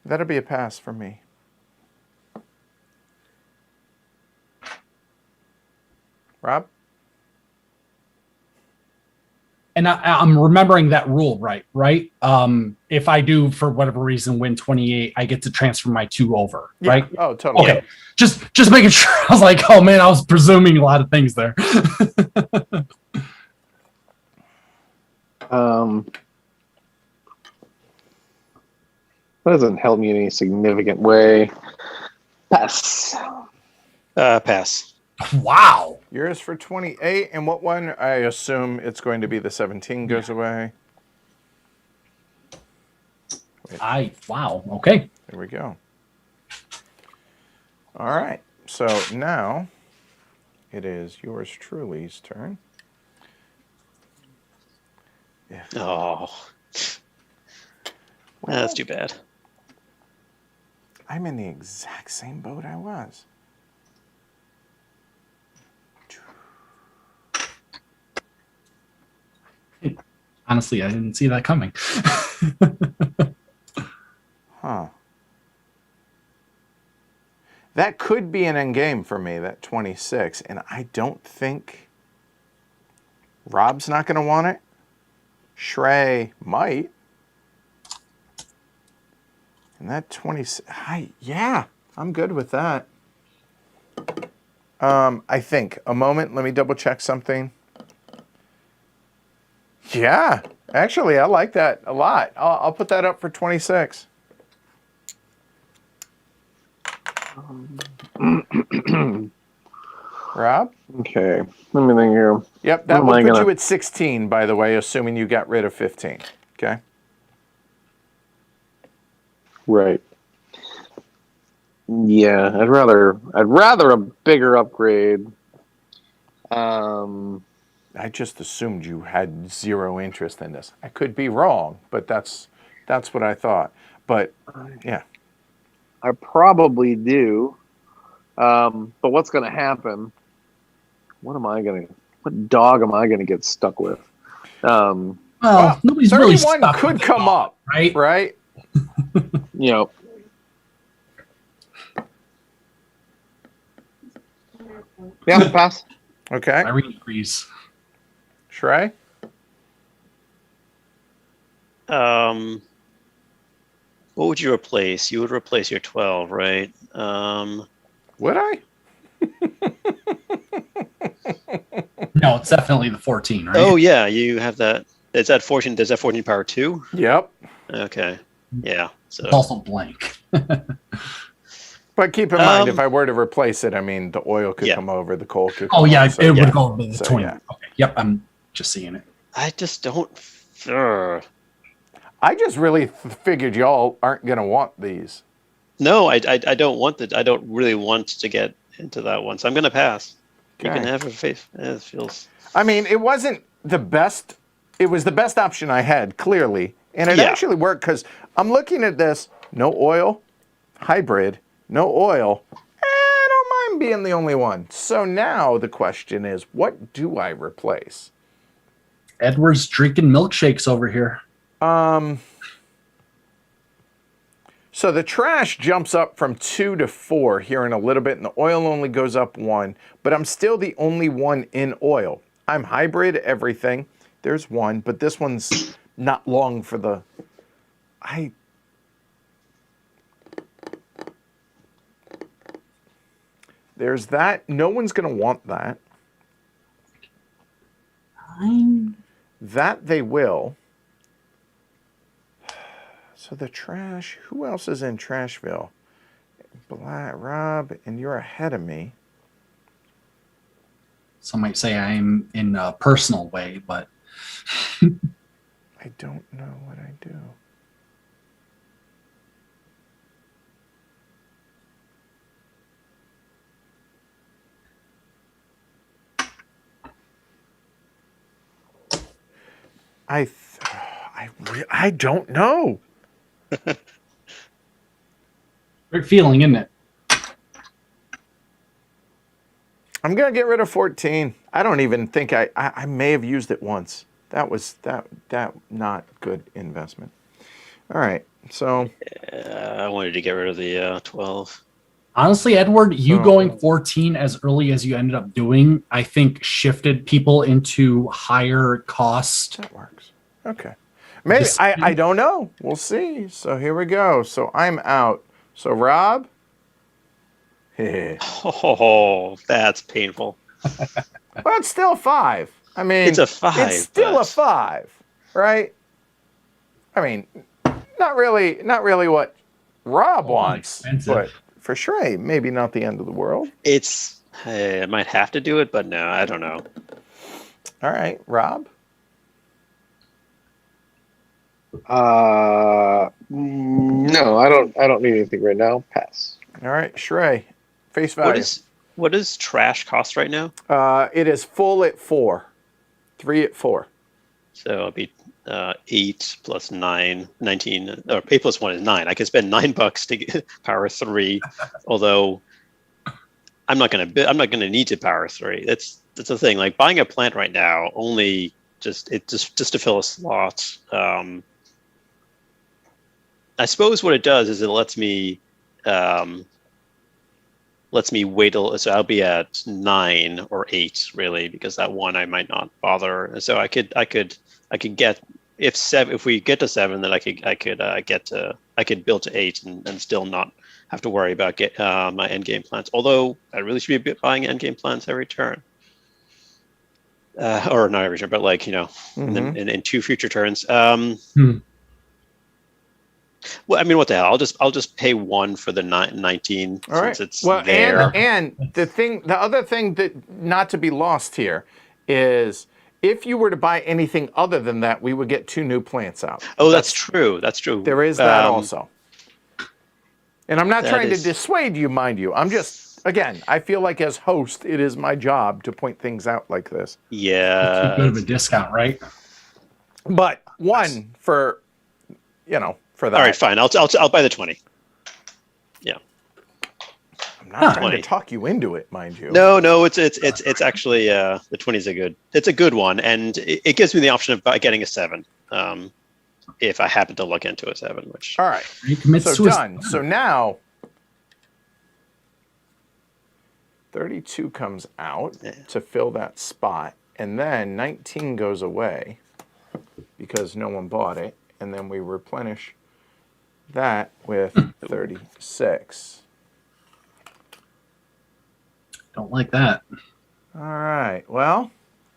B: That'll be a pass for me. Rob?
D: And I'm remembering that rule right? If I do, for whatever reason, win 28, I get to transfer my 2 over, right?
B: Oh, totally.
D: Okay. Just making sure. I was like, oh man, I was presuming a lot of things there.
A: That doesn't help me in any significant way. Pass.
C: Pass.
D: Wow.
B: Yours for 28, and what one? I assume it's going to be the 17 goes away.
D: Wow. Okay.
B: There we go. All right. So now it is yours truly's turn.
C: Oh. That's too bad.
B: I'm in the exact same boat I was.
D: Honestly, I didn't see that coming.
B: Huh. That could be an end game for me, that 26, and I don't think Rob's not going to want it. Shrey might. And that 26, yeah, I'm good with that. I think. A moment, let me double check something. Yeah, actually, I like that a lot. I'll put that up for 26. Rob?
A: Okay, let me think here.
B: Yep, that would put you at 16, by the way, assuming you got rid of 15. Okay.
A: Right. Yeah, I'd rather a bigger upgrade.
B: I just assumed you had zero interest in this. I could be wrong, but that's what I thought. But yeah,
A: I probably do. But what's going to happen? What dog am I going to get stuck with?
D: Well, nobody's
B: 31
D: really stuck
B: could
D: with
B: come
D: dog,
B: up,
D: right?
B: Right?
A: You know. Yeah, pass.
B: Okay.
D: Irene agrees.
B: Shrey?
C: What would you replace? You would replace your 12, right?
B: Would I?
D: No, it's definitely the 14, right?
C: Oh yeah, you have that. Is that 14? Does that 14 power 2?
B: Yep.
C: Okay. Yeah. So.
D: It's also blank.
B: But keep in mind, if I were to replace it, I mean, the oil could come over, the coal could come
D: over. Oh, yeah,
B: over,
D: it would go to the 20.
B: Yeah.
D: Okay, yep, I'm just seeing it.
C: I just don't...
B: I just really figured y'all aren't going to want these.
C: No, I don't want I don't really want to get into that one, so I'm going to pass.
B: Okay.
C: You can have a faith. It feels...
B: I mean, it wasn't the best. It was the best option I had, clearly. And it actually worked because I'm looking at this. No oil, hybrid, no oil. I don't mind being the only one. So now the question is, what do I replace?
D: Edward's drinking milkshakes over here.
B: So the trash jumps up from 2 to 4 here in a little bit, and the oil only goes up 1. But I'm still the only one in oil. I'm hybrid, everything. There's 1, but this one's not long for the... There's that. No one's going to want that. That they will. So the trash, who else is in Trashville? Rob, and you're ahead of me.
D: Some might say I'm in a personal way, but
B: I don't know what I do. I don't know.
D: weird feeling, isn't it?
B: I'm gonna get rid of 14. I don't even think I may have used it once. That was that not good investment. All right, so
C: I wanted to get rid of the 12.
D: Honestly, Edward, you
B: So-
D: going 14 as early as you ended up doing, I think shifted people into higher cost.
B: that works. Okay, maybe
D: Just-
B: I don't know. We'll see. So here we go. So I'm out. So Rob.
C: Oh, that's painful.
B: Well, it's still 5. I mean,
C: It's a 5,
B: It's still
C: but-
B: a 5, right? I mean, not really what Rob wants,
D: expensive.
B: but for Shrey, maybe not the end of the world.
C: I might have to do it, but no, I don't know.
B: All right, Rob.
A: No, I don't need anything right now. Pass.
B: All right, Shrey. Face value.
C: What does trash cost right now?
B: It is full at 4. 3 at 4.
C: So it'll be 8 plus 9, 19, or 8 plus 1 is 9. I could spend $9 to get power 3, although I'm not gonna need to power 3. That's the thing. Like buying a plant right now only just to fill a slot. I suppose what it does is it lets me wait till, so I'll be at 9 or 8 really, because that 1 I might not bother. And so I could get, if we get to 7, then I could build to 8 and still not have to worry about my end game plans. Although I really should be buying end game plans every turn, or not every turn, but like in 2 future turns. Well, I mean, what the hell? I'll just pay 1 for the 19
B: All right.
C: since it's
B: well,
C: there.
B: and the other thing that not to be lost here is if you were to buy anything other than that, we would get 2 new plants out.
C: Oh, that's true. That's true.
B: There is that also. And I'm not
C: that
B: trying
C: is-
B: to dissuade you, mind you. I'm just, again, I feel like as host, it is my job to point things out like this.
D: Too
C: Yeah.
D: good of a discount, right?
B: But 1 for, for that.
C: All right, fine. I'll buy the 20. Yeah.
B: I'm not trying
C: 20.
B: to talk you into it, mind you.
C: No, it's actually the 20 is a good one, and it gives me the option of getting a 7. If I happen to look into a 7, which.
B: All right.
D: He commits
B: So
D: to his-
B: done. So now 32 comes out to fill that spot, and then 19 goes away because no one bought it, and then we replenish that with 36.
D: Don't like that.
B: All right. Well,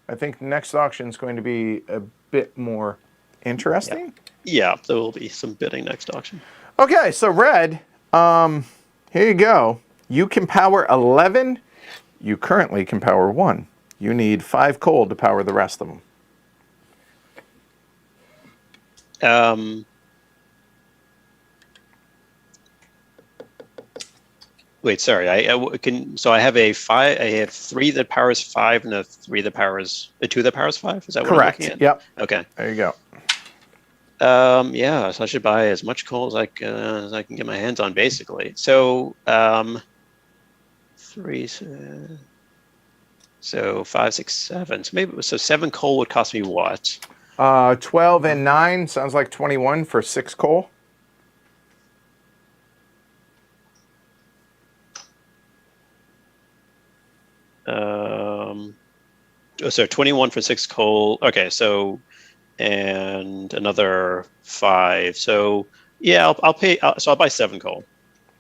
B: I think the next auction is going to be a bit more interesting.
C: Yeah, there will be some bidding next auction.
B: Okay, so Red, here you go. You can power 11. You currently can power 1. You need 5 coal to power the rest of them.
C: Wait, sorry. So I have a 5. I have 3 that powers 5 and a 3 that powers a 2 that powers 5. Is that what
B: Correct.
C: I'm looking at?
B: Yep.
C: Okay.
B: There you go.
C: Yeah. So I should buy as much coal as I can get my hands on, basically. So 3. So 5, 6, 7. So 7 coal would cost me what?
B: 12 and 9 sounds like 21 for 6 coal.
C: So 21 for 6 coal. Okay, so and another 5. So yeah, I'll pay. So I'll buy 7 coal.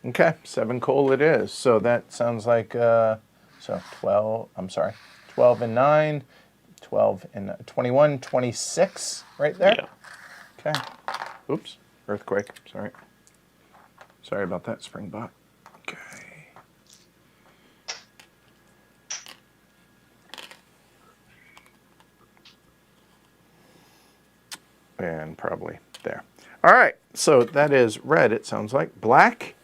B: Okay, 7 coal it is. So that sounds like so 12. I'm sorry, 12 and 9, 12 and 21, 26 right there.
C: Yeah.
B: Okay. Oops. Earthquake. Sorry. Sorry about that, Springbok. Okay. And probably there. All right. So that is red, it sounds like. Black.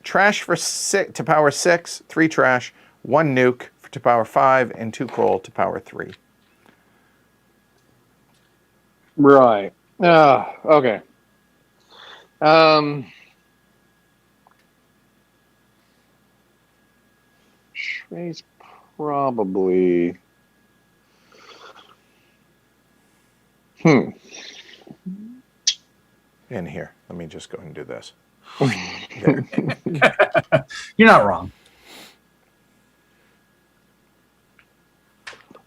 B: Trash for 6 to power 6, 3 trash, 1 nuke to power 5, and 2 coal to power 3.
A: Right. Okay. Trey's probably.
B: In here. Let me just go ahead and do this. There.
D: You're not wrong.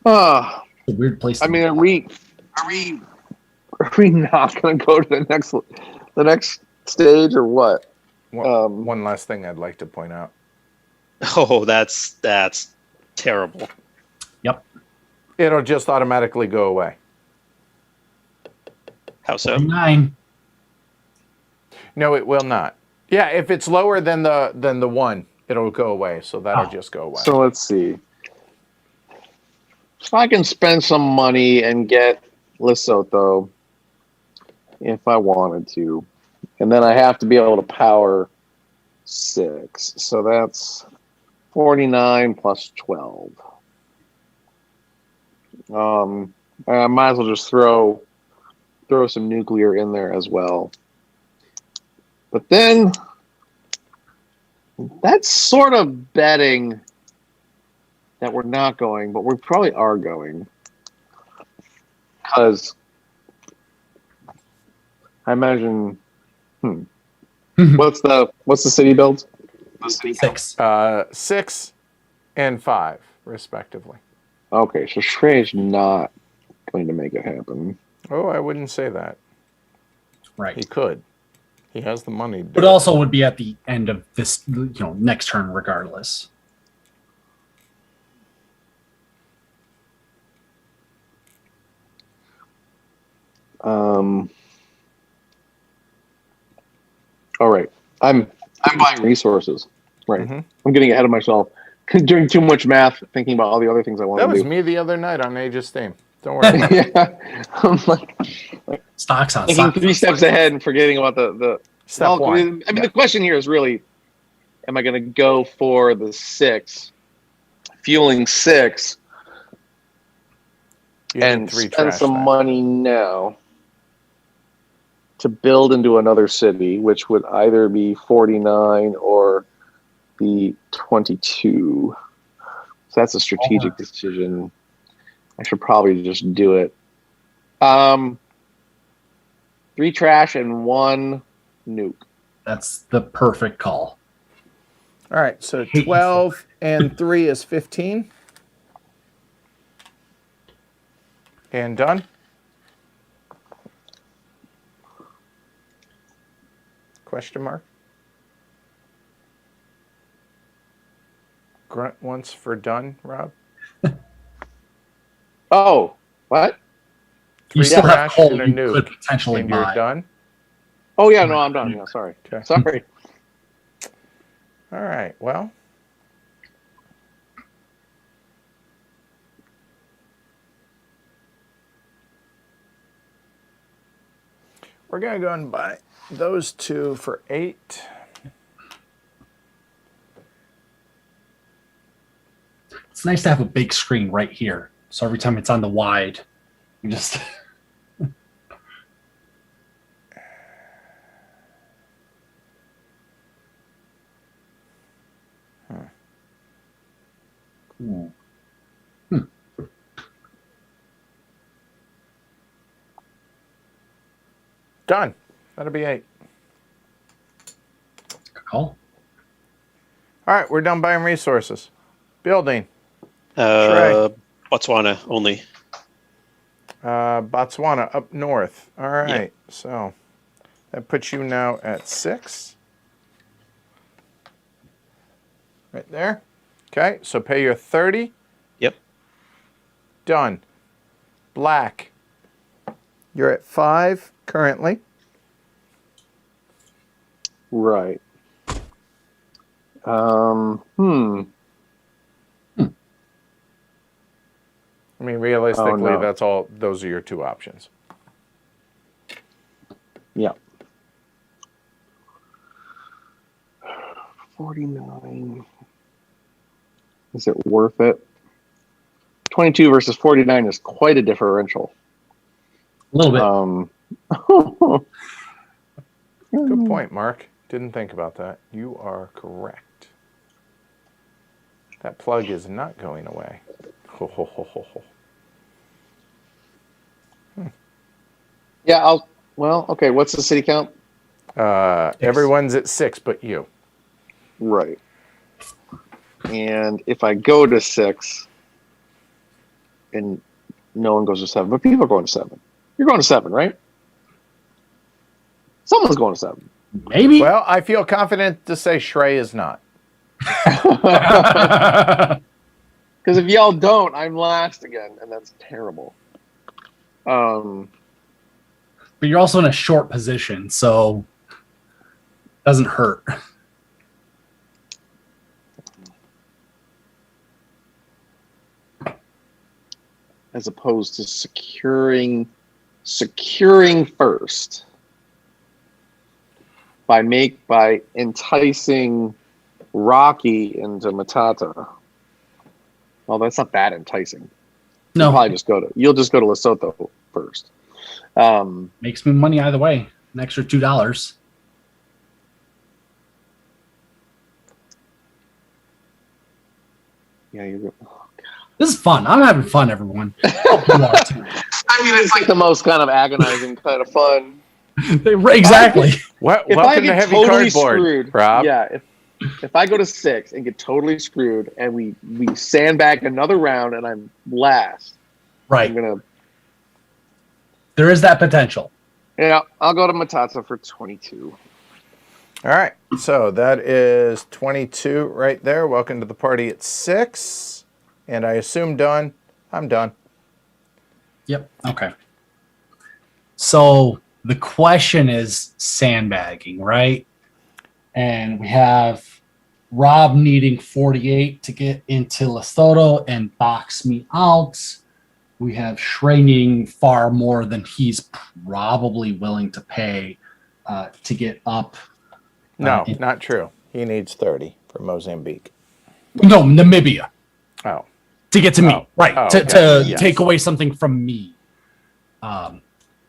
A: Ah,
D: It's a weird place.
A: I mean, are we not going to go to the next stage or what?
B: One last thing I'd like to point out.
C: Oh, that's terrible.
D: Yep.
B: It'll just automatically go away.
C: How so?
D: 9.
B: No, it will not. Yeah, if it's lower than the 1, it'll go away. So that'll just go away.
A: So let's see. So I can spend some money and get Lesotho if I wanted to. And then I have to be able to power 6. So that's 49 plus 12. I might as well just throw some nuclear in there as well. But then that's sort of betting that we're not going, but we probably are going. Because I imagine what's the city build?
D: 6.
B: 6 and 5, respectively.
A: Okay, so Shrey's not going to make it happen.
B: Oh, I wouldn't say that.
D: Right.
B: He could. He has the money.
D: But also would be at the end of this, next turn regardless.
A: All right. I'm buying resources. Right.
B: Mm-hmm.
A: I'm getting ahead of myself. Doing too much math, thinking about all the other things I want to do.
B: That was me the other night on Age of Steam. Don't worry about it.
A: Yeah. I'm like
D: Stocks on
A: thinking
D: stocks.
A: 3 steps ahead and forgetting about the
B: Step 1.
A: I mean, the question here is really, am I going to go for the 6, fueling 6, and spend some money now to build into another city, which would either be 49 or be 22. So that's a strategic decision. I should probably just do it. 3 trash and 1 nuke.
D: That's the perfect call.
B: All right, so 12 and 3 is 15. And done. Question mark. Grunt once for done, Rob.
A: Oh, what?
D: You still have
B: trash
D: coal
B: and a
D: you
B: nuke,
D: could potentially
B: and you're
D: buy.
B: done.
A: Oh, yeah, no, I'm done. Yeah, sorry.
B: Okay.
A: Sorry.
B: All right, well. We're going to go and buy those 2 for 8.
D: It's nice to have a big screen right here. So every time it's on the wide, you just...
B: Done. That'll be 8.
D: Good call.
B: All right, we're done buying resources. Building.
C: Botswana only.
B: Botswana up north. All right,
C: Yep.
B: So that puts you now at 6. Right there. Okay, so pay your 30.
C: Yep.
B: Done. Black. You're at 5 currently.
A: Right.
B: I mean, realistically,
A: Oh, no.
B: that's all. Those are your 2 options.
A: Yeah. 49. Is it worth it? 22 versus 49 is quite a differential.
D: A little bit.
B: Good point, Mark. Didn't think about that. You are correct. That plug is not going away. Ho, ho, ho, ho, ho.
A: Yeah, okay, what's the city count?
B: Everyone's at 6 but you.
A: Right. And if I go to 6 and no one goes to 7, but people are going to 7. You're going to 7, right? Someone's going to 7.
D: Maybe.
B: Well, I feel confident to say Shrey is not.
A: Because if y'all don't, I'm last again, and that's terrible.
D: But you're also in a short position, so it doesn't hurt.
A: As opposed to securing first by enticing Rocky into Matata. Well, that's not that enticing.
D: No,
A: You'll just go to Lesotho first.
D: Makes me money either way. An extra $2.
A: Yeah, you're.
D: This is fun. I'm having fun, everyone.
A: I mean, it's like the most kind of agonizing kind of fun.
D: Exactly.
A: If I
B: Welcome to
A: get
B: Heavy
A: totally
B: Cardboard,
A: screwed,
B: Rob.
A: yeah. If I go to 6 and get totally screwed, and we sandbag another round, and I'm last,
D: Right.
A: I'm gonna.
D: There is that potential.
A: Yeah, I'll go to Matata for 22.
B: All right. So that is 22 right there. Welcome to the party at 6. And I assume done. I'm done.
D: Yep. Okay. So the question is sandbagging, right? And we have Rob needing 48 to get into Lesotho and box me out. We have Shrey needing far more than he's probably willing to pay to get up.
B: No, not true. He needs 30 for Mozambique.
D: No, Namibia.
B: Oh.
D: To get to me, right?
B: Oh,
D: to
B: yes.
D: take away something from me,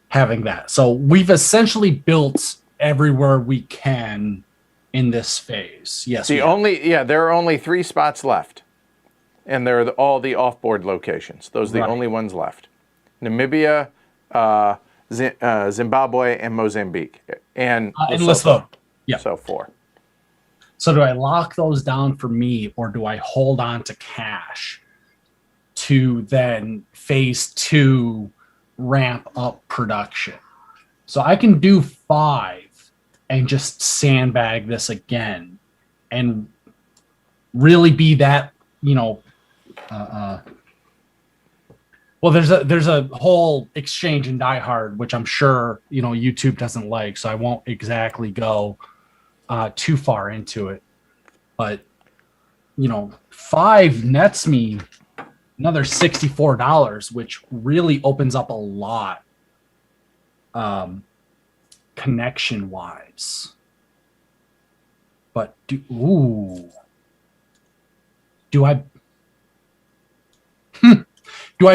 D: having that. So we've essentially built everywhere we can in this phase. Yes.
B: There are only 3 spots left, and they're all the off-board locations. Those are the only ones left: Namibia, Zimbabwe, and Mozambique, and
D: Lesotho. Yeah.
B: So 4.
D: So do I lock those down for me, or do I hold on to cash to then phase 2 ramp up production? So I can do 5 and just sandbag this again and really be that, well, there's a whole exchange in Die Hard, which I'm sure, YouTube doesn't like, so I won't exactly go too far into it. But, 5 nets me another $64, which really opens up a lot connection wise. But do I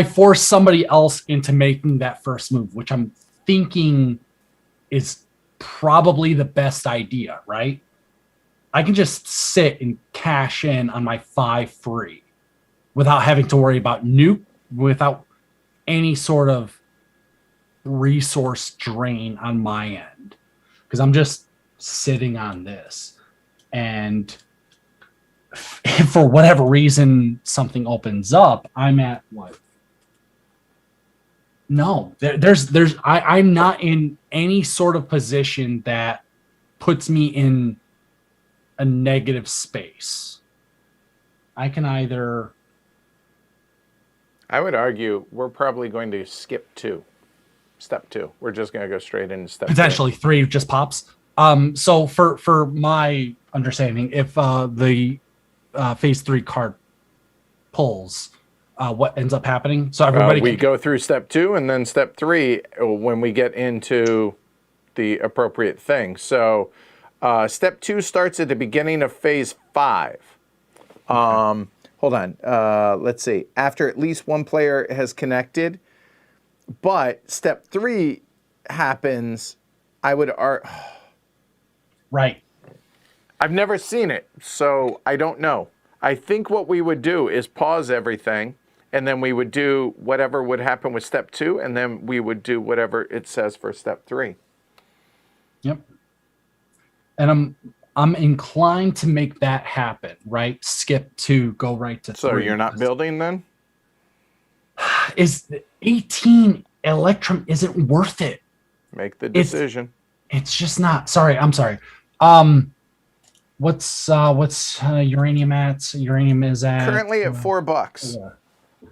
D: force somebody else into making that first move, which I'm thinking is probably the best idea, right? I can just sit and cash in on my 5 free without having to worry about without any sort of resource drain on my end, because I'm just sitting on this. And if for whatever reason something opens up, I'm at what? No, I'm not in any sort of position that puts me in a negative space. I can either
B: I would argue we're probably going to skip step 2. We're just going to go straight into step
D: Potentially 3 just pops. So for my understanding, if the phase 3 card pulls, what ends up happening? So everybody
B: we go through step 2 and then step 3 when we get into the appropriate thing. So step 2 starts at the beginning of phase 5. Okay. Hold on. Let's see. After at least one player has connected, but step 3 happens.
D: Right.
B: I've never seen it, so I don't know. I think what we would do is pause everything, and then we would do whatever would happen with step 2, and then we would do whatever it says for step 3.
D: Yep. And I'm inclined to make that happen, right? Skip 2, go right to 3.
B: So you're not building then?
D: Is 18 Electrum isn't worth it.
B: Make the decision.
D: It's just not. Sorry, I'm sorry. What's uranium at? Uranium is at
B: currently at $4. Yeah.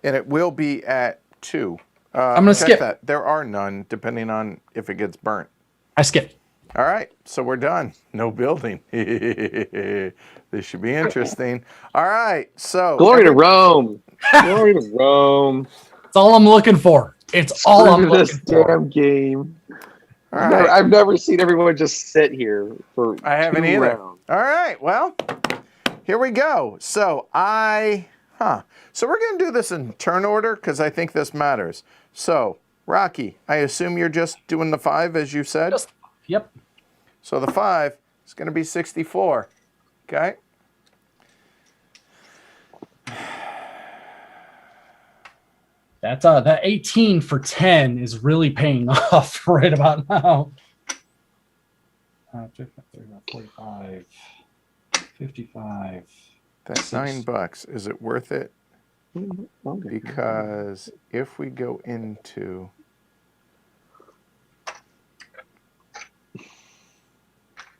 B: And it will be at 2.
D: I'm gonna skip
B: that. There are none, depending on if it gets burnt.
D: I skip.
B: All right, so we're done. No building. This should be interesting. All right, so
A: glory to Rome. Glory to Rome.
D: That's all I'm looking for. It's all I'm looking
A: this
D: for.
A: Damn game.
B: All right.
A: I've never seen everyone just sit here for
B: I haven't
A: 2
B: either.
A: rounds.
B: All right, well, here we go. So So we're going to do this in turn order because I think this matters. So, Rocky, I assume you're just doing the 5 as you said?
D: Yep.
B: So the 5 is going to be 64. Okay?
D: That's that 18 for 10 is really paying off right about now. 45, 55.
B: That's $9. Is it worth it? Because if we go into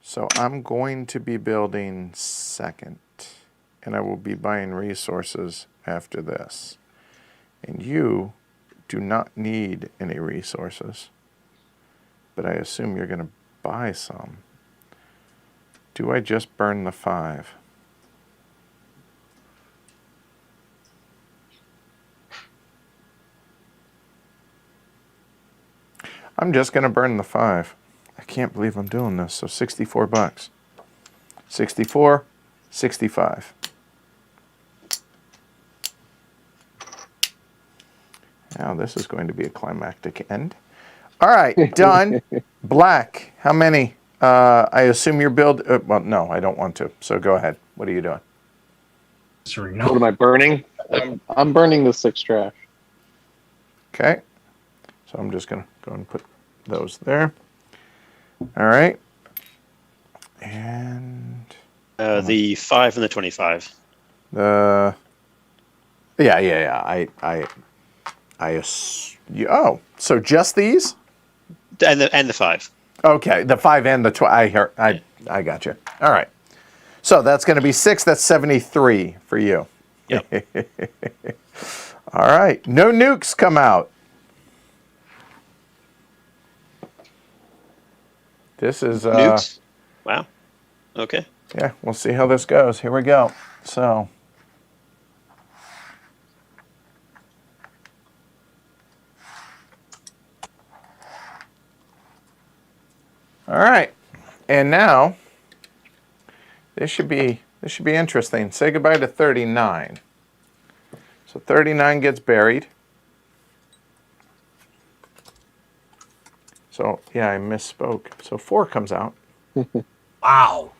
B: so I'm going to be building second, and I will be buying resources after this. And you do not need any resources, but I assume you're going to buy some. Do I just burn the 5? I'm just going to burn the 5. I can't believe I'm doing this. So $64. 64, 65. Now this is going to be a climactic end. All right, done. Black, how many? I assume you're well, no, I don't want to. So go ahead. What are you doing?
D: Sorry,
A: What am I burning? I'm burning the 6 trash.
B: Okay. So I'm just going to go and put those there. All right. And
C: the 5 and the 25.
B: Yeah. Oh, so just these?
C: And the 5.
B: Okay, the 5 and the 12. I got you. All right. So that's going to be 6. That's 73 for you.
C: Yep.
B: All right. No nukes come out. This is
C: nukes. Wow. Okay.
B: Yeah, we'll see how this goes. Here we go. So. All right, and now this should be interesting. Say goodbye to 39. So 39 gets buried. So yeah, I misspoke. So 4 comes out.
D: Wow.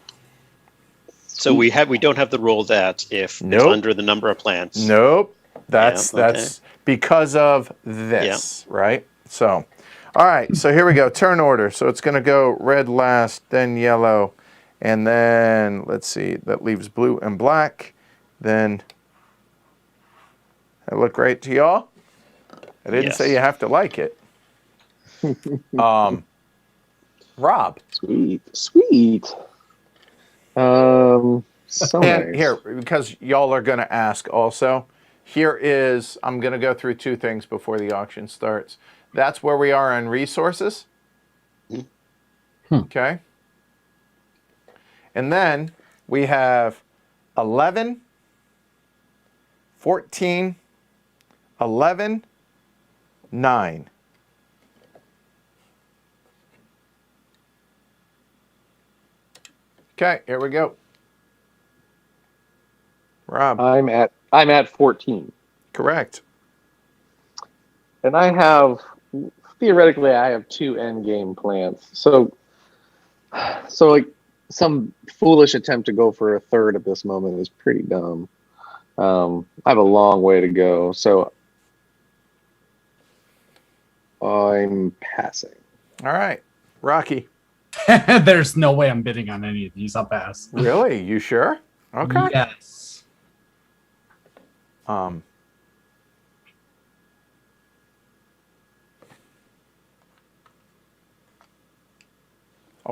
C: So we don't have the rule that if it's under the number of plants.
B: Nope. That's because of this, right? So. All right, so here we go, turn order. So it's going to go red last, then yellow, and then, let's see, that leaves blue and black. Then, that look right to y'all? I didn't say you have to like it. Rob.
A: Sweet.
B: And here, because y'all are going to ask also, here is, I'm going to go through two things before the auction starts. That's where we are on resources. Okay. And then we have 11, 14, 11, 9. Okay, here we go. Rob.
A: I'm at 14.
B: Correct.
A: And I have, theoretically, I have 2 end game plans. So like some foolish attempt to go for a third at this moment is pretty dumb. I have a long way to go, so I'm passing.
B: All right, Rocky.
D: There's no way I'm bidding on any of these. I'll pass.
B: Really? You sure? Okay.
D: Yes.
B: I'll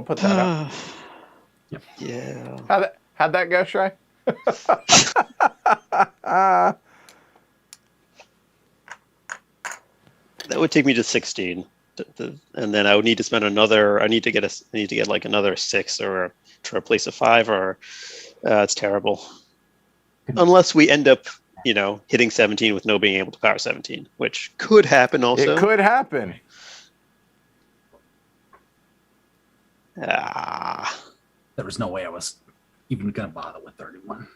B: put that up.
D: Yep.
C: Yeah.
B: How'd that go, Shrey?
C: That would take me to 16, and then I would need to spend another. I need to get like another 6 or to replace a 5, or it's terrible. Unless we end up, hitting 17 with no being able to power 17, which could happen also.
B: It could happen.
D: There was no way I was even going to bother with 31.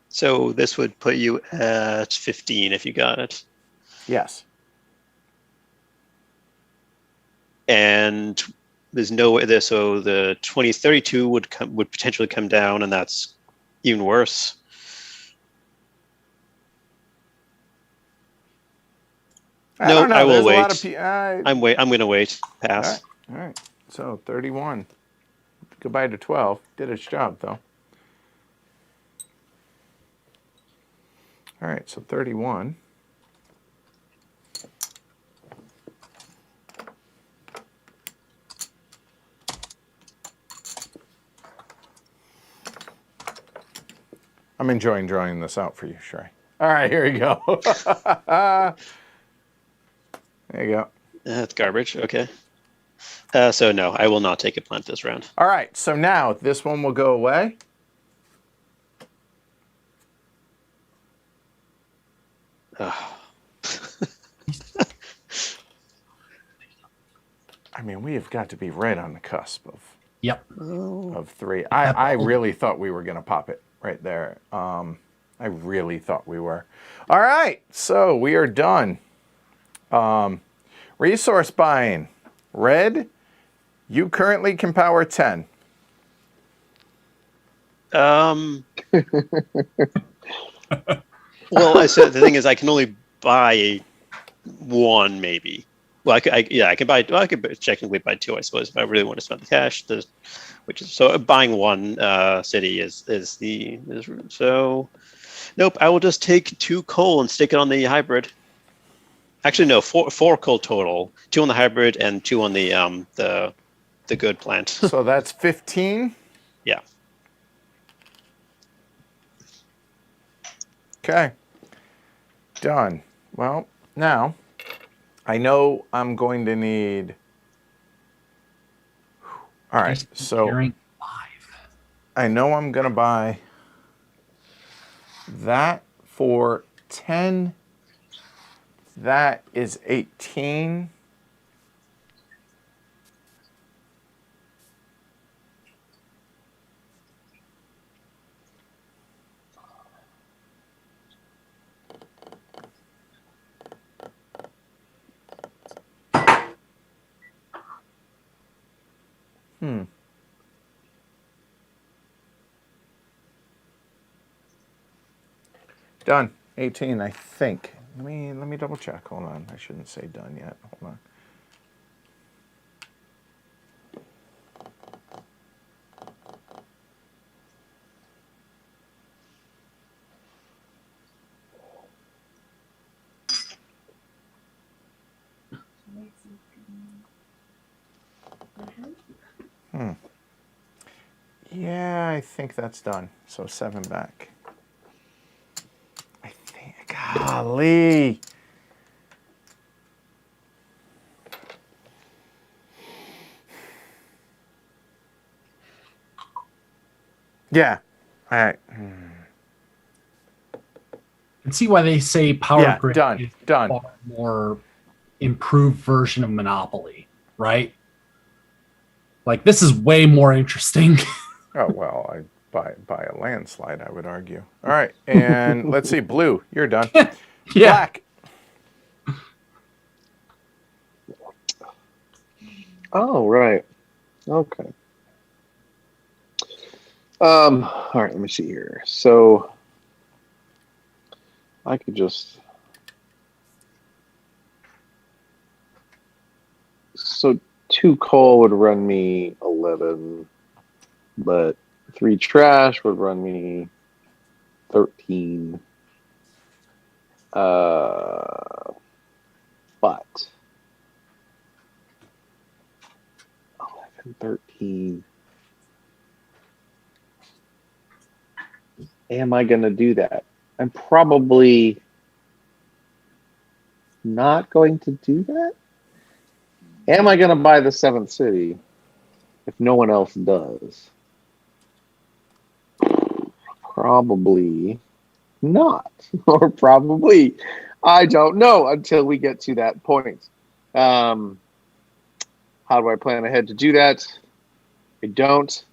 C: So this would put you at 15 if you got it.
B: Yes.
C: And there's no way there, so the 2032 would potentially come down, and that's even worse. I will wait. I'm going to wait. Pass.
B: All right. So 31. Goodbye to 12. Did its job, though. All right, so 31. I'm enjoying drawing this out for you, Shrey. All right, here you go. There you go.
C: That's garbage. Okay. So no, I will not take a plant this round.
B: All right, so now this one will go away. I mean, we have got to be right on the cusp of of 3. I really thought we were going to pop it right there. I really thought we were. All right, so we are done. Resource buying. Red, you currently can power 10.
C: Well, I said the thing is, I can only buy 1, maybe. Well, I could technically buy 2, I suppose, if I really want to spend the cash. So buying 1 city is so. Nope, I will just take 2 coal and stick it on the hybrid. Actually, no, 4 coal total. 2 on the hybrid and 2 on the good plant.
B: So that's 15.
C: Yeah.
B: Okay. Done. Well, now I know I'm going to need. All right. So I know I'm going to buy that for 10. That is 18. Done. 18, I think. Let me double check. Hold on. I shouldn't say done yet. Hold on. Yeah, I think that's done. So 7 back. Golly. Yeah. I
D: can see why they say Power Grid is
B: done.
D: far more improved version of Monopoly, right? Like, this is way more interesting.
B: Oh, well, by a landslide, I would argue. All right, and let's see, blue, you're done.
D: Yeah.
B: Black.
A: Oh, right. Okay. All right, let me see here. So I could just... So 2 coal would run me 11, but 3 trash would run me 13. But 11, 13. Am I going to do that? I'm probably not going to do that. Am I going to buy the 7th city if no one else does? Probably not. Or probably, I don't know until we get to that point. How do I plan ahead to do that? I don't.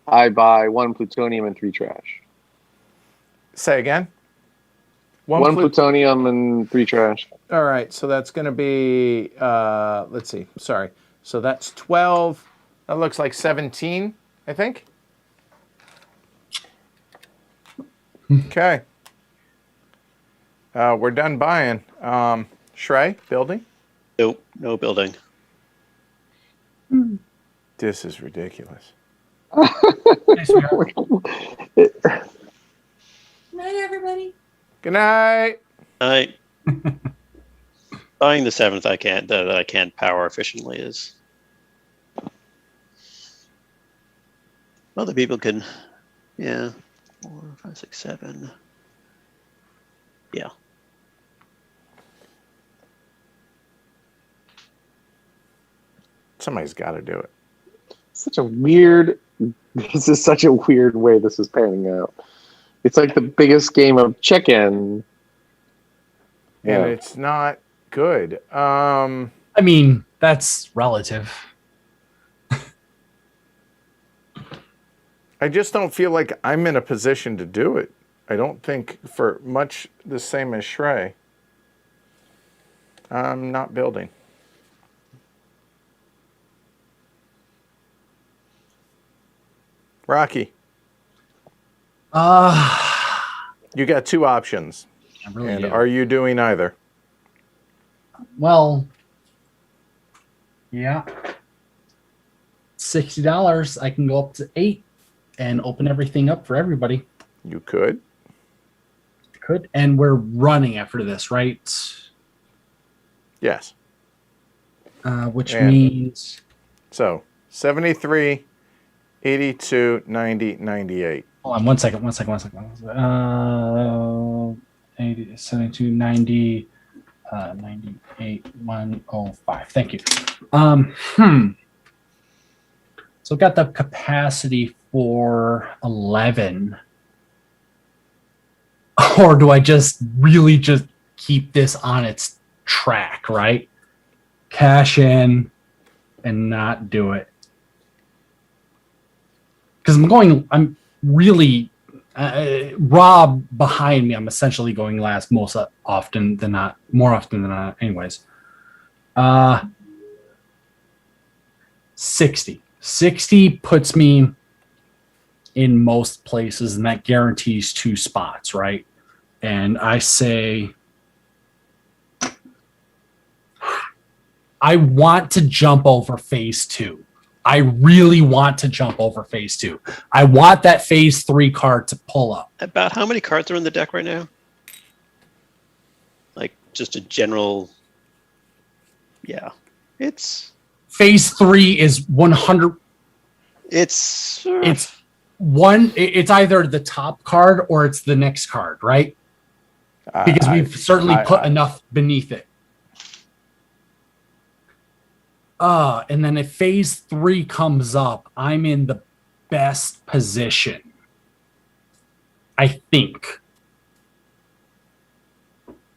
A: I buy 1 plutonium and 3 trash.
B: Say again?
A: 1 plutonium and 3 trash.
B: All right, so that's going to be, let's see, sorry. So that's 12. That looks like 17, I think. Okay. We're done buying. Shrey, building?
C: Nope, no building.
B: This is ridiculous.
E: Night, everybody.
B: Good night.
C: Buying the 7th that I can't power efficiently is. Other people can, yeah. 4, 5, 6, 7. Yeah.
B: Somebody's got to do it.
A: This is such a weird way this is panning out. It's like the biggest game of chicken.
B: And it's not good.
D: I mean, that's relative.
B: I just don't feel like I'm in a position to do it. I don't think for much the same as Shrey. I'm not building. Rocky. You got 2 options.
D: I really
B: and
D: do.
B: are you doing either?
D: Well, yeah. $60. I can go up to 8 and open everything up for everybody.
B: You could.
D: Could. And we're running after this, right?
B: Yes.
D: Which means...
B: So, 73, 82, 90, 98.
D: Hold on, one second. 80, 72, 90, 98, 105. Thank you. So got the capacity for 11. Or do I just keep this on its track, right? Cash in and not do it. Because I'm really, Rob behind me, I'm essentially going last more often than not anyways. 60. 60 puts me in most places, and that guarantees 2 spots, right? And I say, I want to jump over phase 2. I really want to jump over phase 2. I want that phase 3 card to pull up.
C: About how many cards are in the deck right now? Like just a general. Yeah, it's
D: phase 3 is 100.
C: It's
D: one. It's either the top card or it's the next card, right? Because we've certainly put enough beneath it. And then if phase 3 comes up, I'm in the best position, I think.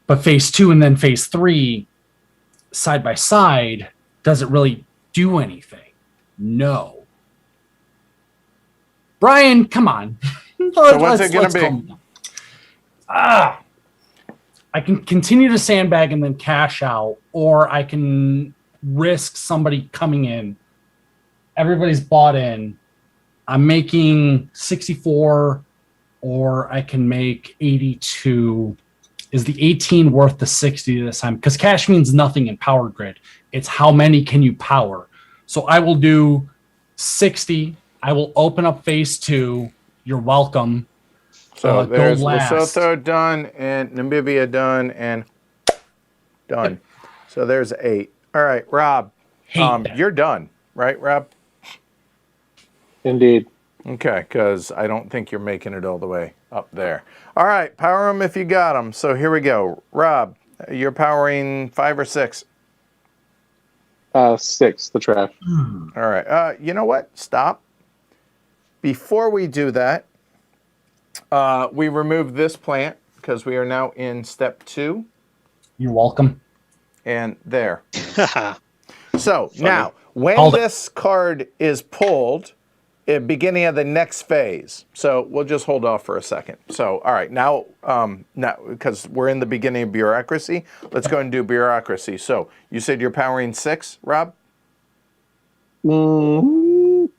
D: But phase 2 and then phase 3, side by side, doesn't really do anything. No. Brian, come on.
B: So what's it going to be?
D: I can continue to sandbag and then cash out, or I can risk somebody coming in. Everybody's bought in. I'm making 64, or I can make 82. Is the 18 worth the 60 this time? Because cash means nothing in Power Grid. It's how many can you power. So I will do 60. I will open up phase 2. You're welcome.
B: So there's Lesotho done, and Namibia done, and done. Yep. So there's 8. All right, Rob, you're done, right, Rob?
A: Indeed.
B: Okay, because I don't think you're making it all the way up there. All right, power them if you got them. So here we go. Rob, you're powering 5 or 6?
A: 6, the trash.
B: All right. You know what? Stop. Before we do that, we remove this plant because we are now in step 2.
D: You're welcome.
B: And there. So now, when this card is pulled, at the beginning of the next phase. So we'll just hold off for a second. So, all right, now because we're in the beginning of bureaucracy, let's go and do bureaucracy. So you said you're powering 6, Rob? Because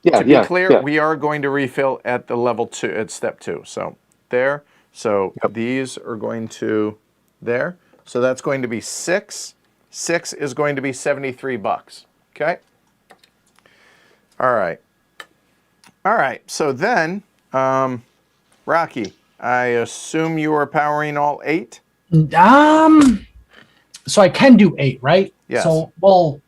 B: to be clear, we are going to refill at the level 2, at step 2. So there. So these are going to there. So that's going to be 6. 6 is going to be $73. Okay. All right. All right. So then, Rocky, I assume you are powering all 8?
D: So I can do 8, right?
B: Yes.
D: So, well,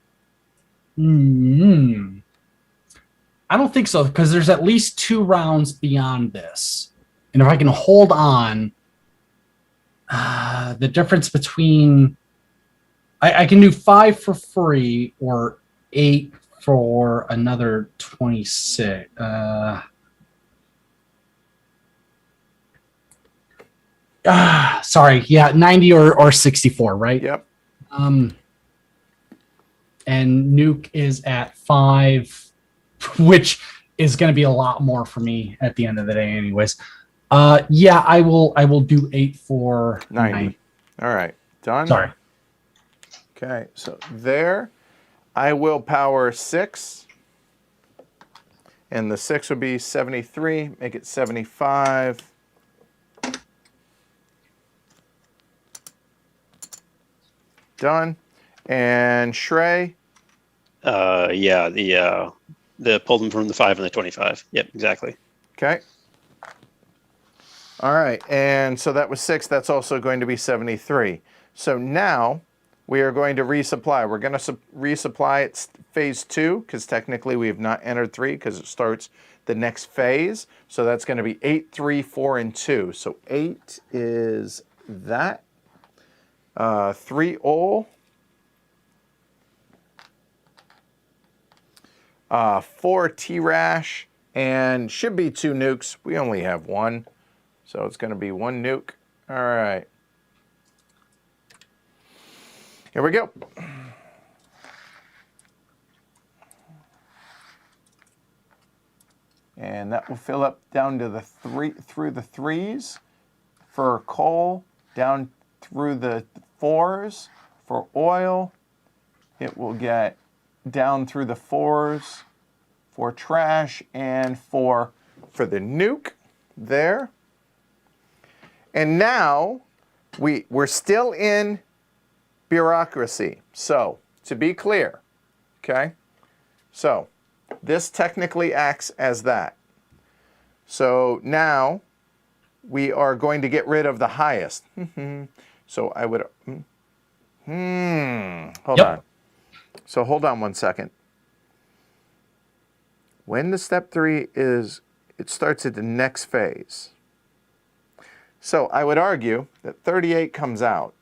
D: I don't think so, because there's at least 2 rounds beyond this. And if I can hold on, the difference between I can do 5 for free or 8 for another 26. Sorry, yeah, 90 or 64, right?
B: Yep.
D: And Nuke is at 5, which is going to be a lot more for me at the end of the day, anyways. Yeah, I will do 8 for 90.
B: All right, done.
D: Sorry.
B: Okay, so there, I will power 6, and the 6 would be 73. Make it 75. Done. And Shrey?
C: Yeah, the pulled them from the 5 and the 25. Yep, exactly.
B: Okay. All right, and so that was 6. That's also going to be 73. So now we are going to resupply. We're going to resupply at phase 2 because technically we have not entered 3 because it starts the next phase. So that's going to be 8, 3, 4, and 2. So 8 is that. 3 oil. 4 T-Rash, and should be 2 nukes. We only have 1, so it's going to be 1 nuke. All right. Here we go. And that will fill up down to the 3 through the 3s for coal, down through the 4s for oil. It will get down through the 4s for trash and for the nuke there. And now we're still in bureaucracy. So to be clear, okay? So this technically acts as that. So now we are going to get rid of the highest. So I would, hold on. So hold on one second. When the step 3 is, it starts at the next phase. So I would argue that 38 comes out,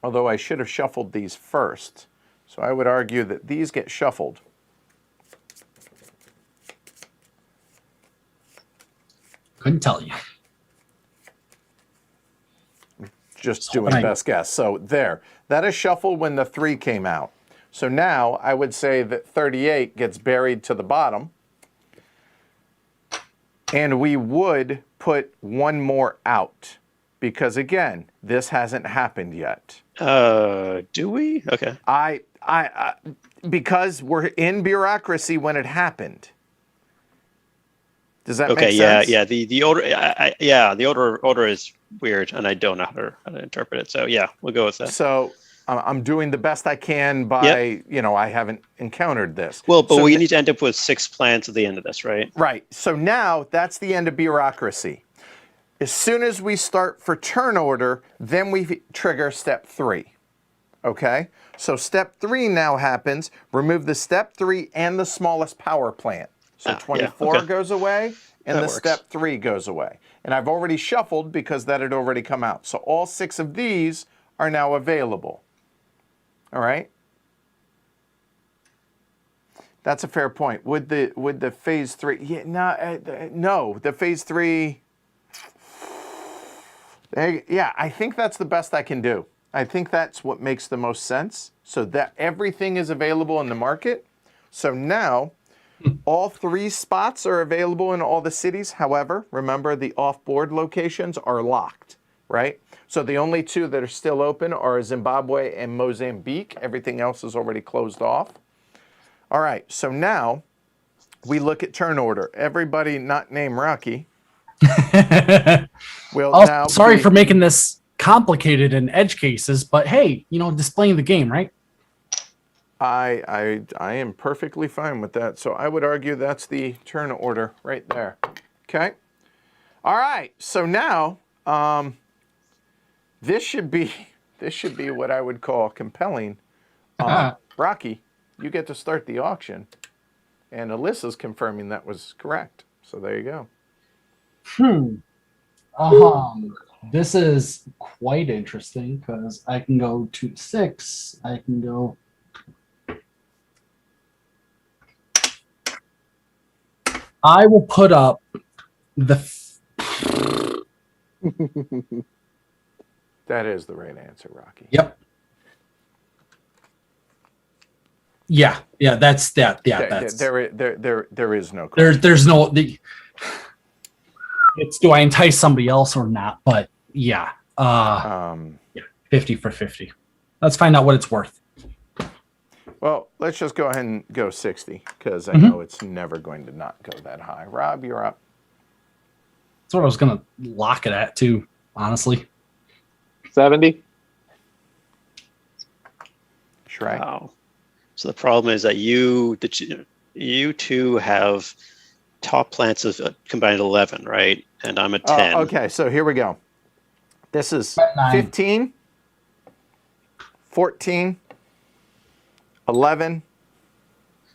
B: although I should have shuffled these first. So I would argue that these get shuffled.
D: Couldn't tell you.
B: Just doing best guess. So there. That is shuffled when the 3 came out. So now I would say that 38 gets buried to the bottom. And we would put one more out. Because again, this hasn't happened yet.
C: Do we? Okay.
B: Because we're in bureaucracy when it happened. Does that make
C: Okay,
B: sense?
C: yeah. The order, the order is weird, and I don't know how to interpret it. So yeah, we'll go with that.
B: So I'm doing the best I can by, I haven't encountered this.
C: Well, but
B: so
C: we need to end up with 6 plants at the end of this, right?
B: Right. So now that's the end of bureaucracy. As soon as we start for turn order, then we trigger step 3. Okay? So step 3 now happens. Remove the step 3 and the smallest power plant. So 24 goes away, and the step 3 goes away. And I've already shuffled because that had already come out. So all 6 of these are now available. All right? That's a fair point. Would the phase 3? Yeah, no. The phase 3. Yeah, I think that's the best I can do. I think that's what makes the most sense. So that everything is available in the market. So now all 3 spots are available in all the cities. However, remember the off-board locations are locked, right? So the only 2 that are still open are Zimbabwe and Mozambique. Everything else is already closed off. All right, so now we look at turn order. Everybody not named Rocky. Now
D: sorry for making this complicated in edge cases, but hey, displaying the game, right?
B: I am perfectly fine with that. So I would argue that's the turn order right there. Okay. All right. So now this should be what I would call compelling. Rocky, you get to start the auction, and Alyssa's confirming that was correct. So there you go.
D: This is quite interesting because I can go 2 to 6. I can go. I will put up the.
B: That is the right answer, Rocky.
D: Yep. Yeah. That's that. Yeah, that's.
B: There is no question.
D: There's no. It's do I entice somebody else or not? But yeah. 50 for 50. Let's find out what it's worth.
B: Well, let's just go ahead and go 60 because I know it's never going to not go that high. Rob, you're up.
D: That's what I was going to lock it at too, honestly.
A: 70.
B: Shrek.
C: Wow. So the problem is that you 2 have top plants of combined 11, right? And I'm at 10.
B: Okay, so here we go. This is 15, 14, 11,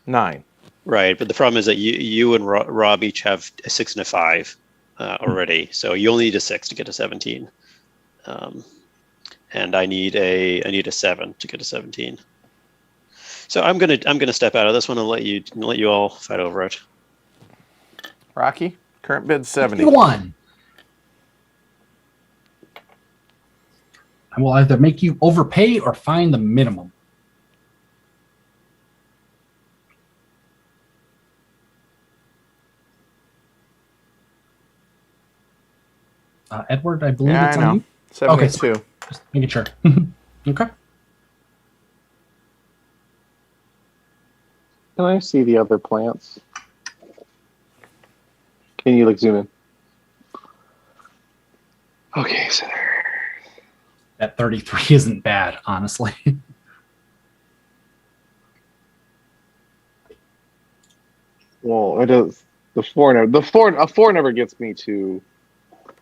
B: 9.
C: Right, but the problem is that you and Rob each have a 6 and a 5 already, so you only need a 6 to get to 17, and I need a 7 to get to 17. So I'm gonna step out of this one and let you all fight over it.
B: Rocky, current bid 70.
D: 51. I will either make you overpay or find the minimum. Edward, I believe it's on you.
B: 72.
D: Okay, just making sure. Okay.
A: Can I see the other plants? Can you zoom in? Okay, so there.
D: That 33 isn't bad, honestly.
A: Well, it is a four never gets me to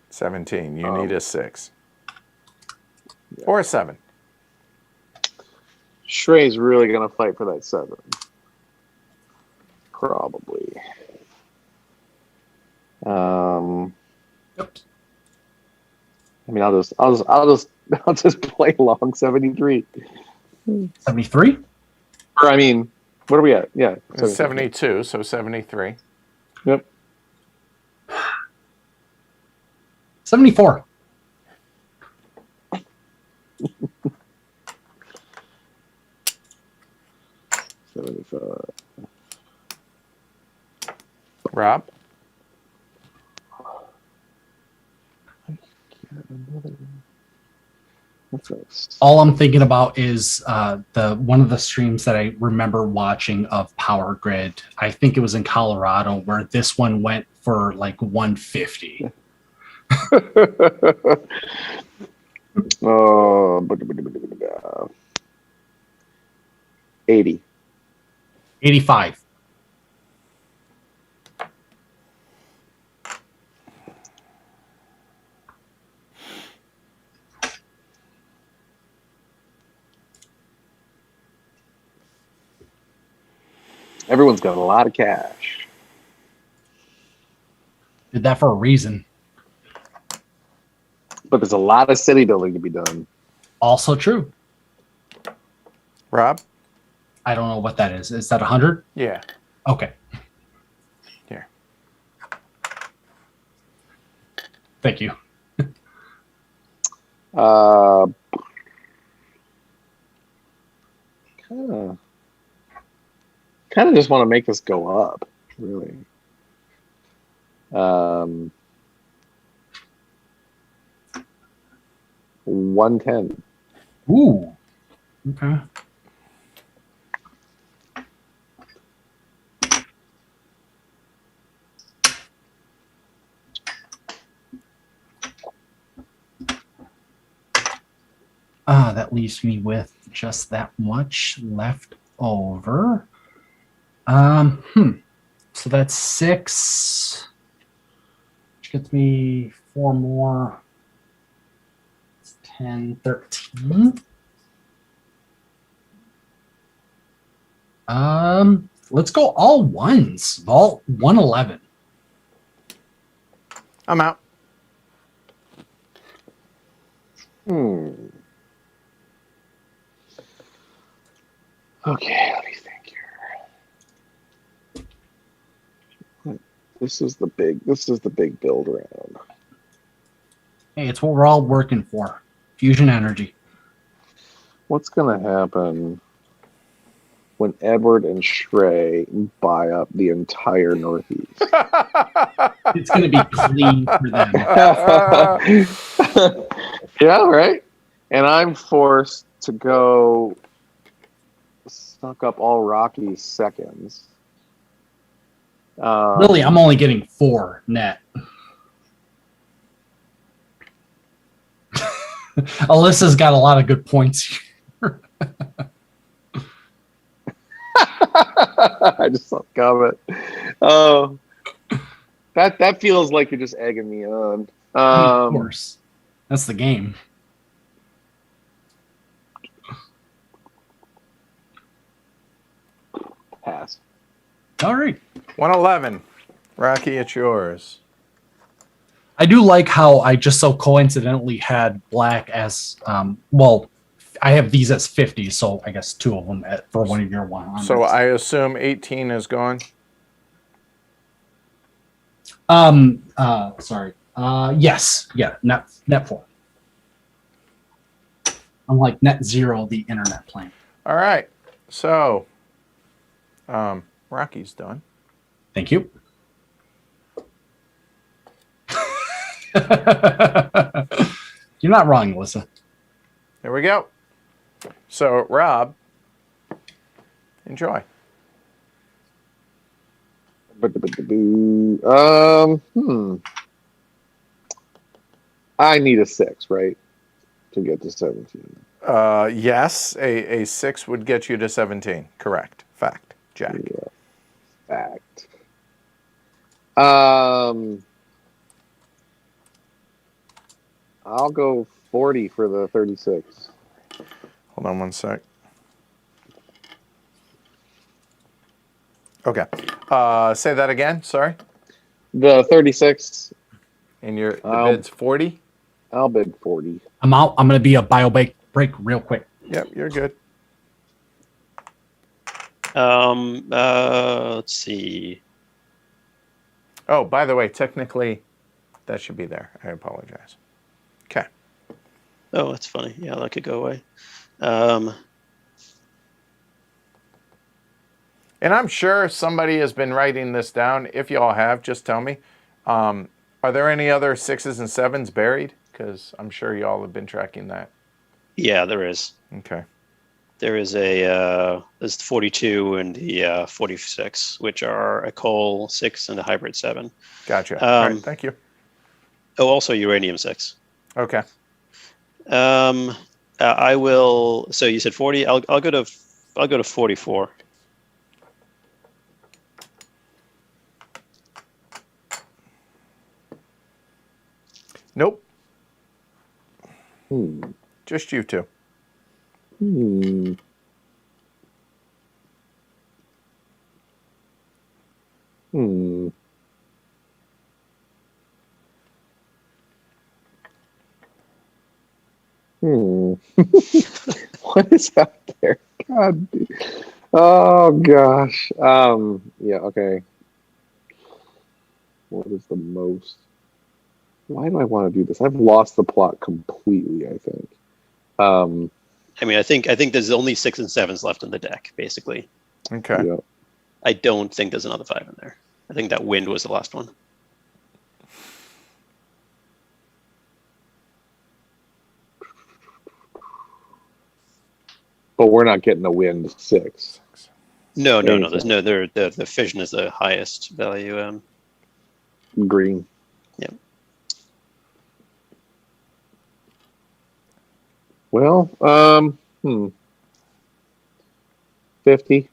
B: 17. You need a 6. Or a 7.
A: Shrey's really gonna fight for that 7. Probably.
D: Oops.
A: I mean, I'll just play along 73.
D: 73?
A: Or I mean, what are we at? Yeah,
B: 72, so 73.
A: Yep.
D: 74.
B: Rob?
D: All I'm thinking about is the one of the streams that I remember watching of Power Grid. I think it was in Colorado where this one went for like 150.
A: Oh, 80.
D: 85.
A: Everyone's got a lot of cash.
D: Did that for a reason.
A: But there's a lot of city building to be done.
D: Also true.
B: Rob?
D: I don't know what that is. Is that 100?
B: Yeah.
D: Okay.
B: Here.
D: Thank you.
A: Kind of just want to make this go up, really. 110.
D: Ooh. Okay. That leaves me with just that much left over. So that's 6, which gets me 4 more. It's 10, 13. Let's go all ones. Vault 111.
B: I'm out.
A: Okay, let me think here. This is the big build round.
D: Hey, it's what we're all working for. Fusion energy.
A: What's gonna happen when Edward and Shrey buy up the entire Northeast?
D: It's going to be clean for them.
A: Yeah, right. And I'm forced to go suck up all Rocky's seconds.
D: Really, I'm only getting 4 net. Alyssa's got a lot of good points here.
A: I just saw the comment. Oh, that feels like you're just egging me on.
D: Of course, that's the game.
A: Pass.
D: All right.
B: 111. Rocky, it's yours.
D: I do like how I just so coincidentally had black as well. I have these as 50, so I guess 2 of them for one of your 100s.
B: So I assume 18 is gone.
D: Sorry. Yes. Yeah. Net 4. Unlike net 0, the internet plan.
B: All right. So, Rocky's done.
D: Thank you. You're not wrong, Melissa.
B: There we go. So, Rob, enjoy.
A: I need a 6, right, to get to 17.
B: Yes, a 6 would get you to 17. Correct. Fact. Jack.
A: Yeah. Fact. I'll go 40 for the 36.
B: Hold on one sec. Okay. Say that again. Sorry.
A: The 36.
B: And the bid's 40?
A: I'll bid 40.
D: I'm out. I'm going to be a bio break real quick.
B: Yep, you're good.
C: Let's see.
B: Oh, by the way, technically, that should be there. I apologize. Okay.
C: Oh, that's funny. Yeah, that could go away. Um,
B: And I'm sure somebody has been writing this down. If y'all have, just tell me. Are there any other 6s and 7s buried? Because I'm sure y'all have been tracking that.
C: yeah, there is.
B: Okay.
C: There is there's 42 and the 46, which are a coal 6 and a hybrid 7.
B: Gotcha. All right, thank you.
C: Oh, also uranium 6.
B: Okay.
C: I will. So you said 40. I'll go to 44.
B: Nope.
A: Hmm.
B: Just you two.
A: Hmm. Hmm. Hmm. What is out there? God. Oh gosh. Yeah. Okay. What is the most? Why do I want to do this? I've lost the plot completely, I think.
C: I mean, I think there's only 6 and 7s left in the deck, basically.
B: Okay.
A: Yeah.
C: I don't think there's another 5 in there. I think that wind was the last one.
A: But we're not getting a wind 6.
C: No. There's no. The fission is the highest value.
A: Green.
C: Yep.
A: Well, 50.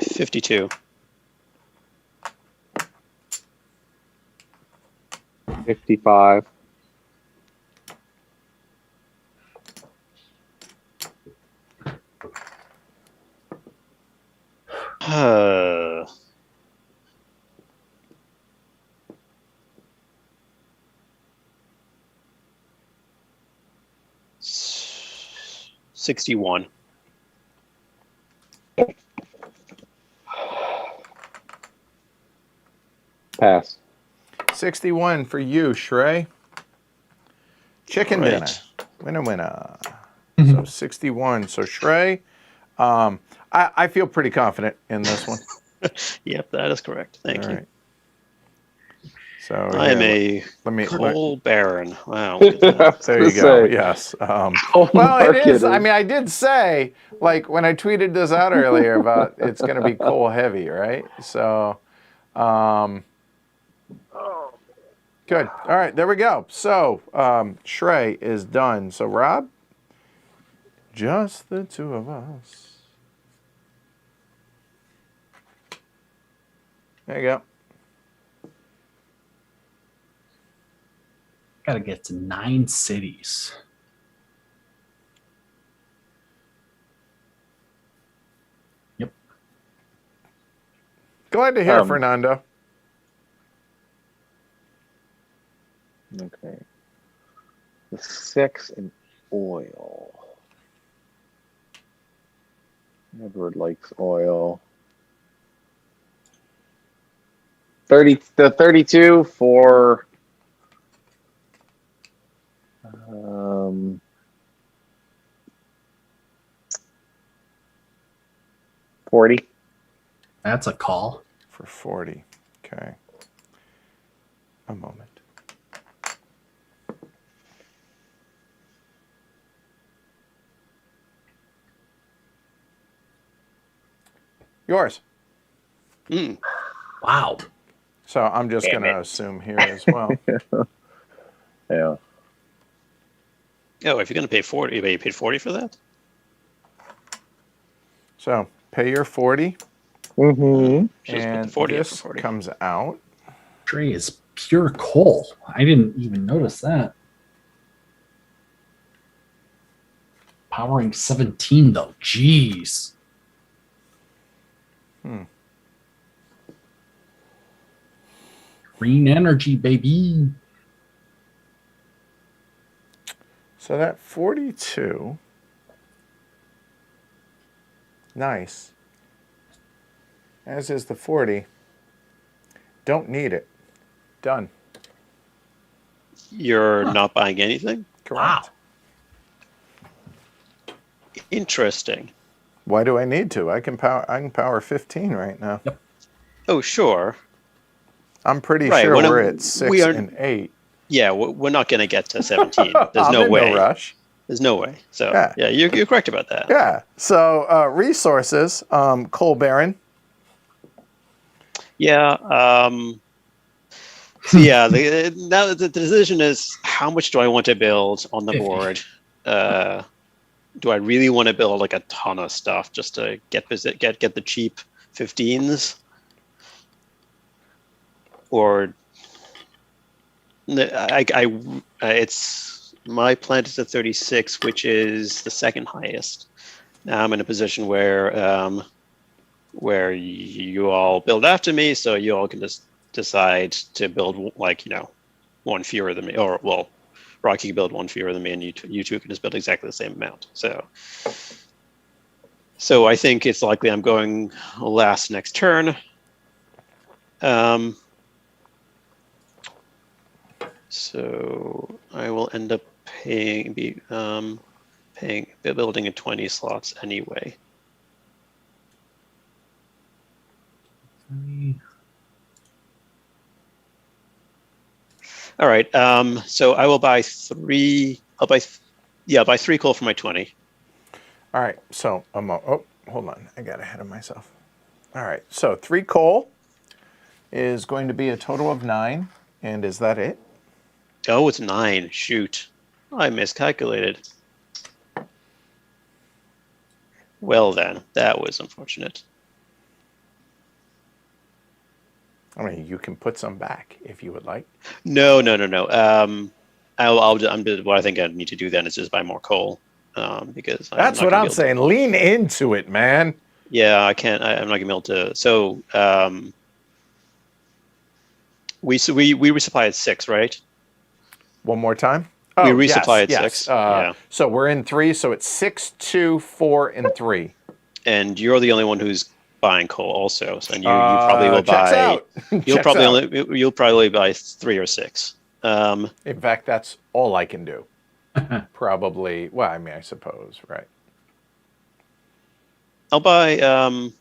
C: 52.
A: 55.
C: Uh, 61.
A: Pass.
B: 61 for you, Shrey. Chicken dinner.
C: Right.
B: Winner. So 61. So Shrey, I feel pretty confident in this one.
C: Yep, that is correct. Thank you.
B: Right. So
C: I am a coal baron. Wow. Look at that.
B: there you go. Yes. Well, it is. I mean, I did say, like, when I tweeted this out earlier about it's going to be coal heavy, right? So, good. All right, there we go. So, Shrey is done. So, Rob, just the two of us. There you go.
D: Got to get to 9 cities. Yep.
B: Glad to hear, Fernando.
A: Okay. The 6 in oil. Edward likes oil. 32 for 40.
D: That's a call.
B: For 40. Okay. A moment. Yours.
D: Wow.
B: So I'm just going to assume here as well.
A: Yeah.
C: Oh, if you're going to pay 40, you paid 40 for that?
B: So pay your 40.
A: Mm-hmm.
B: And
C: 40
B: this
C: for 40.
B: comes out.
D: Trey is pure coal. I didn't even notice that. Powering 17, though. Jeez. Green energy, baby.
B: So that 42. Nice. As is the 40. Don't need it. Done.
C: You're not buying anything?
B: Correct.
C: Wow. Interesting.
B: Why do I need to? I can power 15 right now.
D: Yep.
C: Oh, sure.
B: I'm pretty sure we're at 6 and 8.
C: Yeah, we're not going to get to 17. There's no way.
B: No rush.
C: There's no way. So, yeah, you're correct about that.
B: Yeah. So, resources, coal baron.
C: Yeah. So, yeah, now the decision is how much do I want to build on the board? Do I really want to build like a ton of stuff just to get the cheap 15s? Or it's my plant is at 36, which is the second highest. Now I'm in a position where you all build after me, so you all can just decide to build one fewer than me, or well, Rocky can build one fewer than me, and you two can just build exactly the same amount. So I think it's likely I'm going last next turn. So I will end up building in 20 slots anyway. All right. So I will buy 3. I'll buy 3 coal for my 20.
B: All right. So hold on. I got ahead of myself. All right. So 3 coal is going to be a total of 9. And is that it?
C: Oh, it's 9. Shoot. I miscalculated. Well then, that was unfortunate.
B: I mean, you can put some back if you would like.
C: No. What I think I need to do then is just buy more coal. Because
B: that's what I'm saying. Lean into it, man.
C: Yeah, I can't. I'm not gonna be able to. So we resupply at 6, right?
B: One more time.
C: We resupply at 6.
B: Yeah. So we're in 3. So it's 6, 2, 4, and 3.
C: And you're the only one who's buying coal, also. So you probably will buy. You'll probably buy 3 or 6.
B: In fact, that's all I can do. Probably. Well, I mean, I suppose, right?
C: I'll buy. I'll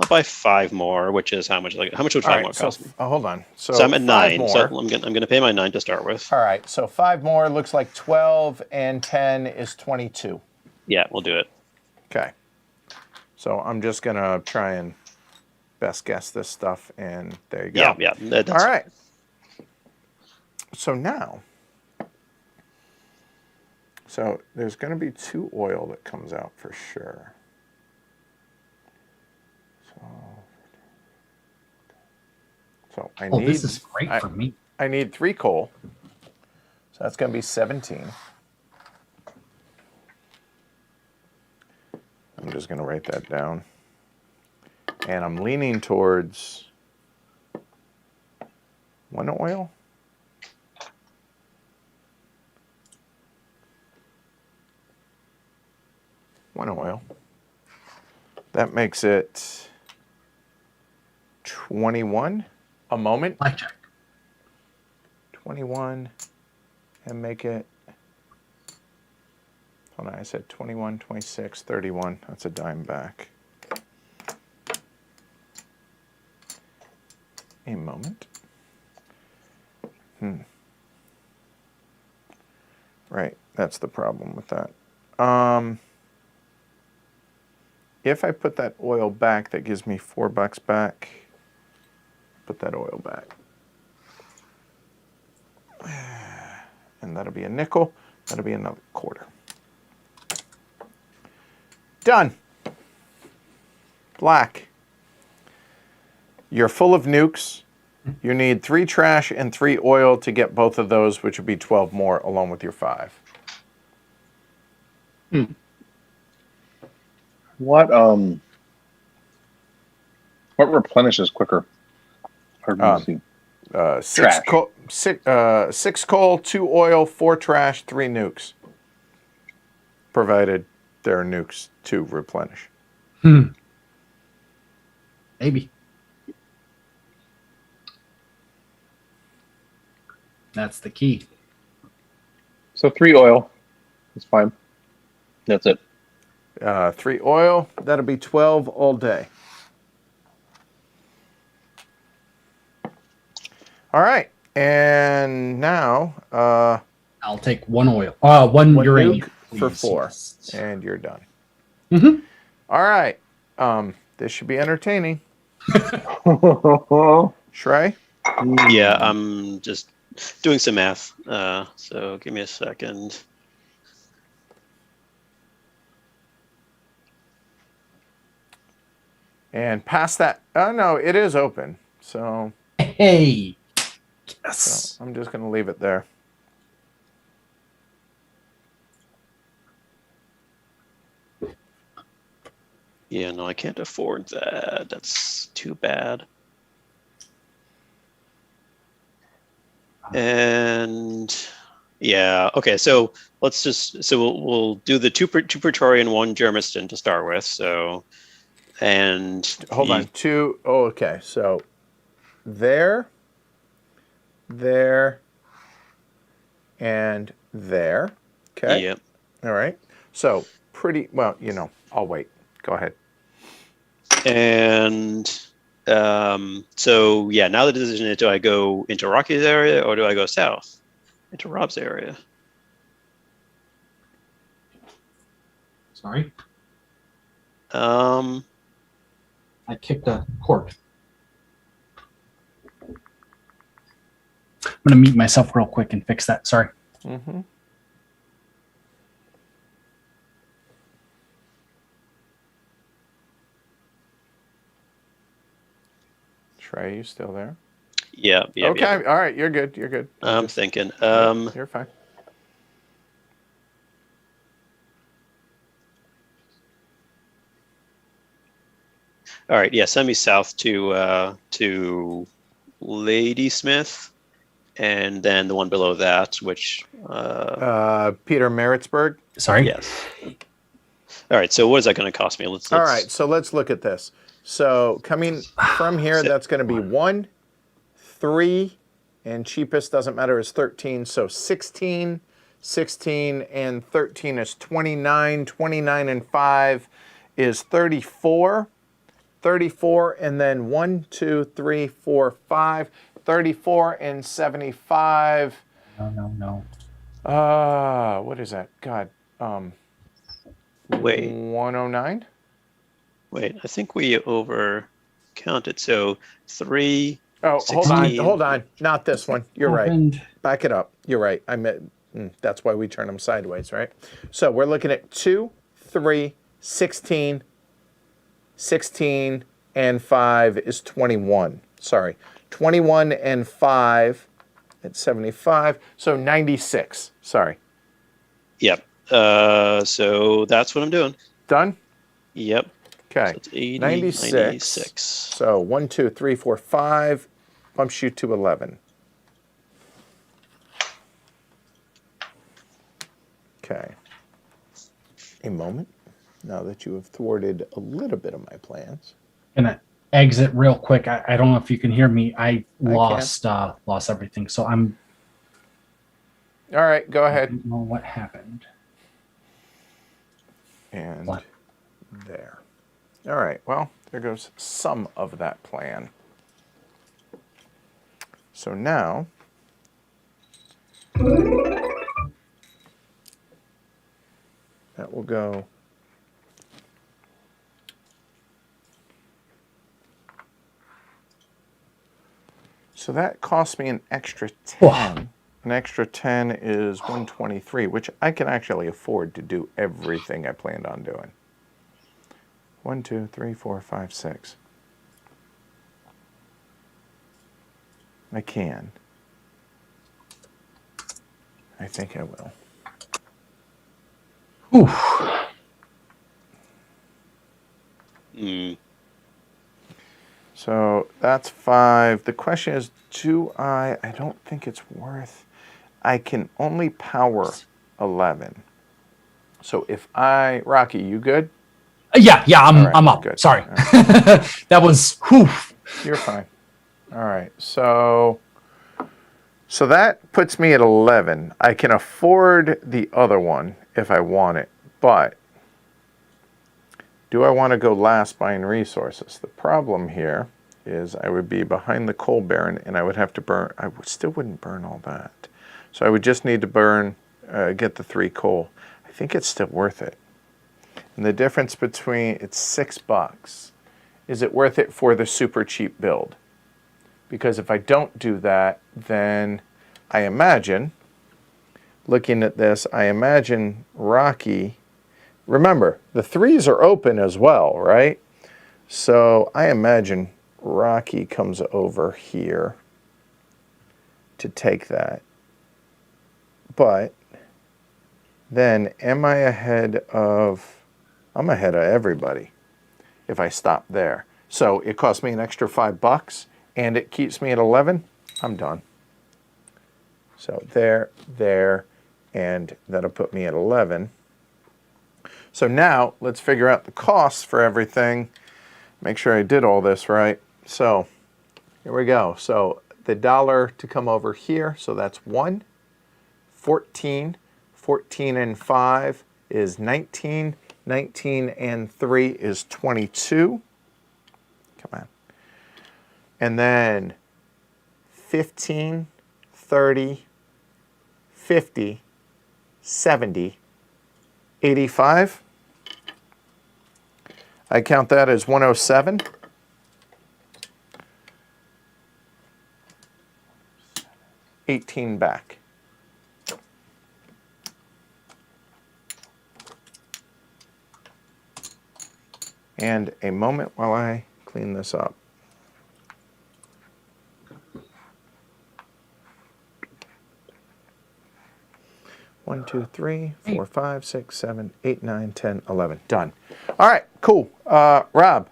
C: buy 5 more, which is how much would 5 more cost me?
B: Hold on. So
C: I'm at 9.
B: More.
C: So I'm gonna pay my 9 to start with.
B: All right. So 5 more looks like 12, and 10 is 22.
C: Yeah, we'll do it.
B: Okay. So I'm just gonna try and best guess this stuff, and there you go.
C: Yeah.
B: All right. So now, there's going to be 2 oil that comes out for sure. So I need.
D: This is great for me.
B: I need 3 coal. So that's going to be 17. I'm just going to write that down. And I'm leaning towards 1 oil. That makes it 21. A moment.
D: Blackjack.
B: 21. And make it. Hold on, I said 21, 26, 31. That's a dime back. A moment. Right, that's the problem with that. If I put that oil back, that gives me $4 back. Put that oil back. And that'll be a nickel. That'll be another quarter. Done. Black. You're full of nukes. You need 3 trash and 3 oil to get both of those, which would be 12 more along with your 5.
A: What What replenishes quicker? Pardon me.
B: Six coal, 2 oil, 4 trash, 3 nukes. Provided there are nukes to replenish.
D: Maybe. That's the key.
A: So 3 oil. That's fine. That's it.
B: 3 oil. That'll be 12 all day. All right. And now...
D: I'll take 1 oil. One uranium.
B: Nuke for
D: please.
B: 4.
D: Yes.
B: And you're done.
D: Mm-hmm.
B: All right. This should be entertaining. Shrey?
C: Yeah, I'm just doing some math. So give me a second.
B: And past that... Oh, no, it is open. So...
D: Hey. Yes.
B: So I'm just going to leave it there.
C: Yeah, no, I can't afford that. That's too bad. And yeah, okay. So let's just we'll do the two Praetorian, 1 Germiston to start with. So and
B: hold on, 2. Oh, okay. So there, and there. Okay.
C: Yep.
B: All right. So pretty well. I'll wait. Go ahead.
C: And so yeah, now the decision is: do I go into Rocky's area or do I go south into Rob's area?
D: Sorry.
C: Um.
D: I kicked a cord. I'm going to mute myself real quick and fix that. Sorry.
B: Mm-hmm. Trey, you still there?
C: Yeah.
B: Okay.
C: Yeah.
B: All right. You're good. You're good.
C: I'm thinking.
B: You're fine.
C: All right. Yeah. Send me south to Ladysmith, and then the one below that, which
B: Peter Maritzburg.
D: Sorry.
C: yes. All right. So what is that going to cost me? Let's.
B: All right. So let's look at this. So coming from here, that's going to be 1, 3, and cheapest doesn't matter is 13. So 16, 16, and 13 is 29. 29 and 5 is 34. 34, and then 1, 2, 3, 4, 5. 34 and 75.
D: No.
B: What is that? God.
C: Wait.
B: 109.
C: Wait. I think we over counted. So 3.
B: Oh,
C: 16.
B: hold on. Not this one. You're
D: Opened.
B: right. Back it up. You're right. That's why we turn them sideways, right? So we're looking at 2, 3, 16, 16, and 5 is 21. Sorry. 21 and 5 at 75. So 96. Sorry.
C: Yep. So that's what I'm doing.
B: Done?
C: Yep.
B: Okay.
C: So it's 80,
B: 96.
C: 96.
B: So 1, 2, 3, 4, 5 bumps you to 11. Okay. A moment. Now that you have thwarted a little bit of my plans.
D: Gonna exit real quick. I don't know if you can hear me. I lost everything. So I'm.
B: All right, go
D: I
B: ahead.
D: don't know what happened.
B: And
D: What?
B: there. All right, well, there goes some of that plan. So now, that will go. So that cost me an extra 10.
D: Whoa.
B: An extra 10 is 123, which I can actually afford to do everything I planned on doing. 1, 2, 3, 4, 5, 6. I can. I think I will.
C: Mm.
B: So that's 5. The question is, I don't think it's worth, I can only power 11. So if Rocky, you good?
D: Yeah, I'm up.
B: Good.
D: Sorry.
B: Right.
D: That was, whew.
B: You're fine. All right. So that puts me at 11. I can afford the other one if I want it, but do I want to go last buying resources? The problem here is I would be behind the coal baron, and I would have to burn. Still wouldn't burn all that. So I would just need to burn, get the 3 coal. I think it's still worth it. And the difference between, it's $6. Is it worth it for the super cheap build? Because if I don't do that, then I imagine, looking at this, I imagine Rocky, remember, the 3s are open as well, right? So I imagine Rocky comes over here to take that. But then am I ahead of, I'm ahead of everybody if I stop there. So it costs me an extra $5 and it keeps me at 11. I'm done. So there, and that'll put me at 11. So now let's figure out the costs for everything. Make sure I did all this right. So here we go. So the $1 to come over here, so that's 1, 14, 14 and 5 is 19, 19 and 3 is 22. Come on. And then 15, 30, 50, 70, 85. I count that as 107. $18 back. And a moment while I clean this up. One, 2, 3, 4, 5, 6, 7, 8, 9, 10, 11. Done. All right, cool. Rob.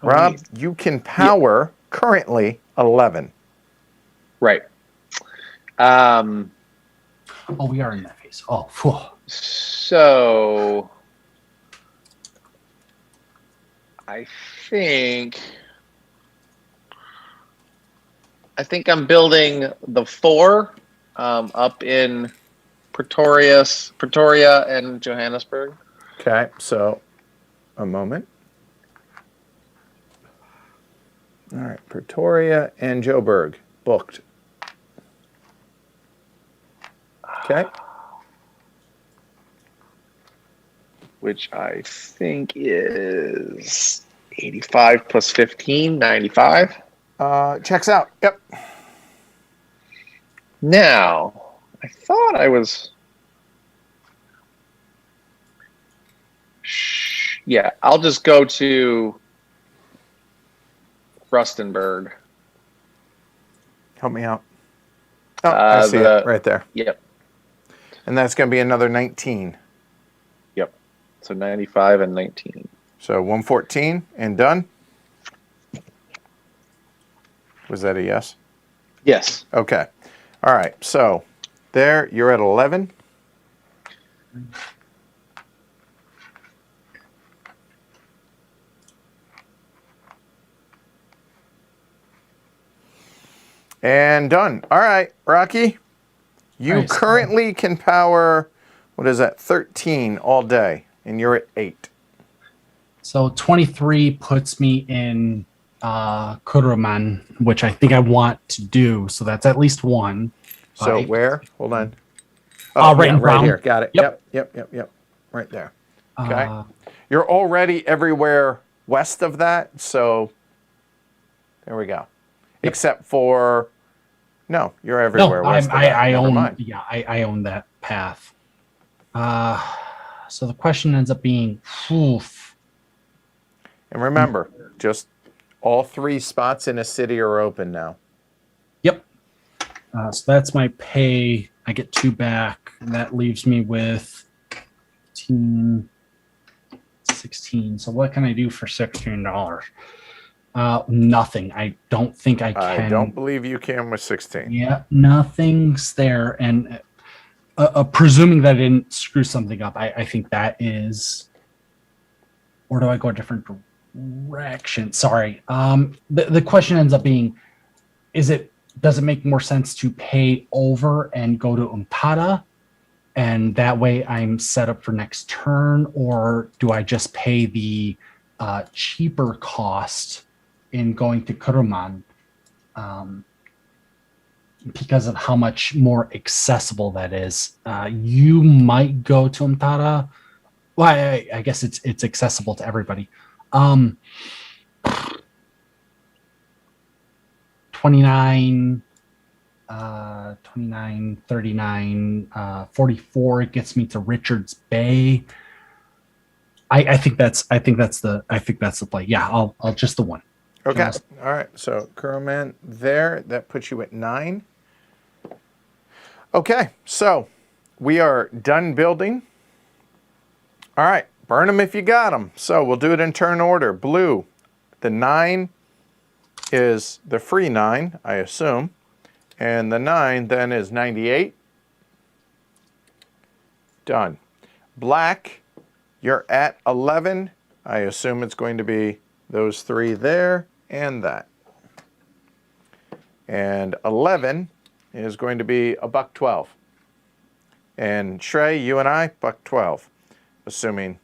B: Rob, you can power currently 11.
A: Right.
D: Oh, we are in that phase. Oh, phew.
A: So I think I'm building the 4 up in Pretoria and Johannesburg.
B: Okay, so a moment. All right, Pretoria and Joburg booked. Okay.
A: Which I think is 85 plus 15, 95.
B: Checks out. Yep.
A: Now, I thought I was... Yeah, I'll just go to Rustenburg.
B: Help me out. Oh, I see it right there.
A: Yep.
B: And that's going to be another 19.
A: Yep. So 95 and 19.
B: So 114 and done? Was that a yes?
A: Yes.
B: Okay. All right. So there, you're at 11. And done. All right, Rocky. You
D: Nice.
B: currently can power, what is that, 13 all day, and you're at 8.
D: So 23 puts me in Kuruman, which I think I want to do. So that's at least 1.
B: So where? Hold on.
D: Right in
B: right
D: brown.
B: here. Got it.
D: Yep.
B: Yep. Right there. Okay. You're already everywhere west of that, so there we go. Yep. Except for, no, you're everywhere west of that.
D: I
B: Never
D: own.
B: mind.
D: Yeah, I own that path. So the question ends up being, oof.
B: And remember, just all 3 spots in a city are open now.
D: Yep. So that's my pay. I get 2 back, and that leaves me with 15, 16. So what can I do for $16? Nothing. I don't think I can.
B: I don't believe you can with 16.
D: Yeah, nothing's there. And presuming that I didn't screw something up, I think that is. Or do I go a different direction? Sorry. The question ends up being, does it make more sense to pay over and go to Umtada, and that way I'm set up for next turn, or do I just pay the cheaper cost in going to Kuruman because of how much more accessible that is? You might go to Umtada. Well, I guess it's accessible to everybody. 29, 39, 44. It gets me to Richards Bay. I think that's the play. Yeah, I'll just the one.
B: Okay. All right. So Kuruman there. That puts you at 9. Okay. So we are done building. All right, burn them if you got them. So we'll do it in turn order. Blue, the 9 is the free 9, I assume. And the 9 then is 98. Done. Black, you're at 11. I assume it's going to be those 3 there and that. And 11 is going to be $1.12. And Shrey, you and I, $1.12. Assuming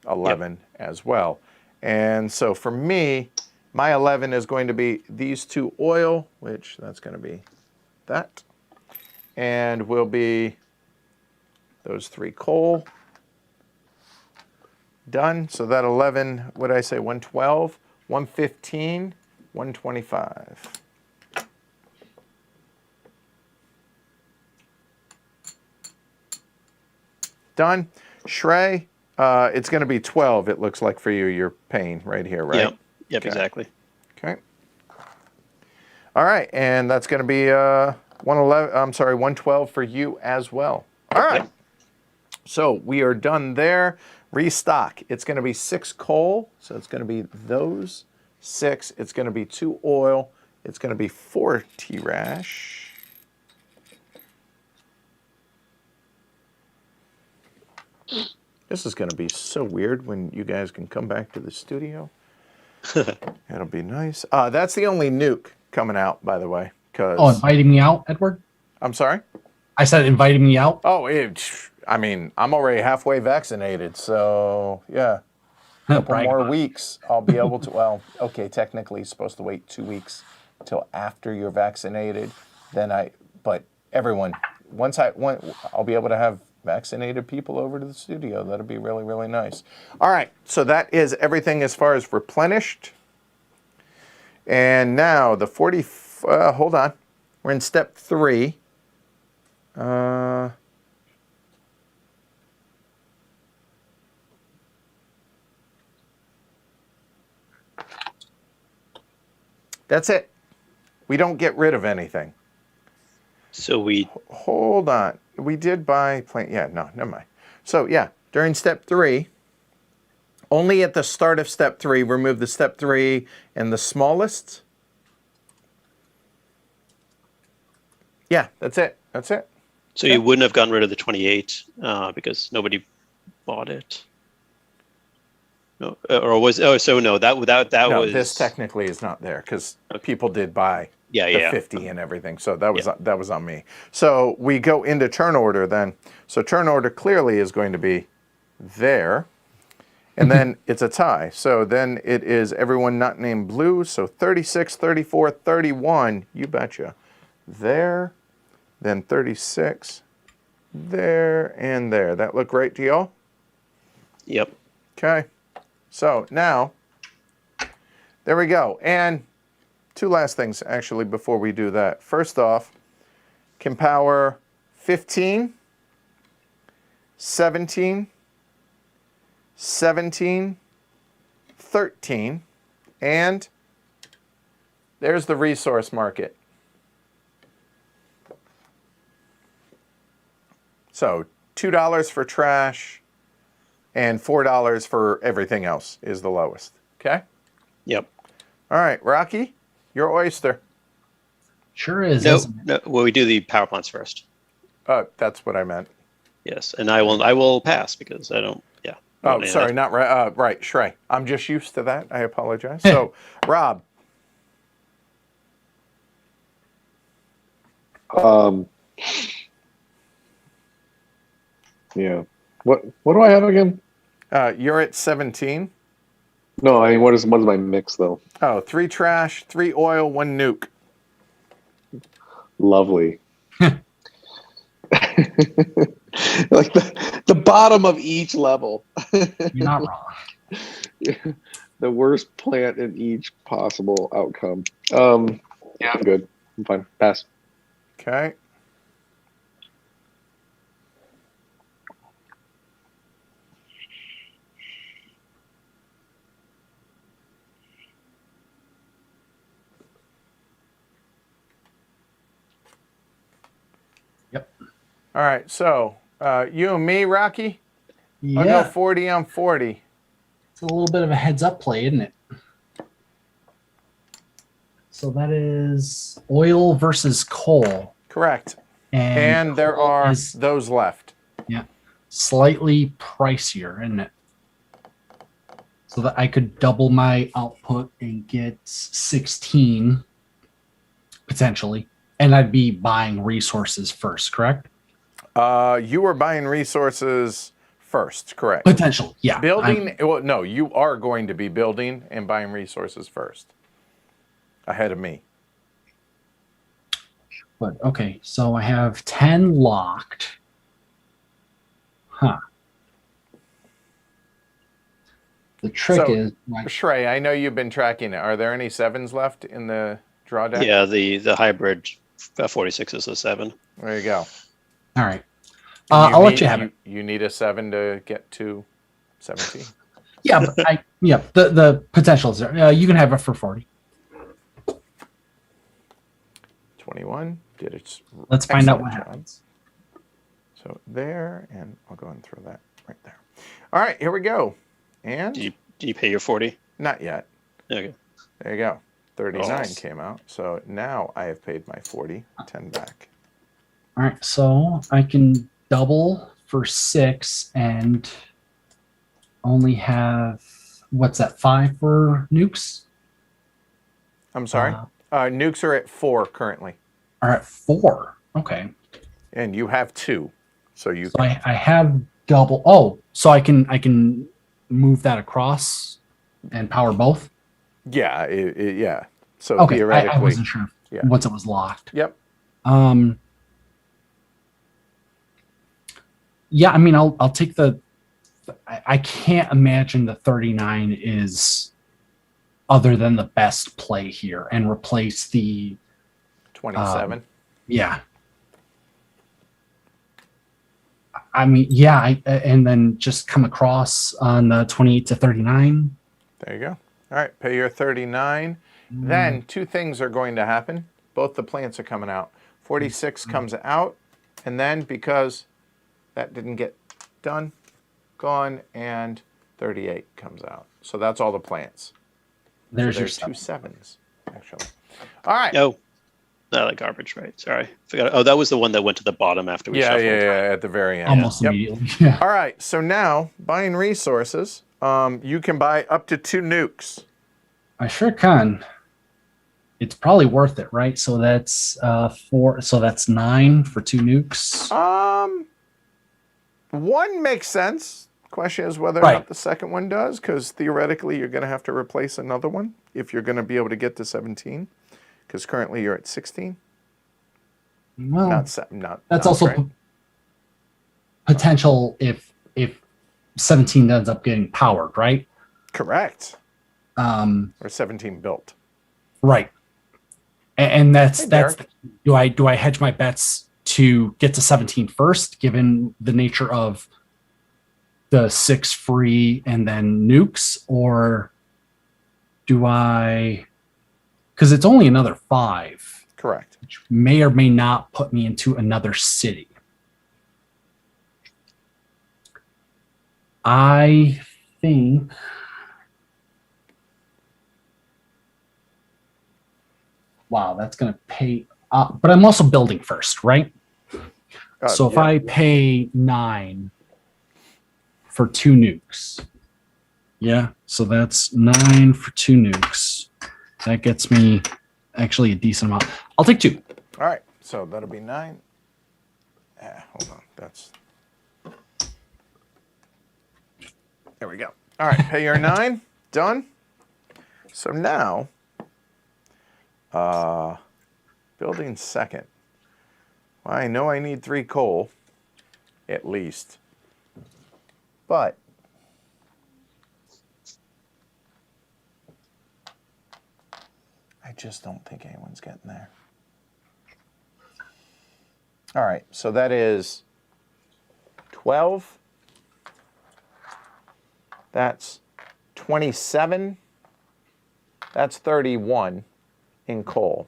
B: 11 as well. And so for me, my 11 is going to be these 2 oil, which that's going to be that, and will be those 3 coal. Done. So that 11, what did I say, 112, 115, 125. Done. Shrey, it's going to be 12, it looks like for you. You're paying right here, right?
C: Yep,
B: okay.
C: Exactly.
B: Okay. All right, and that's going to be 112 for you as well. All right. Yep. So we are done there. Restock. It's going to be 6 coal, so it's going to be those 6. It's going to be 2 oil. It's going to be 4 T-Rash. This is going to be so weird when you guys can come back to the studio. It'll be nice. That's the only nuke coming out, by the way.
D: Inviting me out, Edward?
B: I'm sorry?
D: I said inviting me out.
B: Oh, I mean, I'm already halfway vaccinated, so yeah. A couple more weeks, I'll be able to, well, okay, technically you're supposed to wait 2 weeks until after you're vaccinated. But everyone, I'll be able to have vaccinated people over to the studio. That'll be really, really nice. All right, so that is everything as far as replenished. And now the 40, hold on. We're in step 3. That's it. We don't get rid of anything.
C: So we...
B: Hold on. We did buy... Yeah, no, never mind. So, yeah, during step 3, only at the start of step 3, remove the step 3 and the smallest. Yeah, that's it. That's it.
C: So you wouldn't have gotten rid of the 28 because nobody bought it? No, or was... Oh, so no, that
B: no,
C: was...
B: this technically is not there because people did buy...
C: the
B: 50 and everything. So that was on me. So we go into turn order then. So turn order clearly is going to be there. And then it's a tie. So then it is everyone not named Blue. So 36, 34, 31. You betcha. There. Then 36. There and there. That look right to y'all?
C: Yep.
B: Okay. So now, there we go. And 2 last things, actually, before we do that. First off, can power 15, 17, 17, 13, and there's the resource market. So $2 for trash and $4 for everything else is the lowest. Okay?
C: Yep.
B: All right, Rocky, your oyster.
D: Sure is.
C: No,
D: Isn't it?
C: no. Well, we do the power plants first.
B: That's what I meant.
C: Yes, and I will pass because I don't. Yeah. I
B: Oh,
C: don't
B: sorry,
C: need
B: not right. Right, Shrey. I'm just used to that. I apologize. So, Rob.
A: Yeah. What do I have again?
B: You're at 17.
A: No, I mean, what is my mix though?
B: Oh, 3 trash, 3 oil, 1 nuke.
A: Lovely. Like the bottom of each level.
D: You're not wrong.
A: The worst plant in each possible outcome. Yeah, I'm good. I'm fine. Pass.
B: Okay.
D: Yep.
B: All right, so you and me, Rocky?
D: Yeah.
B: I'll go 40 on 40.
D: It's a little bit of a heads-up play, isn't it? So that is oil versus coal.
B: Correct.
D: And
B: there
D: coal
B: are
D: is,
B: those left.
D: yeah, slightly pricier, isn't it? So that I could double my output and get 16, potentially. And I'd be buying resources first, correct?
B: You were buying resources first, correct?
D: Potential, yeah.
B: Building, well, no, you are going to be building and buying resources first. Ahead of me.
D: But okay, so I have 10 locked. Huh. The trick is like,
B: Shrey, I know you've been tracking it. Are there any 7s left in the draw deck?
C: Yeah, the hybrid 46 is a 7.
B: There you go.
D: all right. I'll let you have it.
B: You need a 7 to get to 17.
D: Yeah, but the potential is there. You can have it for 40.
B: 21. Did it.
D: Let's find out what
B: Excellent job.
D: happens.
B: So there, and I'll go and throw that right there. All right, here we go. And
C: Do you pay your 40?
B: not yet.
C: Okay.
B: There you go. 39
C: Oh.
B: came out. So now I have paid my 40, 10 back.
D: All right, so I can double for 6 and only have, what's that, 5 for nukes?
B: I'm sorry. Nukes are at 4 currently.
D: Are at 4. Okay.
B: And you have 2. So you
D: So I have double. Oh, so I can move that across and power both?
B: yeah, yeah. So
D: Okay,
B: theoretically.
D: I wasn't sure
B: yeah.
D: once it was locked.
B: Yep.
D: Yeah, I mean, I'll take the. I can't imagine the 39 is other than the best play here and replace the
B: 27.
D: yeah. I mean, yeah, and then just come across on the 28 to 39.
B: There you go. All right, pay your 39. Then 2 things are going to happen. Both the plants are coming out. 46 comes out, and then because that didn't get done, gone, and 38 comes out. So that's all the plants.
D: There's
B: so
D: your
B: there's 2
D: stuff.
B: 7s, actually. All right.
C: Oh, no, like garbage, right? Sorry. Forgot. Oh, that was the one that went to the bottom after we shuffled.
B: Yeah, at the very end.
D: Almost
B: Yep.
D: immediately. Yeah.
B: All right, so now buying resources, you can buy up to 2 nukes.
D: I sure can. It's probably worth it, right? So that's 4. So that's 9 for 2 nukes.
B: 1 makes sense. Question is whether or
D: Right.
B: not the second one does, because theoretically you're going to have to replace another one if you're going to be able to get to 17, because currently you're at 16.
D: Well,
B: Not
D: that's
B: not
D: also
B: right.
D: potential if 17 ends up getting powered, right?
B: Correct.
D: Or
B: Or 17 built.
D: right. And that's
B: Hey,
D: that's
B: Derek.
D: do I hedge my bets to get to 17 first, given the nature of the 6 free and then nukes, or do I? Because it's only another 5,
B: Correct.
D: which may or may not put me into another city. I think wow, that's going to pay up. But I'm also building first, right? So if I pay 9 for 2 nukes, yeah, so that's 9 for 2 nukes. That gets me actually a decent amount. I'll take 2.
B: All right, so that'll be 9. Hold on, that's... There we go. All right, pay your 9. Done. So now, building second. Well, I know I need 3 coal, at least. But I just don't think anyone's getting there. All right, so that is 12. That's 27. That's 31 in coal.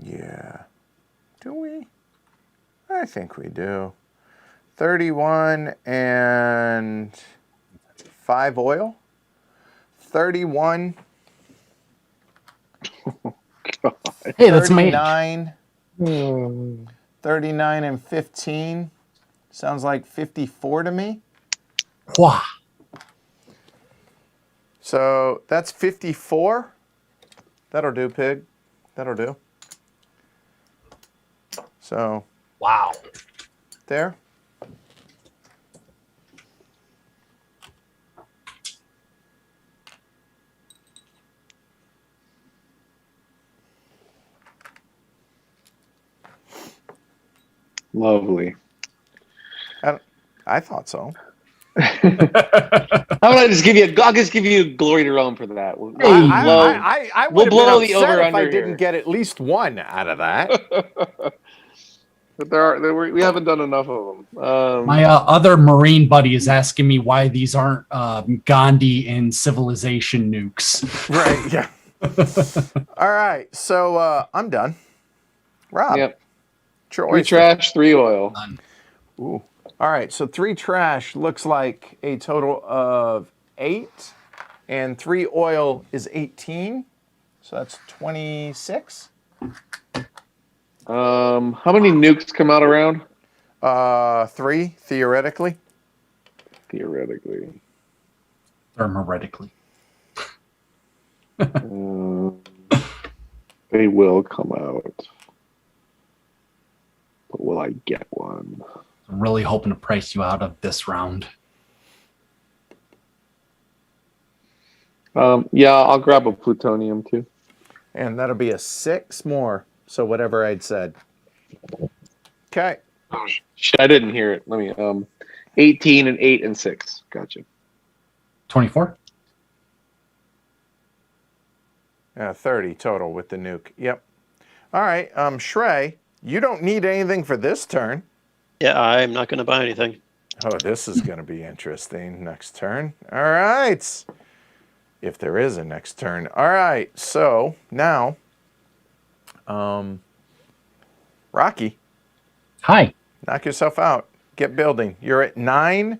B: Yeah. Do we? I think we do. 31 and 5 oil. 31.
D: Hey, that's my age.
B: 39. 39 and 15. Sounds like 54 to me.
D: Wow.
B: So that's 54. That'll do, pig. That'll do. So.
D: Wow.
B: There.
A: Lovely.
B: I thought so.
A: How about I just give you? I'll just give you glory to Rome for that. We'll blow the over
B: if I
A: under
B: didn't
A: here.
B: get at least 1 out of that.
A: But we haven't done enough of them.
D: My other Marine buddy is asking me why these aren't Gandhi and civilization nukes.
B: Right. Yeah. All right. So I'm done. Rob.
A: Yep.
B: 3
A: trash, 3 oil.
B: Ooh. All right, so 3 trash looks like a total of 8, and 3 oil is 18, so that's 26.
A: How many nukes come out around?
B: 3, theoretically.
A: Theoretically.
D: Or heretically.
A: They will come out. But will I get one?
D: I'm really hoping to price you out of this round.
A: Yeah, I'll grab a plutonium too.
B: And that'll be a 6 more, so whatever I'd said. Okay.
A: Oh, shit, I didn't hear it. Let me 18 and 8 and 6. Gotcha.
D: 24?
B: 30 total with the nuke. Yep. All right, Shrey, you don't need anything for this turn.
C: Yeah, I'm not going to buy anything.
B: Oh, this is going to be interesting next turn. All right. If there is a next turn. All right, so now, Rocky.
D: Hi.
B: Knock yourself out. Get building. You're at 9.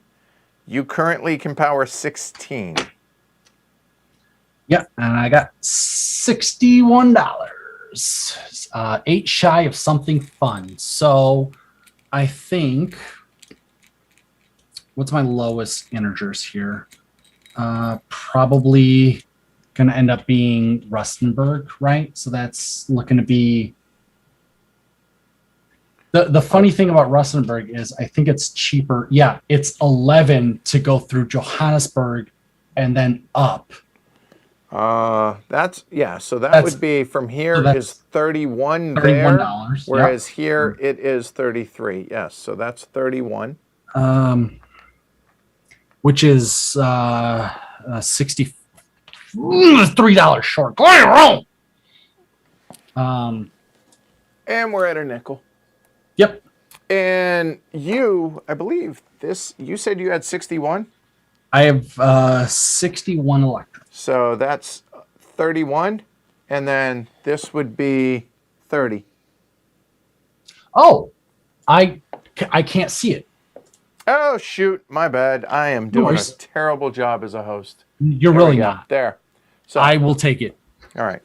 B: You currently can power 16.
D: Yeah, and I got $61. 8 shy of something fun. So I think, what's my lowest integers here? Probably going to end up being Rustenburg, right? So that's looking to be... The funny thing about Rustenburg is I think it's cheaper. Yeah, it's 11 to go through Johannesburg and then up.
B: That's, yeah, so that would be from here is 31 there,
D: $31,
B: whereas here it is 33. Yes, so that's 31.
D: Which is $63 short. Going wrong.
B: And we're at a nickel.
D: Yep.
B: And you, I believe this, you said you had 61?
D: I have 61 electric.
B: So that's 31, And then this would be 30.
D: Oh, I can't see it.
B: Oh, shoot. My bad. I am
D: No
B: doing a
D: worries.
B: terrible job as a host.
D: You're
B: There we
D: really
B: go.
D: not.
B: There. So,
D: I will take it.
B: all right.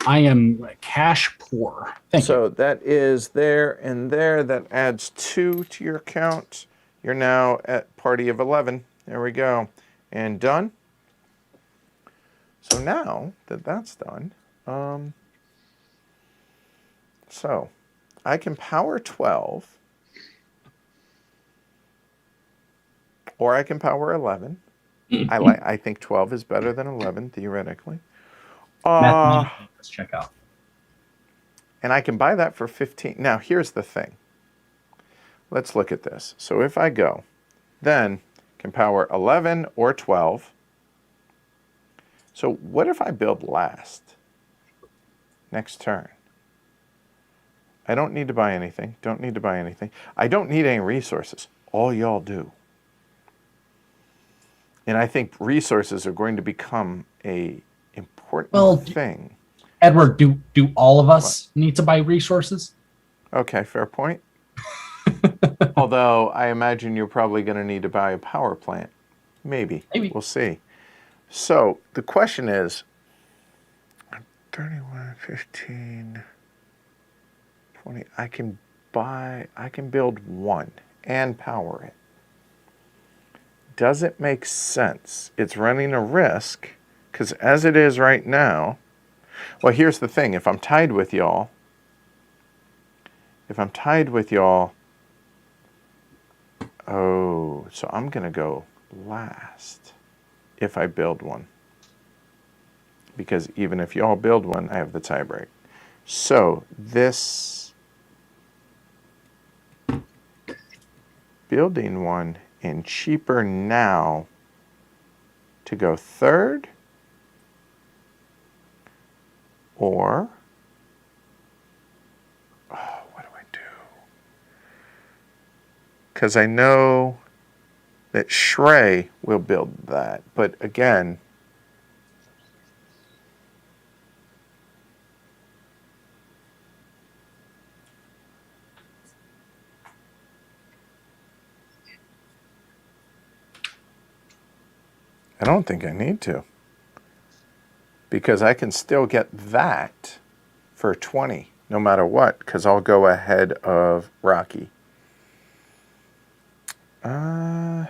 D: I am cash poor. Thank you.
B: So that is there and there. That adds 2 to your count. You're now at party of 11. There we go. And done. So now that that's done, so I can power 12, or I can power 11. I think 12 is better than 11 theoretically.
D: Let's check out.
B: And I can buy that for 15. Now here's the thing. Let's look at this. So if I go, then can power 11 or 12. So what if I build last? Next turn. I don't need to buy anything. Don't need to buy anything. I don't need any resources. All y'all do. And I think resources are going to become a important thing.
D: Edward, do all of us need to buy resources?
B: Okay, fair point. Although I imagine you're probably going to need to buy a power plant. Maybe. We'll see. So the question is, 31, 15, 20, I can build 1 and power it. Does it make sense? It's running a risk, because as it is right now, well, here's the thing. If I'm tied with y'all, oh, so I'm going to go last if I build one. Because even if y'all build one, I have the tie break. So this building one and cheaper now to go third, or what do I do? Because I know that Shrey will build that, but again, I don't think I need to, because I can still get that for 20 no matter what, because I'll go ahead of Rocky. I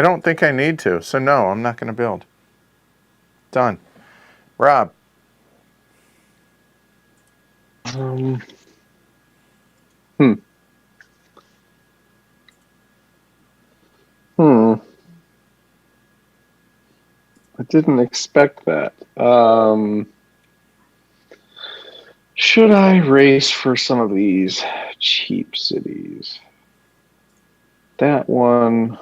B: don't think I need to, so no, I'm not going to build. Done. Rob.
A: I didn't expect that. Should I race for some of these cheap cities? That one.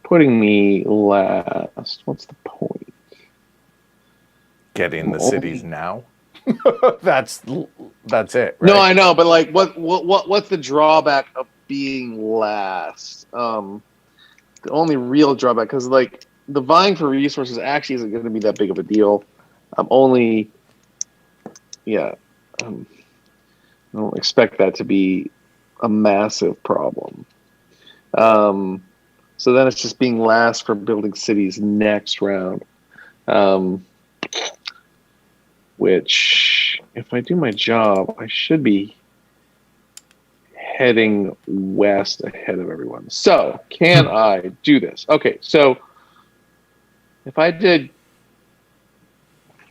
A: Putting me last. What's the point?
B: Getting the cities now? That's it, right?
A: No, I know, but like, what's the drawback of being last? The only real drawback, because like the vying for resources actually isn't going to be that big of a deal. I don't expect that to be a massive problem. So then it's just being last for building cities next round. Which, if I do my job, I should be heading west ahead of everyone. So, can I do this? Okay, so if I did,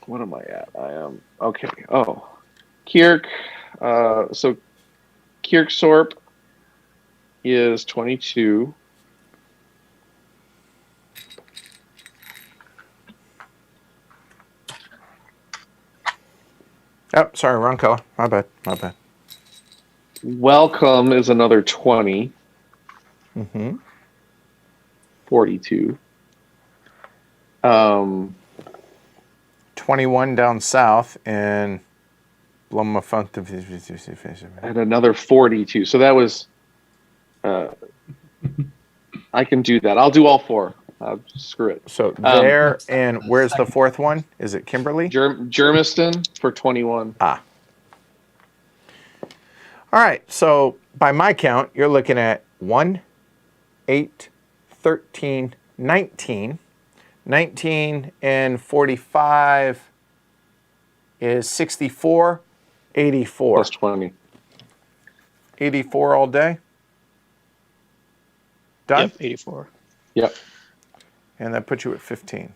A: what am I at? I am, okay, Kirk, so Kirksorp is 22.
B: Oh, sorry, wrong color. My bad.
A: Welcome is another 20. 42.
B: 21 down south in Bloemfontein.
A: And another 42. So that was. I can do that. I'll do all 4. Screw it.
B: So there, and where's the 4th one? Is it Kimberly?
A: Germiston for 21.
B: Ah. All right. So by my count, you're looking at 1, 8, 13, 19. 19 and 45 is 64, 84.
A: Plus 20.
B: 84 all day? Done?
C: Yep, 84.
A: Yep.
B: And that puts you at 15.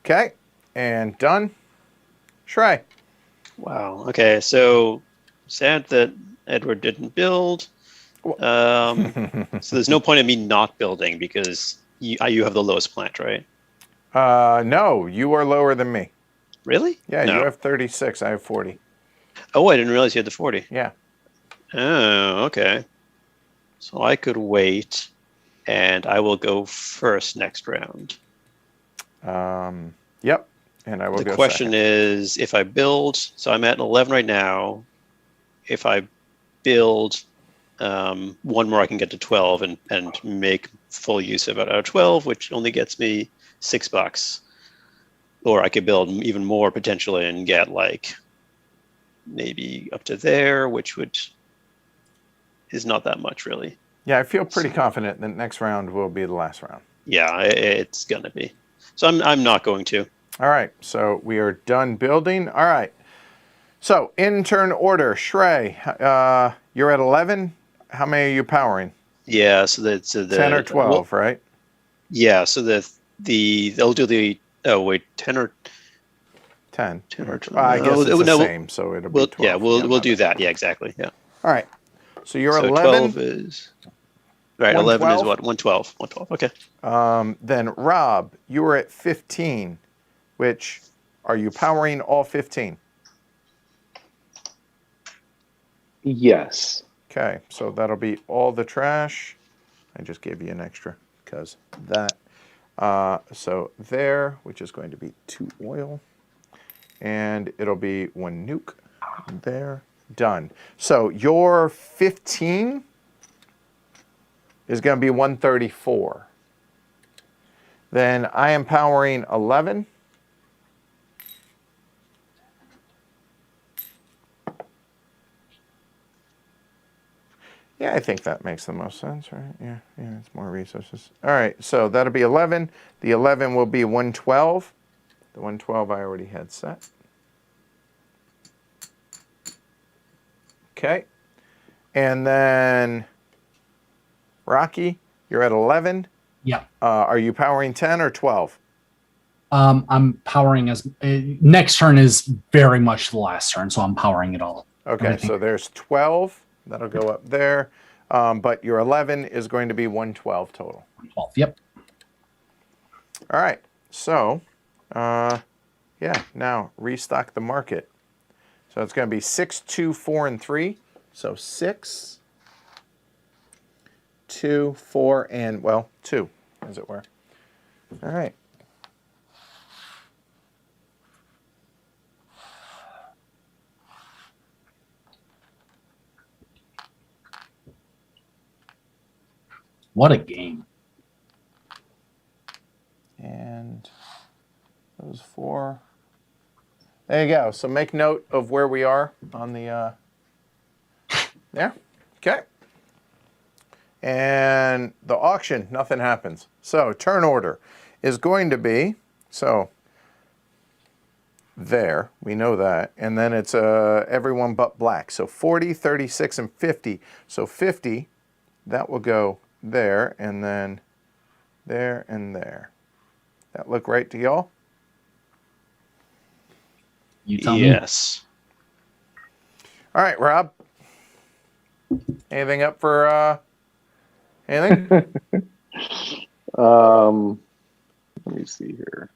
B: Okay, and done. Shrey.
C: Wow. Okay, so sad that Edward didn't build. So there's no point in me not building because you have the lowest plant, right?
B: No, you are lower than me.
C: Really?
B: Yeah,
C: No.
B: you have 36. I have 40.
C: Oh, I didn't realize you had the 40.
B: Yeah.
C: Oh, okay. So I could wait, and I will go first next round.
B: Yep. And I will go
C: The question
B: second.
C: is, if I build, so I'm at 11 right now. If I build one more, I can get to 12 and make full use of it out of 12, which only gets me $6. Or I could build even more potentially and get like maybe up to there, which is not that much really.
B: Yeah, I feel pretty confident that next round will be the last round.
C: Yeah, it's gonna be. So I'm not going to.
B: All right, so we are done building. All right. So in turn order, Shrey, you're at 11. How many are you powering?
C: Yeah, so the
B: 10 or 12, right?
C: Yeah, so they'll do the 10 or
B: 10.
C: 10 or 12.
B: I guess it's the same, so it'll be 12.
C: Yeah, we'll do that. Yeah, exactly. Yeah.
B: All right. So you're
C: So
B: 11.
C: 12 is right. 11 is what? 112. 112. Okay.
B: Then Rob, you were at 15, which are you powering all 15?
A: Yes.
B: Okay, so that'll be all the trash. I just gave you an extra because that. So there, which is going to be 2 oil. And it'll be 1 nuke. There. Done. So your 15 is going to be 134. Then I am powering 11. Yeah, I think that makes the most sense, right? Yeah, it's more resources. All right, so that'll be 11. The 11 will be 112. The 112 I already had set. Okay. And then Rocky, you're at 11.
D: Yeah.
B: Are you powering 10 or 12?
D: I'm powering as next turn is very much the last turn, so I'm powering it all.
B: Okay,
D: Everything.
B: so there's 12. That'll go up there. But your 11 is going to be 112 total.
D: 12. Yep.
B: All right. So, yeah, now restock the market. So it's going to be 6, 2, 4, and 3. So 6, 2, 4, and, well, 2, as it were. All right.
D: What a game.
B: And those 4. There you go. So make note of where we are on the, there. Okay. And the auction, nothing happens. So turn order is going to be, so there, we know that. And then it's everyone but black. So 40, 36, and 50. So 50, that will go there, and then there and there. That look right to y'all?
D: You tell me.
C: Yes.
B: All right, Rob. Anything up for anything?
A: Let me see here.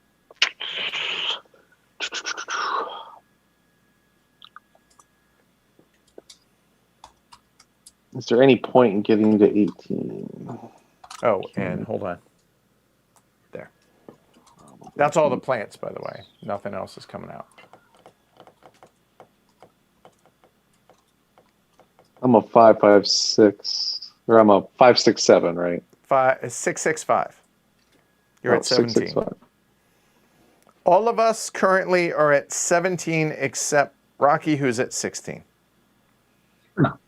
A: Is there any point in getting to 18?
B: Oh, and hold on. There. That's all the plants, by the way. Nothing else is coming out.
A: I'm a 556, or I'm a 567, right?
B: 665. You're at 17.
A: 665.
B: All of us currently are at 17 except Rocky, who's at 16.
D: No.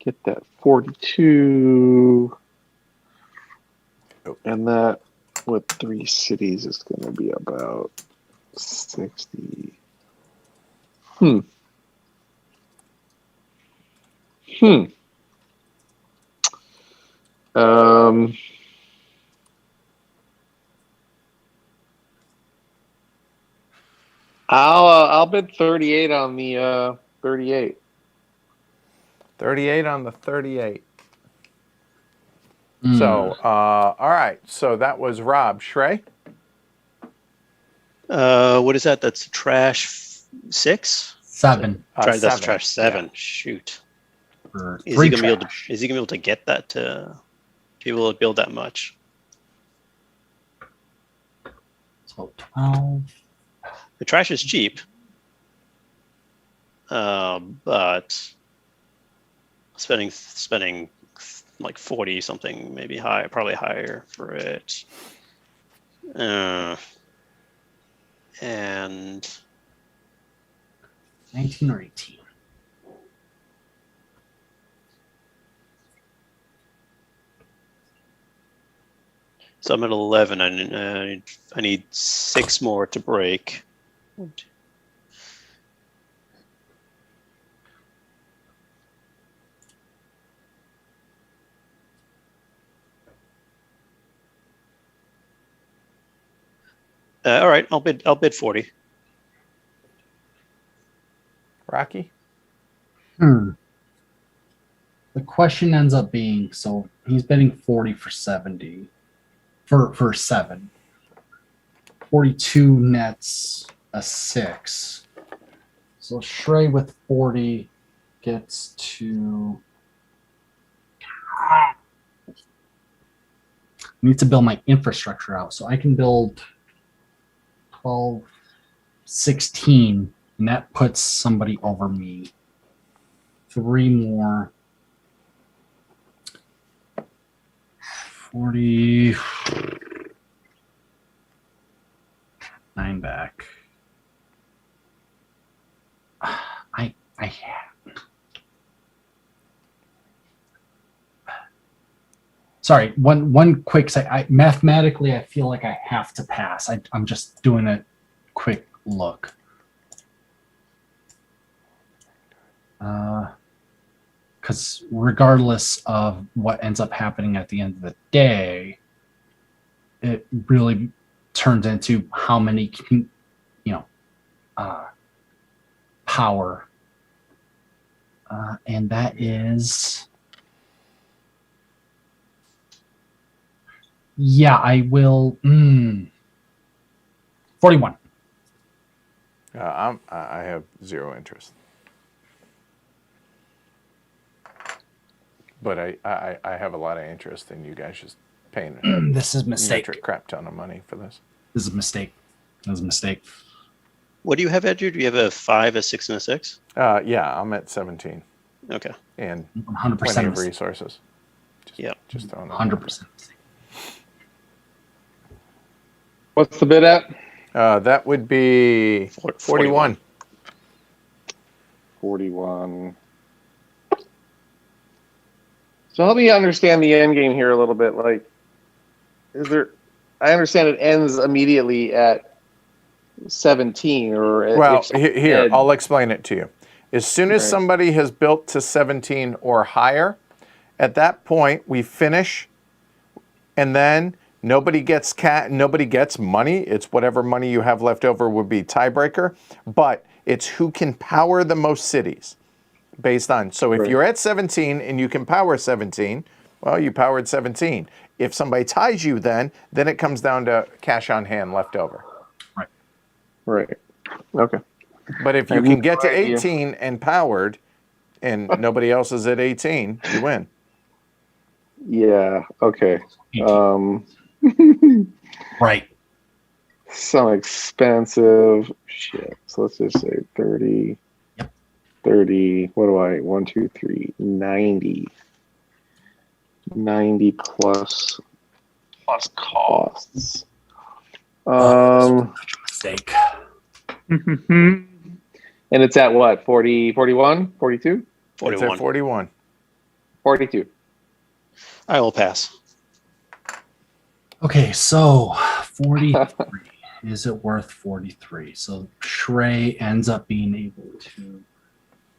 A: Get that 42. And that with 3 cities is going to be about 60. I'll bid 38 on the 38.
B: 38 on the 38. So, all right. So that was Rob. Shrey?
C: What is that? That's trash 6?
D: 7.
C: That's
B: 7.
C: trash 7.
B: Yeah.
C: Shoot.
D: For
C: Is he
D: 3
C: gonna be able to?
D: trash.
C: Is he gonna be able to get that to be able to build that much?
D: So 12.
C: The trash is cheap, but spending like 40 something, maybe high, probably higher for it. And
D: 19 or 18.
C: so I'm at 11. I need 6 more to break. All right, I'll bid 40.
B: Rocky?
D: The question ends up being, so he's betting 40 for 70. For 7. 42 nets a 6. So Shrey with 40 gets to... I need to build my infrastructure out. So I can build 12, 16, and that puts somebody over me. 3 more. 40. 9 back. I sorry, one quick say. Mathematically I feel like I have to pass. I'm just doing a quick look. Because regardless of what ends up happening at the end of the day, it really turns into how many, power. And that is, yeah, I will, 41.
B: I have 0 interest. But I have a lot of interest in you guys just paying
D: This is a mistake.
B: a crap ton of money for this.
D: This is a mistake. This is a mistake.
C: What do you have, Andrew? Do you have a 5, a 6, and a 6?
B: Yeah, I'm at 17.
C: Okay.
B: And
D: 100%
B: plenty of
D: mistake.
B: resources. Just throwing that
D: 100% mistake.
A: What's the bid at?
B: That would be 41.
A: 41. So help me understand the end game here a little bit. Like, I understand it ends immediately at 17 or
B: well, here, I'll explain it to you. As soon as somebody has built to 17 or higher, at that point we finish, and then nobody gets money. It's whatever money you have left over would be tiebreaker, but it's who can power the most cities based on. So if you're at 17 and you can power 17, well, you powered 17. If somebody ties you, then it comes down to cash on hand left over.
A: Right. Okay.
B: But if you can get to 18 and powered, and nobody else is at 18, you win.
A: Yeah. Okay.
D: Right.
A: Some expensive shit. So let's just say 30.
D: Yep.
A: 30. What do I? 1, 2, 3. 90. 90 plus costs.
D: Mistake.
A: And it's at what? 40, 41, 42?
C: 41.
B: It's at 41.
A: 42.
C: I will pass.
D: Okay, so 43. Is it worth 43? So Shrey ends up being able to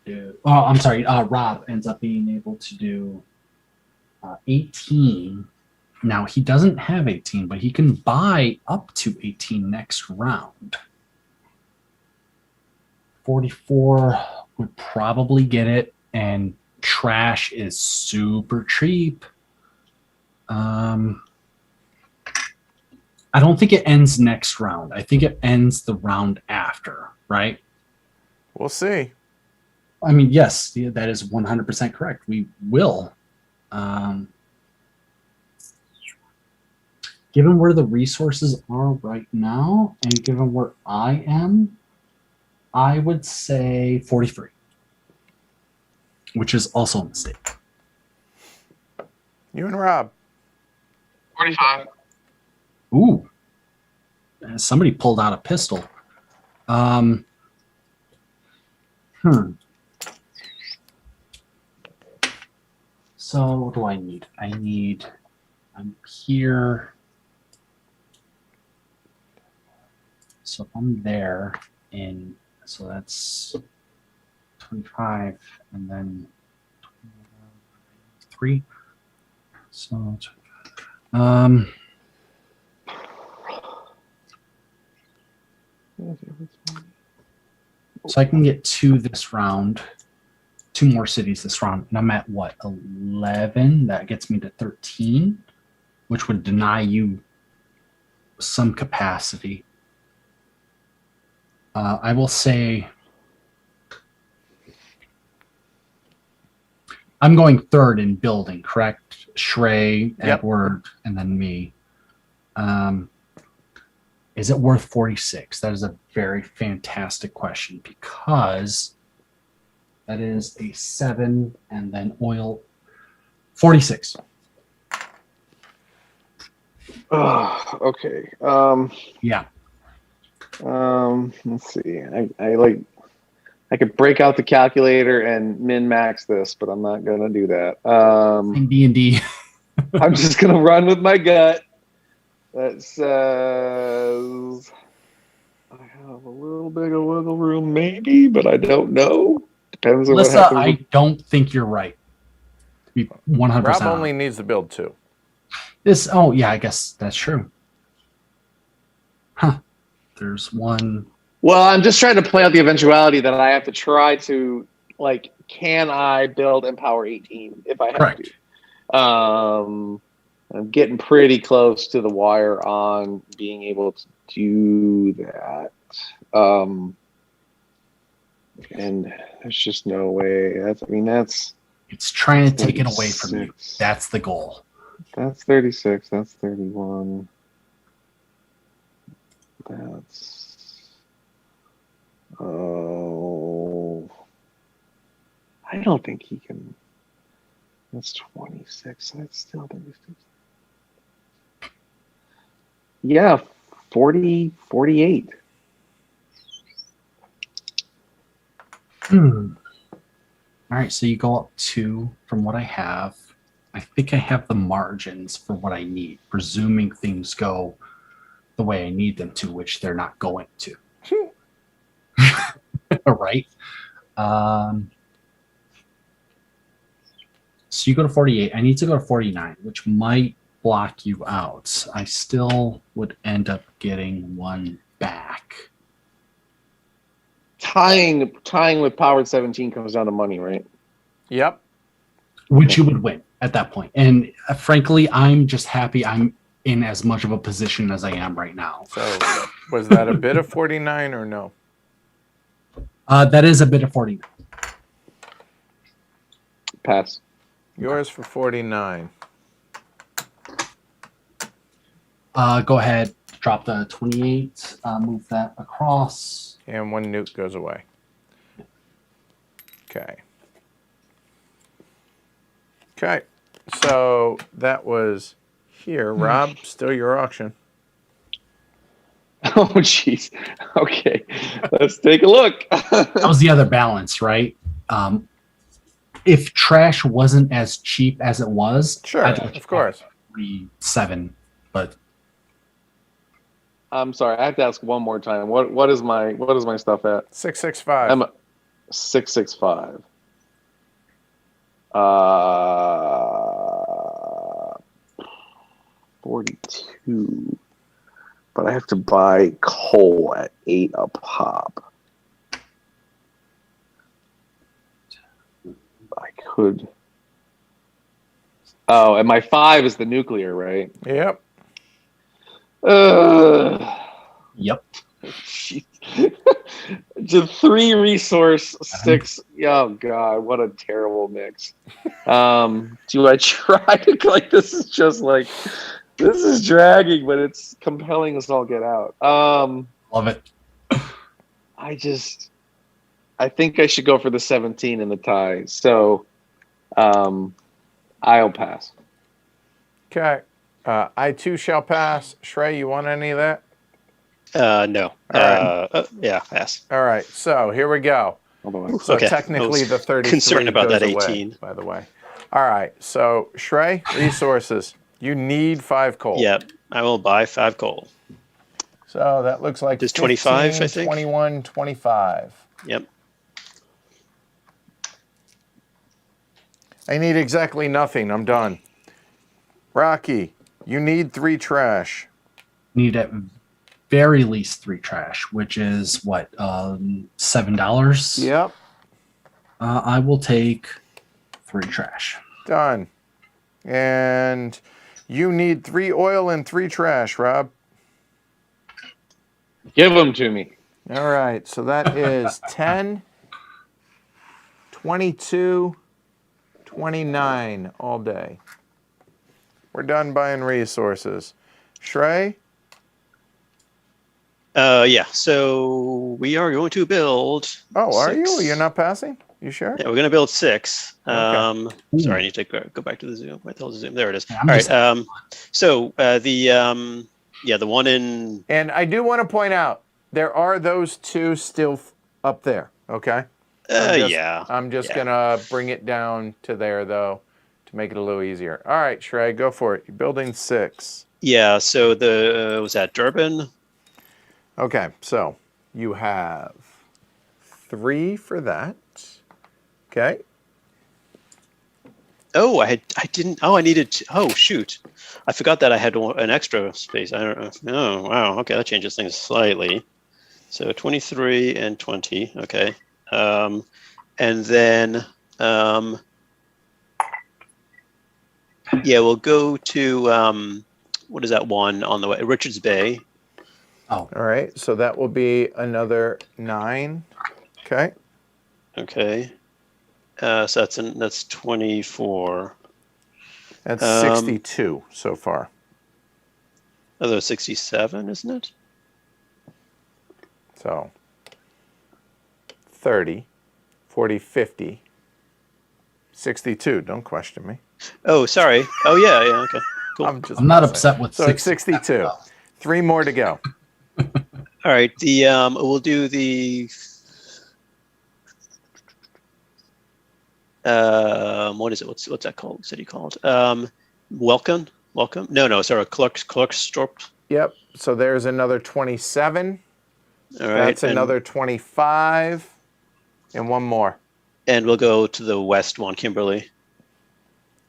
D: do. Oh, I'm sorry. Rob ends up being able to do 18. Now he doesn't have 18, but he can buy up to 18 next round. 44 would probably get it, and trash is super cheap. I don't think it ends next round. I think it ends the round after, right?
B: We'll see.
D: I mean, yes, that is 100% correct. We will. Given where the resources are right now, and given where I am, I would say 43, which is also a mistake.
B: You and Rob.
A: 45.
D: Ooh. Somebody pulled out a pistol. So what do I need? I'm here. So if I'm there so that's 25 and then 3. So so I can get 2 this round, 2 more cities this round, and I'm at what, 11? That gets me to 13, which would deny you some capacity. I will say I'm going 3rd in building, correct? Shrey,
B: Yep.
D: Edward, and then me. Is it worth 46? That is a very fantastic question, because that is a 7 and then oil. 46.
A: Okay.
D: Yeah.
A: Let's see. I could break out the calculator and min-max this, but I'm not gonna do that.
D: In D&D.
A: I'm just gonna run with my gut. That says I have a little bit of wiggle room, maybe, but I don't know. Depends on what
D: Melissa,
A: happens.
D: I don't think you're right. To be 100%.
B: Rob only needs to build 2.
D: Oh yeah, I guess that's true. Huh. There's 1.
A: Well, I'm just trying to play out the eventuality that I have to try to, like, can I build Empower 18 if I have
D: Correct.
A: to? I'm getting pretty close to the wire on being able to do that. And there's just no way.
D: It's trying to take it away from you. That's the goal.
A: That's 36. That's 31. I don't think he can. That's 26. That's still 36. Yeah, 40, 48.
D: All right, so you go up 2 from what I have. I think I have the margins for what I need, presuming things go the way I need them to, which they're not going to. Right? So you go to 48. I need to go to 49, which might block you out. I still would end up getting 1 back.
A: Tying with Powered 17 comes down to money, right?
B: Yep.
D: Which you would win at that point. And frankly, I'm just happy I'm in as much of a position as I am right now.
B: So was that a bid of 49 or no?
D: That is a bid of 49.
A: Pass.
B: Yours for 49.
D: Go ahead, drop the 28, move that across.
B: And 1 nuke goes away. Okay. Okay. So that was here. Rob, still your auction.
A: Oh, jeez. Okay, let's take a look.
D: That was the other balance, right? If trash wasn't as cheap as it was,
B: Sure, of course.
D: 7, but
A: I'm sorry, I have to ask one more time. What is my stuff at?
B: 665.
A: I'm 665. 42. But I have to buy coal at 8 a pop. I could. Oh, and my 5 is the nuclear, right?
B: Yep.
D: Yep.
A: Just 3 resource, 6. Oh God, what a terrible mix. Do I try to like? This is just like, this is dragging, but it's compelling as all get out.
D: Love it.
A: I think I should go for the 17 in the tie. So, I'll pass.
B: Okay. I too shall pass. Shrey, you want any of that?
C: No.
B: All right.
C: Yeah, pass.
B: All right. So here we go. So
C: Okay.
B: technically the 33
C: concerned about
B: goes
C: that
B: away,
C: 18.
B: by the way. All right. So Shrey, resources. You need 5 coal.
C: Yep. I will buy 5 coal.
B: So that looks like
C: There's 25,
B: 15,
C: I think.
B: 21, 25.
C: Yep.
B: I need exactly nothing. I'm done. Rocky, you need 3 trash.
D: Need at very least 3 trash, which is what, $7?
B: Yep.
D: I will take 3 trash.
B: Done. And you need 3 oil and 3 trash, Rob.
A: Give them to me.
B: All right. So that is 10, 22, 29 all day. We're done buying resources. Shrey?
C: Yeah. So we are going to build.
B: Oh, are
C: 6.
B: you? You're not passing? You sure?
C: Yeah, we're going to build 6.
B: Okay.
C: Sorry, I need to go back to the Zoom. Where the hell is the Zoom? There it is.
D: Yeah,
C: All right. So the one in.
B: And I do want to point out, there are those 2 still up there, okay? I'm just going to bring it down to there, though, to make it a little easier. All right, Shrey, go for it. You're building 6.
C: Yeah. So was that Durban?
B: Okay, so you have 3 for that. Okay.
C: Oh, I didn't. Oh, I needed. Oh, shoot! I forgot that I had an extra space. I don't know. Oh, wow. Okay, that changes things slightly. So 23 and 20. Okay. And then yeah, we'll go to what is that one on the way? Richards Bay.
D: Oh,
B: All right, so that will be another 9. Okay.
C: Okay. So that's 24.
B: That's 62 so far.
C: Oh, that's 67, isn't it?
B: So 30, 40, 50, 62. Don't question me.
C: Oh, sorry. Oh, yeah. Okay. Cool.
B: I'm
D: not
B: messing.
D: upset with
B: So it's 62. 3 more to go.
C: All right. We'll do the. What is it? What's that called? City called? Welcome. No. Sorry, Clarkstrop.
B: Yep. So there's another 27.
C: All right.
B: That's another 25, and 1 more.
C: And we'll go to the west one, Kimberly.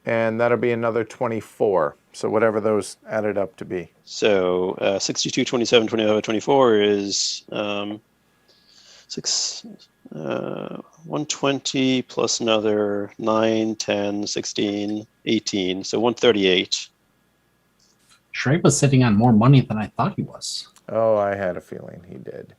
B: And that'll be another 24. So whatever those added up to be.
C: So 62, 27, 25, 24 is 120 plus another 9, 10, 16, 18. So 138.
D: Shrey was sitting on more money than I thought he was.
B: Oh, I had a feeling he did.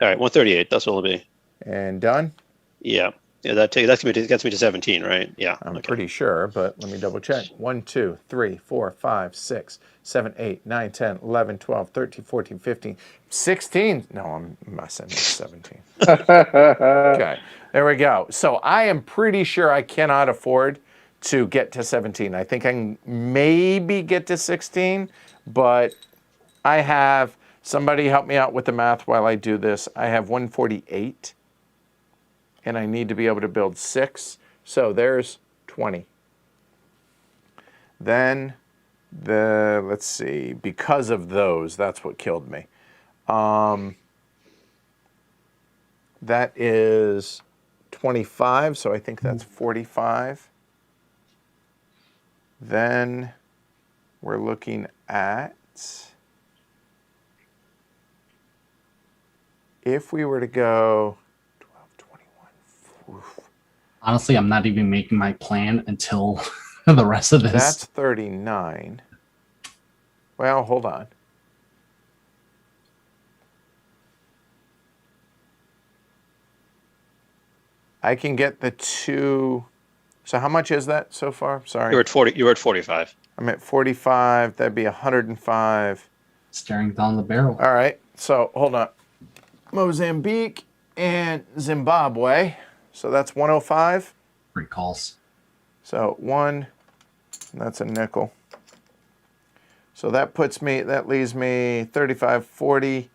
C: All right, 138. That's what it'll be.
B: And done?
C: Yeah. Yeah, that gets me to 17, right? Yeah.
B: I'm pretty sure, but let me double check. 1, 2, 3, 4, 5, 6, 7, 8, 9, 10, 11, 12, 13, 14, 15, 16. No, I'm messing with 17. Okay, there we go. So I am pretty sure I cannot afford to get to 17. I think I can maybe get to 16, but I have, somebody help me out with the math while I do this. I have 148. And I need to be able to build 6. So there's 20. Then let's see, because of those, that's what killed me. That is 25, so I think that's 45. Then we're looking at, if we were to go,
D: Honestly, I'm not even making my plan until the rest of this.
B: That's 39. Well, hold on. I can get the 2. So how much is that so far? Sorry.
C: You're at 40. You're at 45.
B: I'm at 45. That'd be 105.
D: Staring down the barrel.
B: All right. So hold on. Mozambique and Zimbabwe. So that's 105.
D: Great calls.
B: So 1, that's a nickel. So that leaves me 35, 40,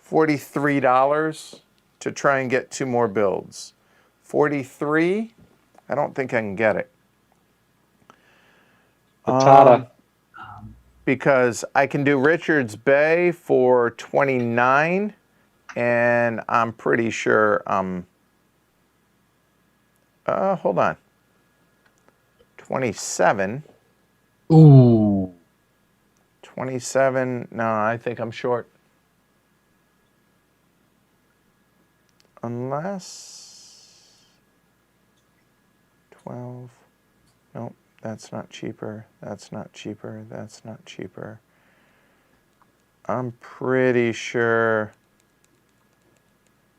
B: $43 to try and get 2 more builds. 43, I don't think I can get it. Because I can do Richards Bay for 29, and I'm pretty sure hold on. 27.
D: Ooh.
B: 27. No, I think I'm short. Unless 12. Nope, that's not cheaper. That's not cheaper. That's not cheaper. I'm pretty sure.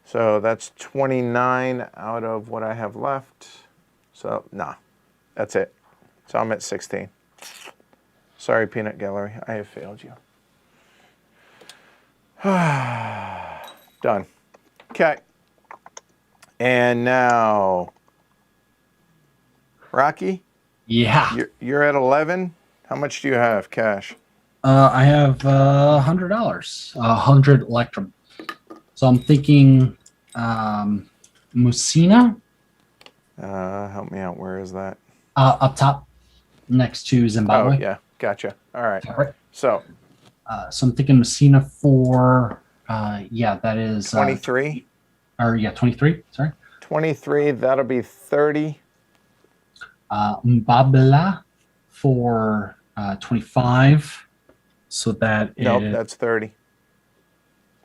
B: So that's 29 out of what I have left. So, nah, that's it. So I'm at 16. Sorry, Peanut Gallery, I have failed you. Done. Okay. And now, Rocky?
D: Yeah.
B: You're at 11. How much do you have cash?
D: I have $100. 100 Electrum. So I'm thinking Musina.
B: Help me out. Where is that?
D: Up top, next to Zimbabwe.
B: Oh, yeah. Gotcha. All right.
D: All right.
B: So
D: I'm thinking Messina for, that is
B: 23.
D: 23. Sorry.
B: 23. That'll be 30.
D: Mbabela for 25. So that is.
B: Nope, that's 30.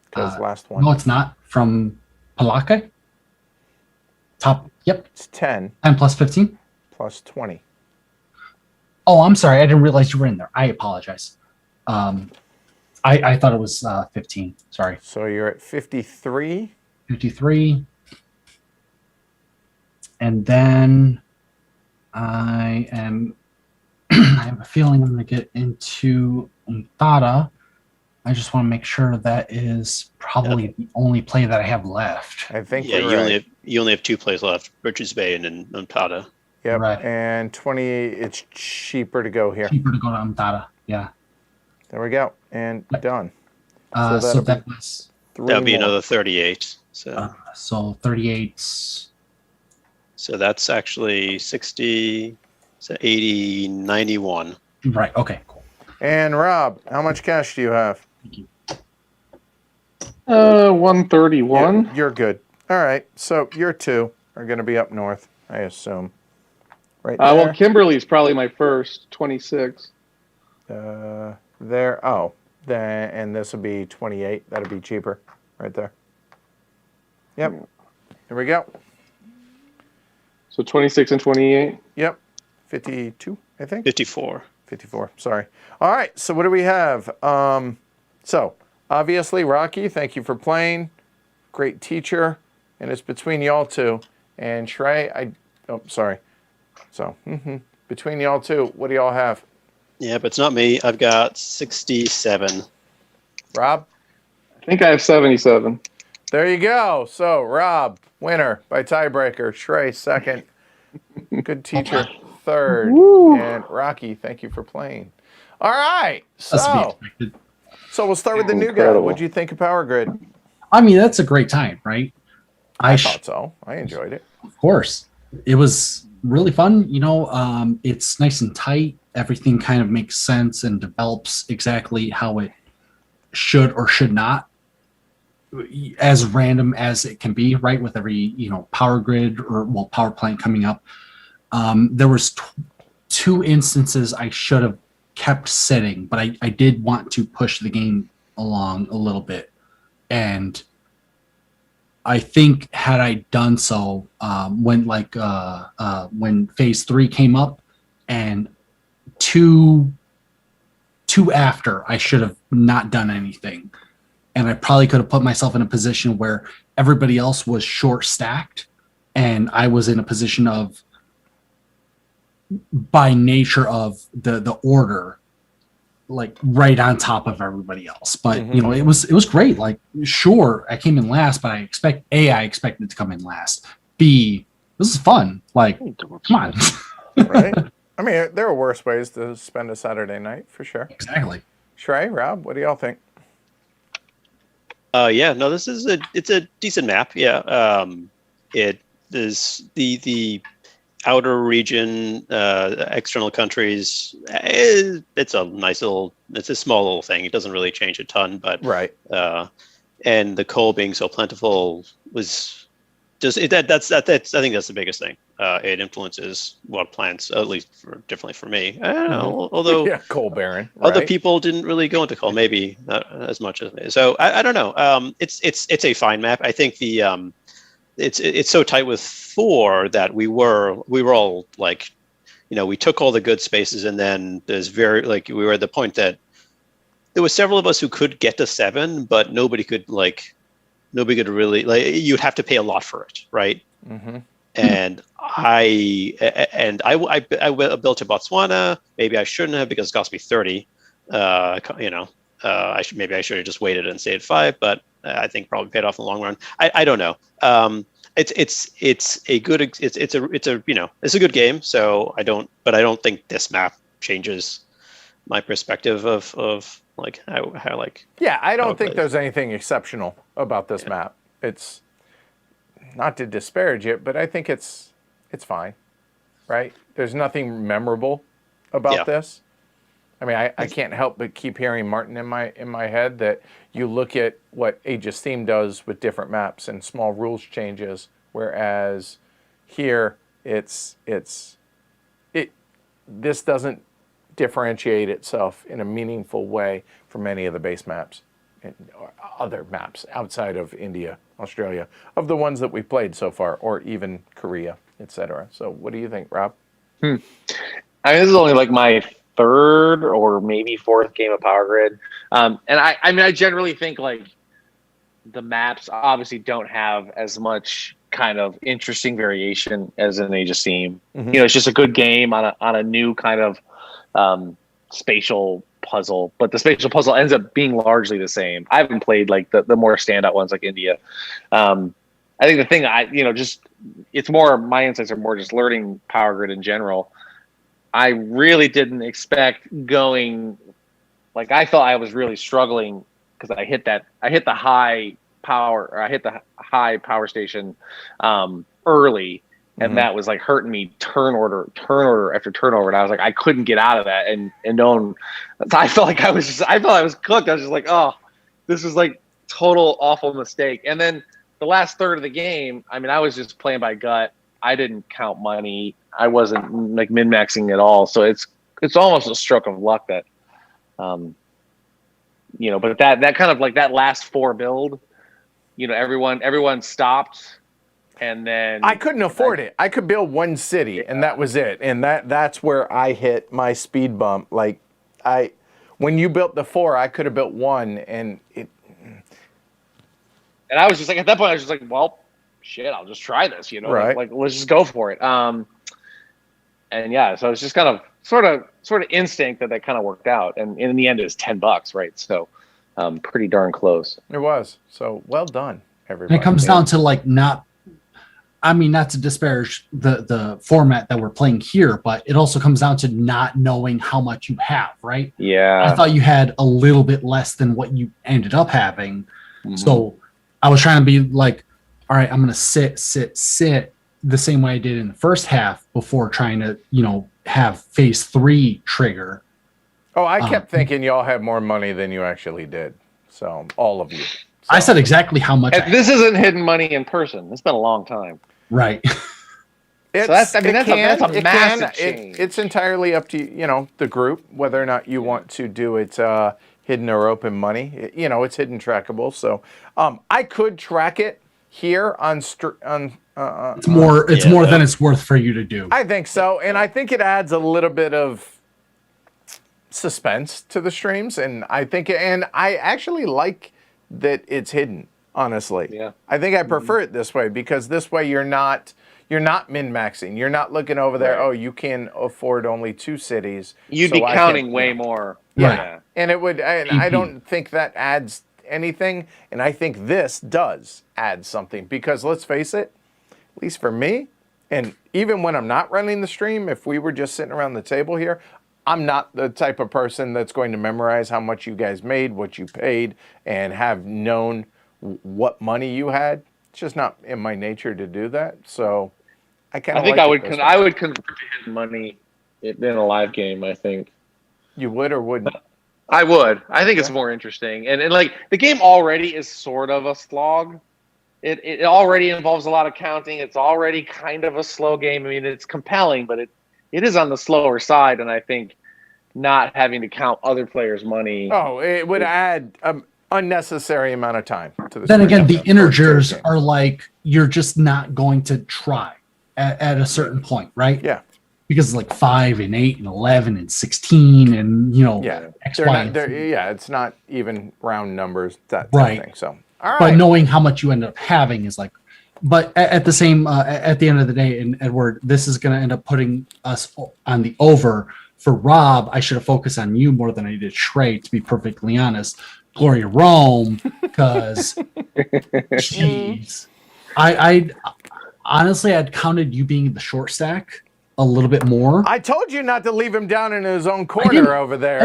B: Because last one.
D: No, it's not. From Palake. Top. Yep.
B: It's 10.
D: 10 plus 15.
B: Plus 20.
D: Oh, I'm sorry. I didn't realize you were in there. I apologize. I thought it was 15. Sorry.
B: So you're at 53.
D: 53. And then I have a feeling I'm going to get into Umtada. I just want to make sure that is probably the only play that I have left.
B: I think
C: you only have 2 plays left, Richards Bay and then Umtada.
B: Yep.
D: Right.
B: And 20, it's cheaper to go here.
D: Cheaper to go to Umtada. Yeah.
B: There we go. And done.
D: So that was
C: That'll be another 38. So
D: 38.
C: So that's actually 60, so 80, 91.
D: Right. Okay. Cool.
B: And Rob, how much cash do you have?
D: Thank you.
A: 131.
B: Yeah, you're good. All right. So your 2 are going to be up north, I assume. Right there.
A: Well, Kimberly's probably my first, 26.
B: There. Oh, and this will be 28. That'll be cheaper, right there. Yep. Here we go.
A: So 26 and 28.
B: Yep. 52, I think.
C: 54.
B: 54. Sorry. All right. So what do we have? So obviously, Rocky, thank you for playing. Great teacher. and it's between y'all two. And Shrey, sorry. So, between y'all two, what do y'all have?
C: Yeah, but it's not me. I've got 67.
B: Rob?
A: I think I have 77.
B: There you go. So, Rob, winner by tiebreaker. Shrey, second. Good teacher, third.
A: Woo.
B: And Rocky, thank you for playing. All right.
D: That's to be expected.
B: So we'll start with the new guy.
A: Incredible.
B: What'd you think of Power Grid?
D: I mean, that's a great time, right?
B: I thought so. I enjoyed it.
D: Of course. It was really fun. It's nice and tight. Everything kind of makes sense and develops exactly how it should or should not, as random as it can be, right? With every, power grid or power plant coming up. There was two instances I should have kept sitting, but I did want to push the game along a little bit. And I think had I done so, when phase 3 came up and two after, I should have not done anything. And I probably could have put myself in a position where everybody else was short stacked and I was in a position of, by nature of the order, like right on top of everybody else. But it was great. Like, sure, I came in last, but I expected to come in last. B, this is fun. Like, come on.
B: Right? I mean, there are worse ways to spend a Saturday night, for sure.
D: Exactly.
B: Shrey, Rob, what do y'all think?
C: Yeah, no, it's a decent map. Yeah, it is the outer region, external countries. It's a small little thing. It doesn't really change a ton, but
B: right.
C: And the coal being so plentiful was just that's I think that's the biggest thing. It influences what plants, at least definitely for me. I don't know, although
B: coal baron.
C: Other
B: right?
C: people didn't really go into coal, maybe not as much as me. So I don't know. It's a fine map. I think the it's so tight with 4 that we were all like, we took all the good spaces, and then there's we were at the point that there were several of us who could get to 7, but nobody could really, you'd have to pay a lot for it, right?
B: Mm-hmm.
C: And I built to Botswana. Maybe I shouldn't have, because it cost me 30. I should have just waited and stayed at 5, but I think probably paid off in the long run. I don't know. It's a good game. So I don't think this map changes my perspective of how.
B: Yeah, I don't think there's anything exceptional about this map. It's not to disparage it, but I think it's fine, right? There's nothing memorable about this. I mean, I can't help but keep hearing Martin in my head that you look at what Age of Steam does with different maps and small rules changes, whereas here this doesn't differentiate itself in a meaningful way from any of the base maps and other maps outside of India, Australia, of the ones that we've played so far, or even Korea, etc. So what do you think, Rob?
A: I mean, this is only like my 3rd or maybe 4th game of Power Grid. And I generally think like the maps obviously don't have as much kind of interesting variation as in Age of Steam.
B: Mm-hmm.
A: It's just a good game on a new kind of spatial puzzle, but the spatial puzzle ends up being largely the same. I haven't played like the more standout ones like India. I think the thing it's more, my insights are more just learning Power Grid in general. I really didn't expect going, like, I thought I was really struggling because I hit the high power station early, and that was like hurting me turn order after turnover, and I was like, I couldn't get out of that, and I felt like I was cooked. I was just like, oh, this is like total awful mistake. And then the last third of the game, I mean, I was just playing by gut. I didn't count money. I wasn't like min-maxing at all. So it's almost a stroke of luck that, but that kind of like that last 4 build, everyone stopped, and then
B: I couldn't afford it. I could build 1 city, and that was it. And that's where I hit my speed bump. Like when you built the 4, I could have built 1, and it.
A: And I was just like, at that point, I was just like, well, shit, I'll just try this, you know,
B: Right.
A: like let's just go for it. And yeah, so it's just kind of sort of instinct that kind of worked out, and in the end, it was $10, right? So, pretty darn close.
B: It was. So well done, everybody.
D: And it comes down to like not to disparage the format that we're playing here, but it also comes down to not knowing how much you have, right?
A: Yeah.
D: I thought you had a little bit less than what you ended up having.
A: Mm-hmm.
D: So I was trying to be like, all right, I'm going to sit the same way I did in the first half before trying to, have phase 3 trigger.
B: Oh, I kept thinking y'all had more money than you actually did. So all of you. So.
D: I said exactly how much.
A: This isn't hidden money in person. It's been a long time.
D: Right.
A: That's a massive change.
B: It's entirely up to the group whether or not you want to do it hidden or open money. It's hidden trackable. So I could track it here on.
D: It's more than it's worth for you to do.
B: I think so, and I think it adds a little bit of suspense to the streams, and I actually like that it's hidden. Honestly,
A: yeah,
B: I think I prefer it this way because this way you're not min-maxing. You're not looking over there.
A: Right.
B: Oh, you can afford only 2 cities.
A: You'd be counting way more.
B: Yeah, and it would. And I don't think that adds anything, and I think this does add something because let's face it. At least for me, and even when I'm not running the stream, if we were just sitting around the table here, I'm not the type of person that's going to memorize how much you guys made, what you paid, and have known what money you had. It's just not in my nature to do that. So I kind of
A: I would convert money in a live game. I think
B: you would or wouldn't.
A: I would. I think it's more interesting, and like the game already is sort of a slog. It already involves a lot of counting. It's already kind of a slow game. I mean, it's compelling, but it is on the slower side. And I think not having to count other players' money.
B: Oh, it would add an unnecessary amount of time to the.
D: Then again, the integers are like you're just not going to try at a certain point, right?
B: Yeah.
D: Because it's like 5 and 8 and 11 and 16 and X, Y, and Z.
B: It's not even round numbers that
D: right.
B: thing. So. All right.
D: But knowing how much you end up having is like, but at the end of the day, and Edward, this is going to end up putting us on the over. For Rob, I should have focused on you more than I did Shrey, to be perfectly honest. Gloria Rome, because, jeez. I honestly, I'd counted you being the short stack a little bit more.
B: I told you not to leave him down in his own corner over there.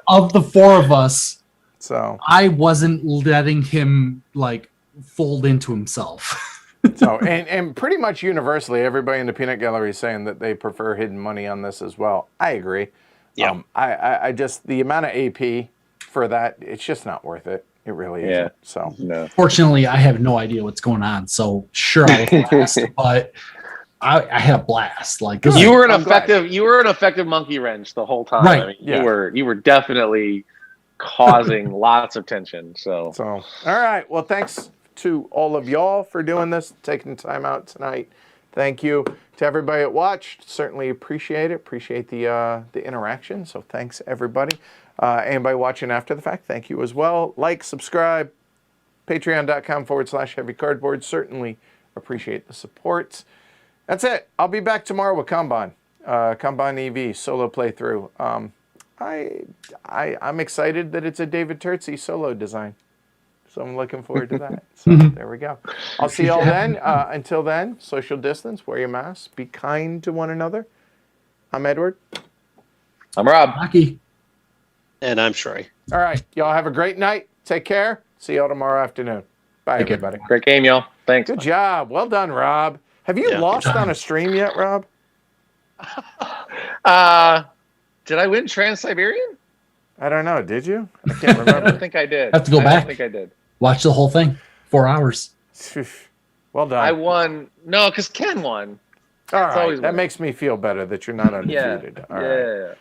D: Of the 4 of us,
B: so
D: I wasn't letting him like fold into himself.
B: So and pretty much universally, everybody in the Peanut Gallery is saying that they prefer hidden money on this as well. I agree.
C: Yeah.
B: I just the amount of AP for that, it's just not worth it. It really isn't. So
A: no.
D: Fortunately, I have no idea what's going on. So sure, I was blast, but I had a blast. Like
A: you were an effective monkey wrench the whole time.
D: Right.
A: I mean, you were definitely causing lots of tension. So
B: all right. Well, thanks to all of y'all for doing this, taking time out tonight. Thank you to everybody that watched. Certainly appreciate it. Appreciate the interaction. So thanks everybody. Anybody watching after the fact, thank you as well. Like, subscribe, patreon.com/heavy cardboard. Certainly appreciate the support. That's it. I'll be back tomorrow with Kanban EV solo playthrough. I'm excited that it's a David Turtsey solo design. So I'm looking forward to that. So there we go. I'll see y'all then. Until then, social distance, wear your mask, be kind to one another. I'm Edward.
A: I'm Rob.
D: Rocky.
C: And I'm Shrey.
B: All right. Y'all have a great night. Take care. See y'all tomorrow afternoon. Bye, everybody.
A: Great game, y'all. Thanks.
B: Good job. Well done, Rob. Have you lost on a stream yet, Rob?
A: Did I win Trans-Siberian?
B: I don't know. Did you? I can't remember.
A: I don't think I did.
D: Have to go back.
A: I don't think I did.
D: Watch the whole thing. 4 hours.
B: Well done.
A: I won. No, because Ken won.
B: All right. That makes me feel better that you're not undefeated.
A: Yeah.